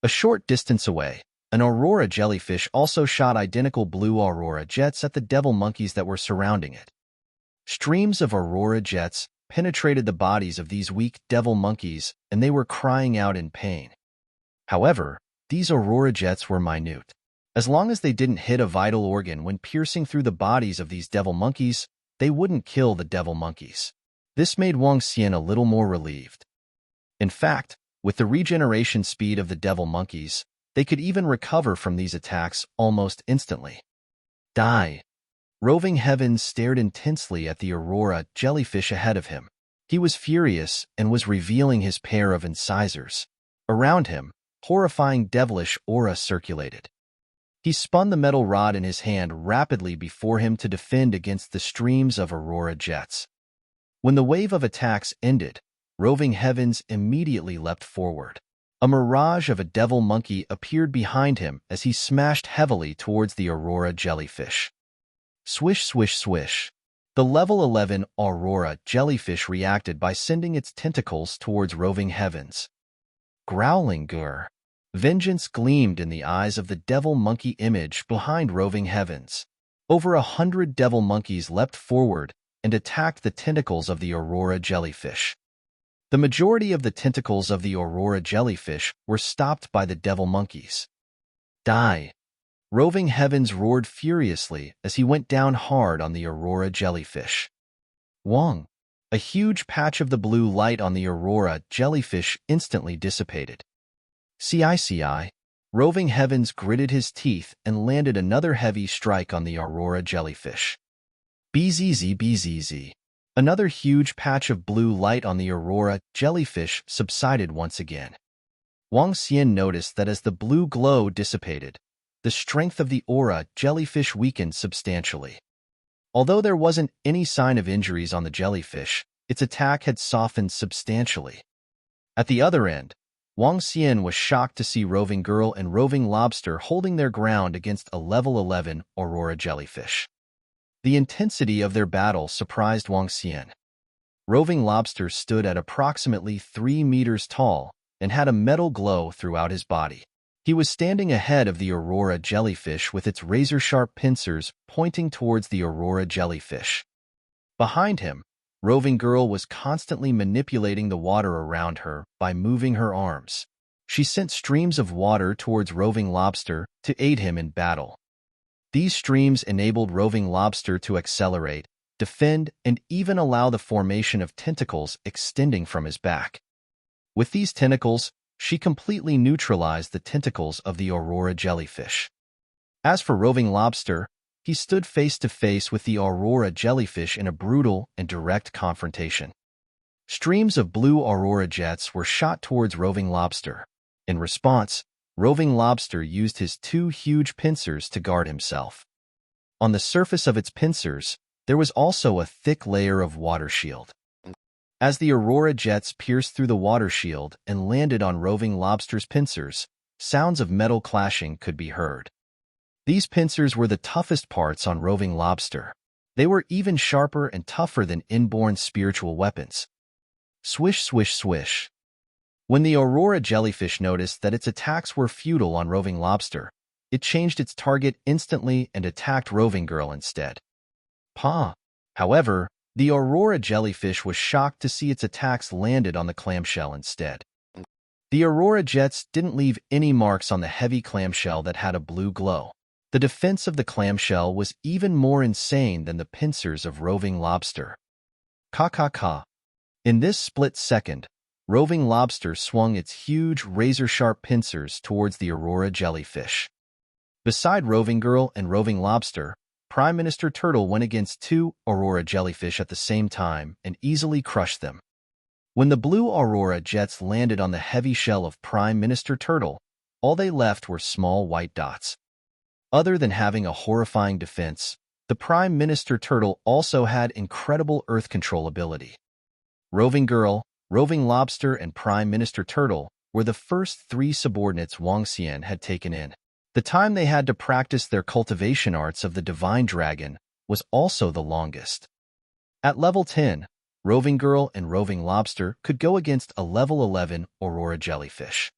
Speaker 1: A short distance away, an aurora jellyfish also shot identical blue aurora jets at the devil monkeys that were surrounding it. Streams of aurora jets penetrated the bodies of these weak devil monkeys, and they were crying out in pain. However, these aurora jets were minute. As long as they didn't hit a vital organ when piercing through the bodies of these devil monkeys, they wouldn't kill the devil monkeys. This made Wang Xian a little more relieved. In fact, with the regeneration speed of the devil monkeys, they could even recover from these attacks almost instantly. Die. Roving Heavens stared intensely at the aurora jellyfish ahead of him. He was furious and was revealing his pair of incisors. Around him, horrifying devilish aura circulated. He spun the metal rod in his hand rapidly before him to defend against the streams of aurora jets. When the wave of attacks ended, Roving Heavens immediately leapt forward. A mirage of a devil monkey appeared behind him as he smashed heavily towards the aurora jellyfish. Swish, swish, swish. The level 11 aurora jellyfish reacted by sending its tentacles towards Roving Heavens. Growling grr. Vengeance gleamed in the eyes of the devil monkey image behind Roving Heavens. Over 100 devil monkeys leapt forward and attacked the tentacles of the aurora jellyfish. The majority of the tentacles of the aurora jellyfish were stopped by the devil monkeys. Die. Roving Heavens roared furiously as he went down hard on the aurora jellyfish. Wang. A huge patch of the blue light on the aurora jellyfish instantly dissipated. CICI. Roving Heavens gritted his teeth and landed another heavy strike on the aurora jellyfish. BZZ BZZ. Another huge patch of blue light on the aurora jellyfish subsided once again. Wang Xian noticed that as the blue glow dissipated, the strength of the aura jellyfish weakened substantially. Although there wasn't any sign of injuries on the jellyfish, its attack had softened substantially. At the other end, Wang Xian was shocked to see Roving Girl and Roving Lobster holding their ground against a level 11 aurora jellyfish. The intensity of their battle surprised Wang Xian. Roving Lobster stood at approximately 3 meters tall and had a metal glow throughout his body. He was standing ahead of the aurora jellyfish with its razor-sharp pincers pointing towards the aurora jellyfish. Behind him, Roving Girl was constantly manipulating the water around her by moving her arms. She sent streams of water towards Roving Lobster to aid him in battle. These streams enabled Roving Lobster to accelerate, defend, and even allow the formation of tentacles extending from his back. With these tentacles, she completely neutralized the tentacles of the aurora jellyfish. As for Roving Lobster, he stood face to face with the aurora jellyfish in a brutal and direct confrontation. Streams of blue aurora jets were shot towards Roving Lobster. In response, Roving Lobster used his 2 huge pincers to guard himself. On the surface of its pincers, there was also a thick layer of water shield. As the aurora jets pierced through the water shield and landed on Roving Lobster's pincers, sounds of metal clashing could be heard. These pincers were the toughest parts on Roving Lobster. They were even sharper and tougher than inborn spiritual weapons. Swish, swish, swish. When the aurora jellyfish noticed that its attacks were futile on Roving Lobster, it changed its target instantly and attacked Roving Girl instead. Pa. However, the aurora jellyfish was shocked to see its attacks landed on the clamshell instead. The aurora jets didn't leave any marks on the heavy clamshell that had a blue glow. The defense of the clamshell was even more insane than the pincers of Roving Lobster. Ka. In this split second, Roving Lobster swung its huge razor-sharp pincers towards the aurora jellyfish. Beside Roving Girl and Roving Lobster, Prime Minister Turtle went against 2 aurora jellyfish at the same time and easily crushed them. When the blue Aurora jets landed on the heavy shell of Prime Minister Turtle, all they left were small white dots. Other than having a horrifying defense, the Prime Minister Turtle also had incredible Earth control ability. Roving Girl, Roving Lobster, and Prime Minister Turtle were the first 3 subordinates Wang Xian had taken in. The time they had to practice their cultivation arts of the Divine Dragon was also the longest. At level 10, Roving Girl and Roving Lobster could go against a level 11 Aurora Jellyfish.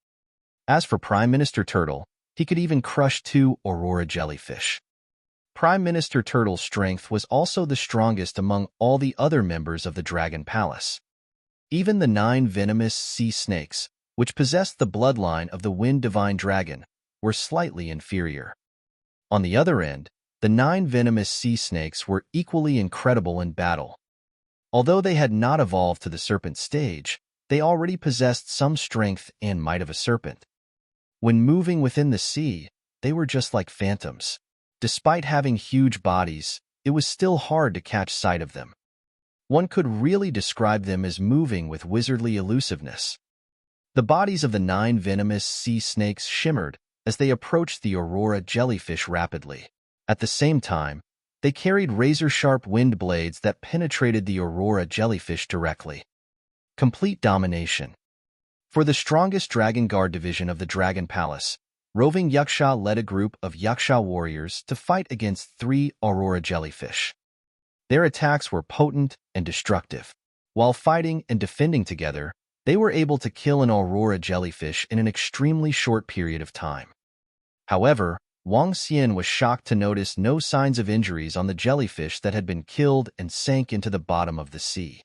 Speaker 1: As for Prime Minister Turtle, he could even crush 2 Aurora Jellyfish. Prime Minister Turtle's strength was also the strongest among all the other members of the Dragon Palace. Even the 9 venomous sea snakes, which possessed the bloodline of the Wind Divine Dragon, were slightly inferior. On the other end, the 9 venomous sea snakes were equally incredible in battle. Although they had not evolved to the serpent stage, they already possessed some strength and might of a serpent. When moving within the sea, they were just like phantoms. Despite having huge bodies, it was still hard to catch sight of them. One could really describe them as moving with wizardly elusiveness. The bodies of the 9 venomous sea snakes shimmered as they approached the Aurora Jellyfish rapidly. At the same time, they carried razor-sharp wind blades that penetrated the Aurora Jellyfish directly. Complete domination. For the strongest Dragon Guard division of the Dragon Palace, Roving Yaksha led a group of Yaksha warriors to fight against 3 Aurora Jellyfish. Their attacks were potent and destructive. While fighting and defending together, they were able to kill an Aurora Jellyfish in an extremely short period of time. However, Wang Xian was shocked to notice no signs of injuries on the jellyfish that had been killed and sank into the bottom of the sea.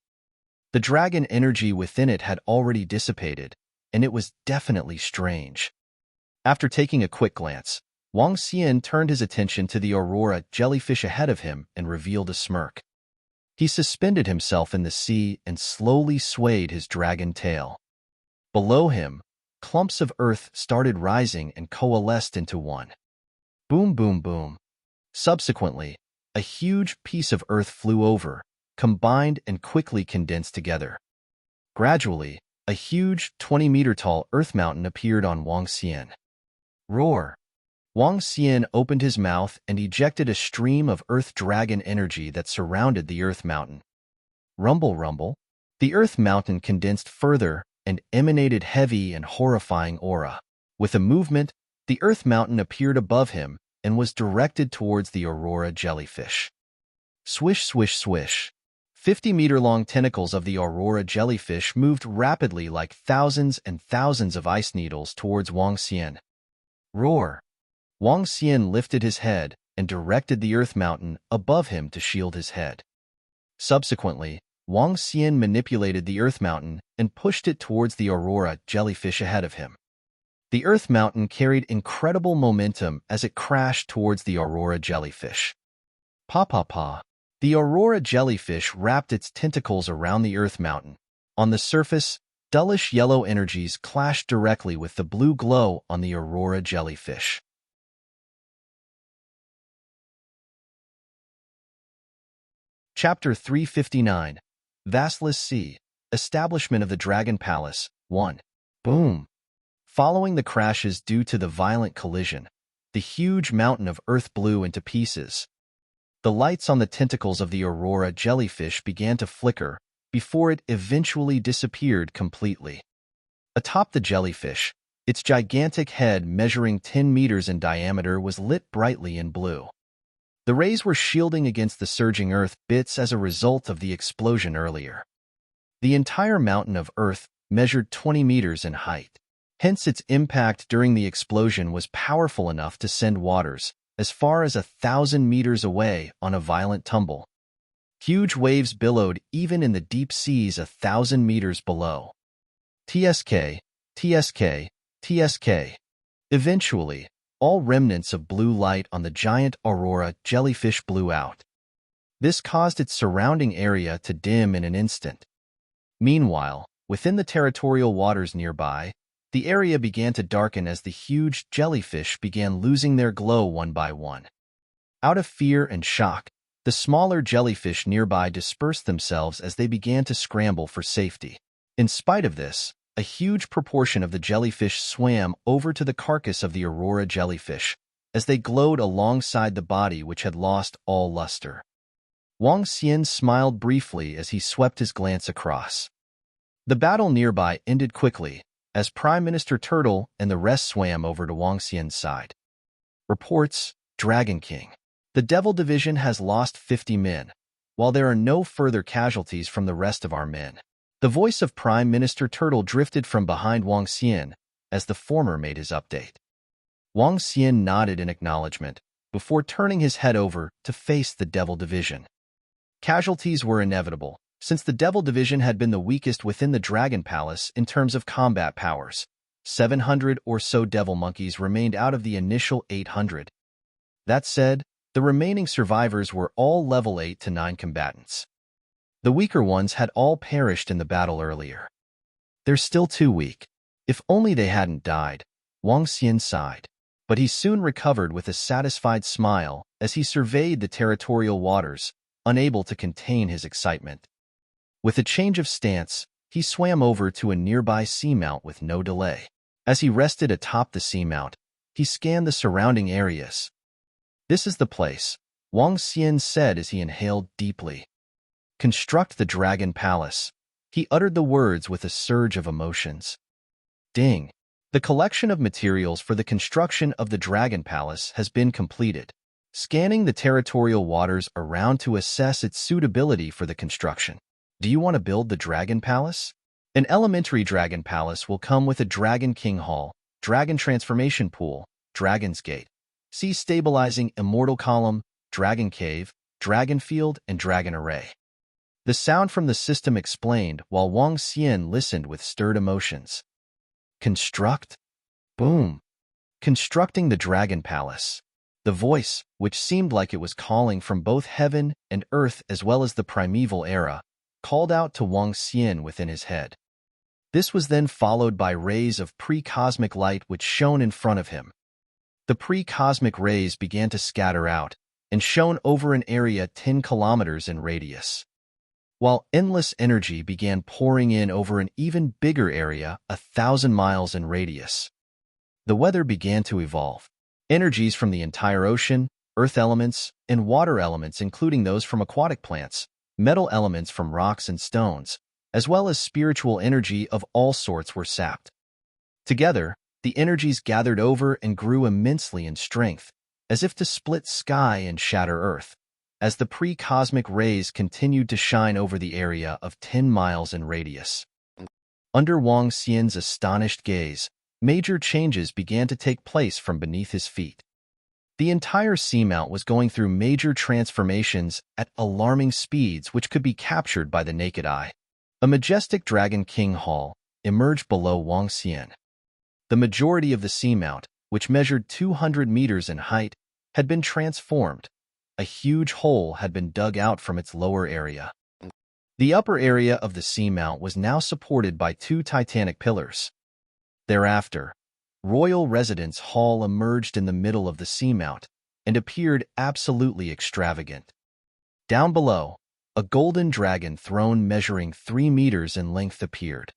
Speaker 1: The dragon energy within it had already dissipated, and it was definitely strange. After taking a quick glance, Wang Xian turned his attention to the Aurora Jellyfish ahead of him and revealed a smirk. He suspended himself in the sea and slowly swayed his dragon tail. Below him, clumps of earth started rising and coalesced into one. Boom, boom, boom. Subsequently, a huge piece of earth flew over, combined and quickly condensed together. Gradually, a huge 20-meter-tall earth mountain appeared on Wang Xian. Roar! Wang Xian opened his mouth and ejected a stream of earth dragon energy that surrounded the earth mountain. Rumble, rumble. The earth mountain condensed further and emanated heavy and horrifying aura. With a movement, the earth mountain appeared above him and was directed towards the Aurora Jellyfish. Swish, swish, swish. 50-meter-long tentacles of the Aurora Jellyfish moved rapidly like thousands and thousands of ice needles towards Wang Xian. Roar! Wang Xian lifted his head and directed the earth mountain above him to shield his head. Subsequently, Wang Xian manipulated the earth mountain and pushed it towards the Aurora Jellyfish ahead of him. The earth mountain carried incredible momentum as it crashed towards the Aurora Jellyfish. Pa pa pa. The Aurora Jellyfish wrapped its tentacles around the earth mountain. On the surface, dullish yellow energies clashed directly with the blue glow on the Aurora Jellyfish. Chapter 359, Vastless Sea, Establishment of the Dragon Palace, 1. Boom! Following the crashes due to the violent collision, the huge mountain of earth blew into pieces. The lights on the tentacles of the Aurora Jellyfish began to flicker before it eventually disappeared completely. Atop the jellyfish, its gigantic head measuring 10 meters in diameter was lit brightly in blue. The rays were shielding against the surging earth bits as a result of the explosion earlier. The entire mountain of earth measured 20 meters in height. Hence its impact during the explosion was powerful enough to send waters as far as 1,000 meters away on a violent tumble. Huge waves billowed even in the deep seas 1,000 meters below. TSK, TSK, TSK. Eventually, all remnants of blue light on the giant Aurora Jellyfish blew out. This caused its surrounding area to dim in an instant. Meanwhile, within the territorial waters nearby, the area began to darken as the huge jellyfish began losing their glow one by one. Out of fear and shock, the smaller jellyfish nearby dispersed themselves as they began to scramble for safety. In spite of this, a huge proportion of the jellyfish swam over to the carcass of the Aurora jellyfish, as they glowed alongside the body which had lost all luster. Wang Xian smiled briefly as he swept his glance across. The battle nearby ended quickly, as Prime Minister Turtle and the rest swam over to Wang Xian's side. Reports, Dragon King. The Devil Division has lost 50 men, while there are no further casualties from the rest of our men. The voice of Prime Minister Turtle drifted from behind Wang Xian as the former made his update. Wang Xian nodded in acknowledgement before turning his head over to face the Devil Division. Casualties were inevitable, since the Devil Division had been the weakest within the Dragon Palace in terms of combat powers. 700 or so devil monkeys remained out of the initial 800. That said, the remaining survivors were all level 8 to 9 combatants. The weaker ones had all perished in the battle earlier. They're still too weak. If only they hadn't died, Wang Xian sighed. But he soon recovered with a satisfied smile as he surveyed the territorial waters, unable to contain his excitement. With a change of stance, he swam over to a nearby seamount with no delay. As he rested atop the seamount, he scanned the surrounding areas. "This is the place," Wang Xian said as he inhaled deeply. "Construct the Dragon Palace." He uttered the words with a surge of emotions. Ding! The collection of materials for the construction of the Dragon Palace has been completed. Scanning the territorial waters around to assess its suitability for the construction. Do you want to build the Dragon Palace? An elementary Dragon Palace will come with a Dragon King Hall, Dragon Transformation Pool, Dragon's Gate, Sea Stabilizing Immortal Column, Dragon Cave, Dragon Field, and Dragon Array. The sound from the system explained while Wang Xian listened with stirred emotions. Construct? Boom! Constructing the Dragon Palace. The voice, which seemed like it was calling from both heaven and earth as well as the primeval era, called out to Wang Xian within his head. This was then followed by rays of pre-cosmic light which shone in front of him. The pre-cosmic rays began to scatter out and shone over an area 10 kilometers in radius, while endless energy began pouring in over an even bigger area 1,000 miles in radius. The weather began to evolve. Energies from the entire ocean, earth elements, and water elements including those from aquatic plants, metal elements from rocks and stones, as well as spiritual energy of all sorts were sapped. Together, the energies gathered over and grew immensely in strength, as if to split sky and shatter earth, as the pre-cosmic rays continued to shine over the area of 10 miles in radius. Under Wang Xian's astonished gaze, major changes began to take place from beneath his feet. The entire seamount was going through major transformations at alarming speeds which could be captured by the naked eye. A majestic Dragon King Hall emerged below Wang Xian. The majority of the seamount, which measured 200 meters in height, had been transformed. A huge hole had been dug out from its lower area. The upper area of the seamount was now supported by 2 titanic pillars. Thereafter, Royal Residence Hall emerged in the middle of the seamount and appeared absolutely extravagant. Down below, a golden dragon throne measuring 3 meters in length appeared,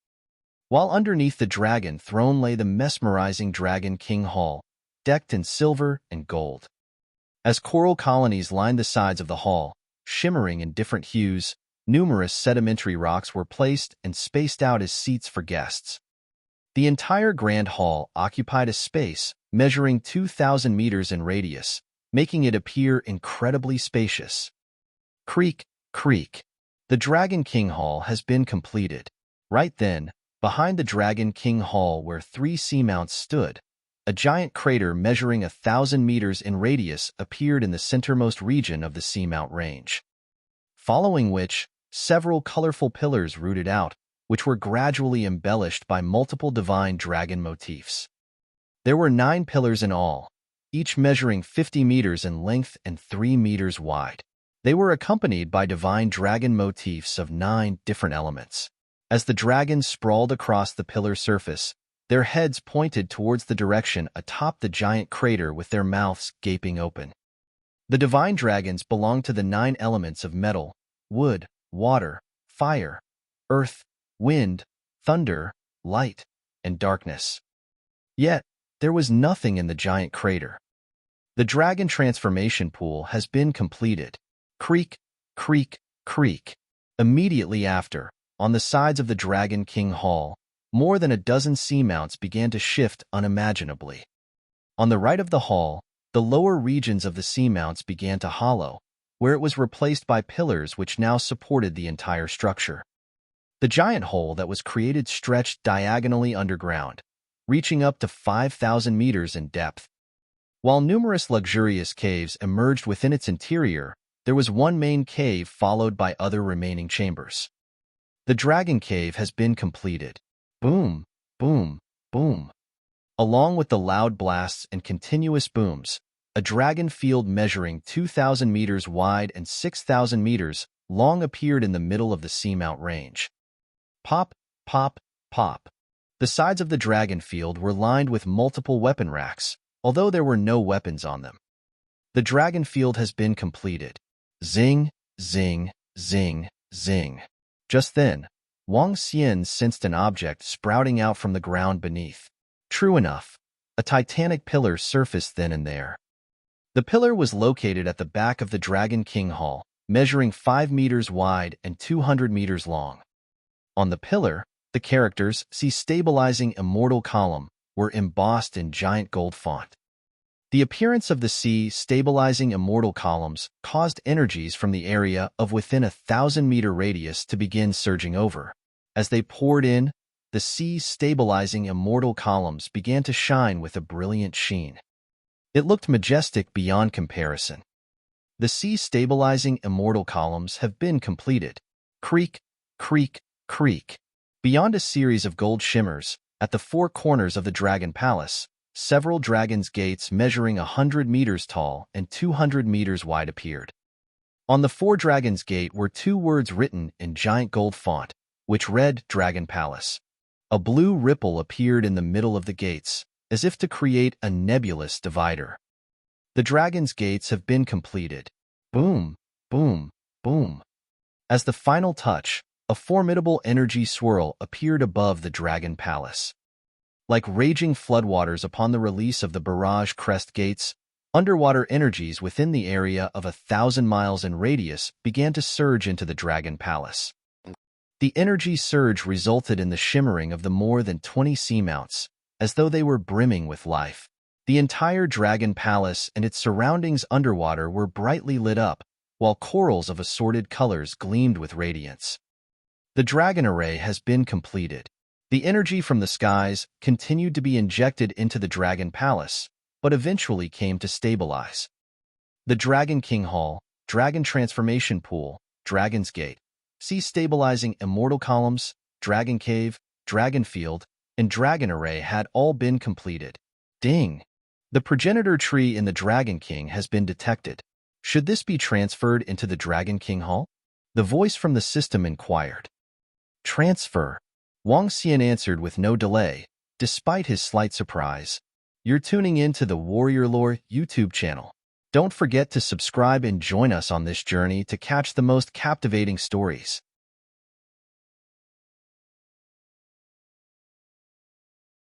Speaker 1: while underneath the dragon throne lay the mesmerizing Dragon King Hall, decked in silver and gold. As coral colonies lined the sides of the hall, shimmering in different hues, numerous sedimentary rocks were placed and spaced out as seats for guests. The entire grand hall occupied a space measuring 2,000 meters in radius, making it appear incredibly spacious. Creak, creak. The Dragon King Hall has been completed. Right then, behind the Dragon King Hall where 3 seamounts stood, a giant crater measuring 1,000 meters in radius appeared in the centermost region of the seamount range, following which, several colorful pillars rooted out, which were gradually embellished by multiple divine dragon motifs. There were 9 pillars in all, each measuring 50 meters in length and 3 meters wide. They were accompanied by divine dragon motifs of 9 different elements. As the dragons sprawled across the pillar surface, their heads pointed towards the direction atop the giant crater with their mouths gaping open. The divine dragons belonged to the 9 elements of metal, wood, water, fire, earth, wind, thunder, light, and darkness. Yet, there was nothing in the giant crater. The dragon transformation pool has been completed. Creak, creak, creak. Immediately after, on the sides of the Dragon King Hall, more than a dozen seamounts began to shift unimaginably. On the right of the hall, the lower regions of the seamounts began to hollow, where it was replaced by pillars which now supported the entire structure. The giant hole that was created stretched diagonally underground, reaching up to 5,000 meters in depth. While numerous luxurious caves emerged within its interior, there was one main cave followed by other remaining chambers. The Dragon Cave has been completed. Boom, boom, boom. Along with the loud blasts and continuous booms, a dragon field measuring 2,000 meters wide and 6,000 meters long appeared in the middle of the seamount range. Pop, pop, pop. The sides of the dragon field were lined with multiple weapon racks, although there were no weapons on them. The dragon field has been completed. Zing, zing, zing, zing. Just then, Wang Xian sensed an object sprouting out from the ground beneath. True enough, a titanic pillar surfaced then and there. The pillar was located at the back of the Dragon King Hall, measuring 5 meters wide and 200 meters long. On the pillar, the characters "See Stabilizing Immortal" column were embossed in giant gold font. The appearance of the "See Stabilizing Immortal" columns caused energies from the area of within a 1,000-meter radius to begin surging over. As they poured in, the "See Stabilizing Immortal" columns began to shine with a brilliant sheen. It looked majestic beyond comparison. The "See Stabilizing Immortal" columns have been completed. Creak, creak, creak. Beyond a series of gold shimmers, at the four corners of the Dragon Palace, several dragon's gates measuring 100 meters tall and 200 meters wide appeared. On the four dragons' gate were two words written in giant gold font, which read Dragon Palace. A blue ripple appeared in the middle of the gates, as if to create a nebulous divider. The dragon's gates have been completed. Boom, boom, boom. As the final touch, a formidable energy swirl appeared above the Dragon Palace. Like raging floodwaters upon the release of the barrage crest gates, underwater energies within the area of 1,000 miles in radius began to surge into the Dragon Palace. The energy surge resulted in the shimmering of the more than 20 seamounts, as though they were brimming with life. The entire Dragon Palace and its surroundings underwater were brightly lit up, while corals of assorted colors gleamed with radiance. The dragon array has been completed. The energy from the skies continued to be injected into the Dragon Palace, but eventually came to stabilize. The Dragon King Hall, Dragon Transformation Pool, Dragon's Gate, See Stabilizing Immortal columns, Dragon Cave, Dragon Field, and Dragon Array had all been completed. Ding! The progenitor tree in the Dragon King has been detected. Should this be transferred into the Dragon King Hall? The voice from the system inquired. Transfer. Wang Xian answered with no delay, despite his slight surprise. You're tuning in to the Warrior Lore YouTube channel. Don't forget to subscribe and join us on this journey to catch the most captivating stories.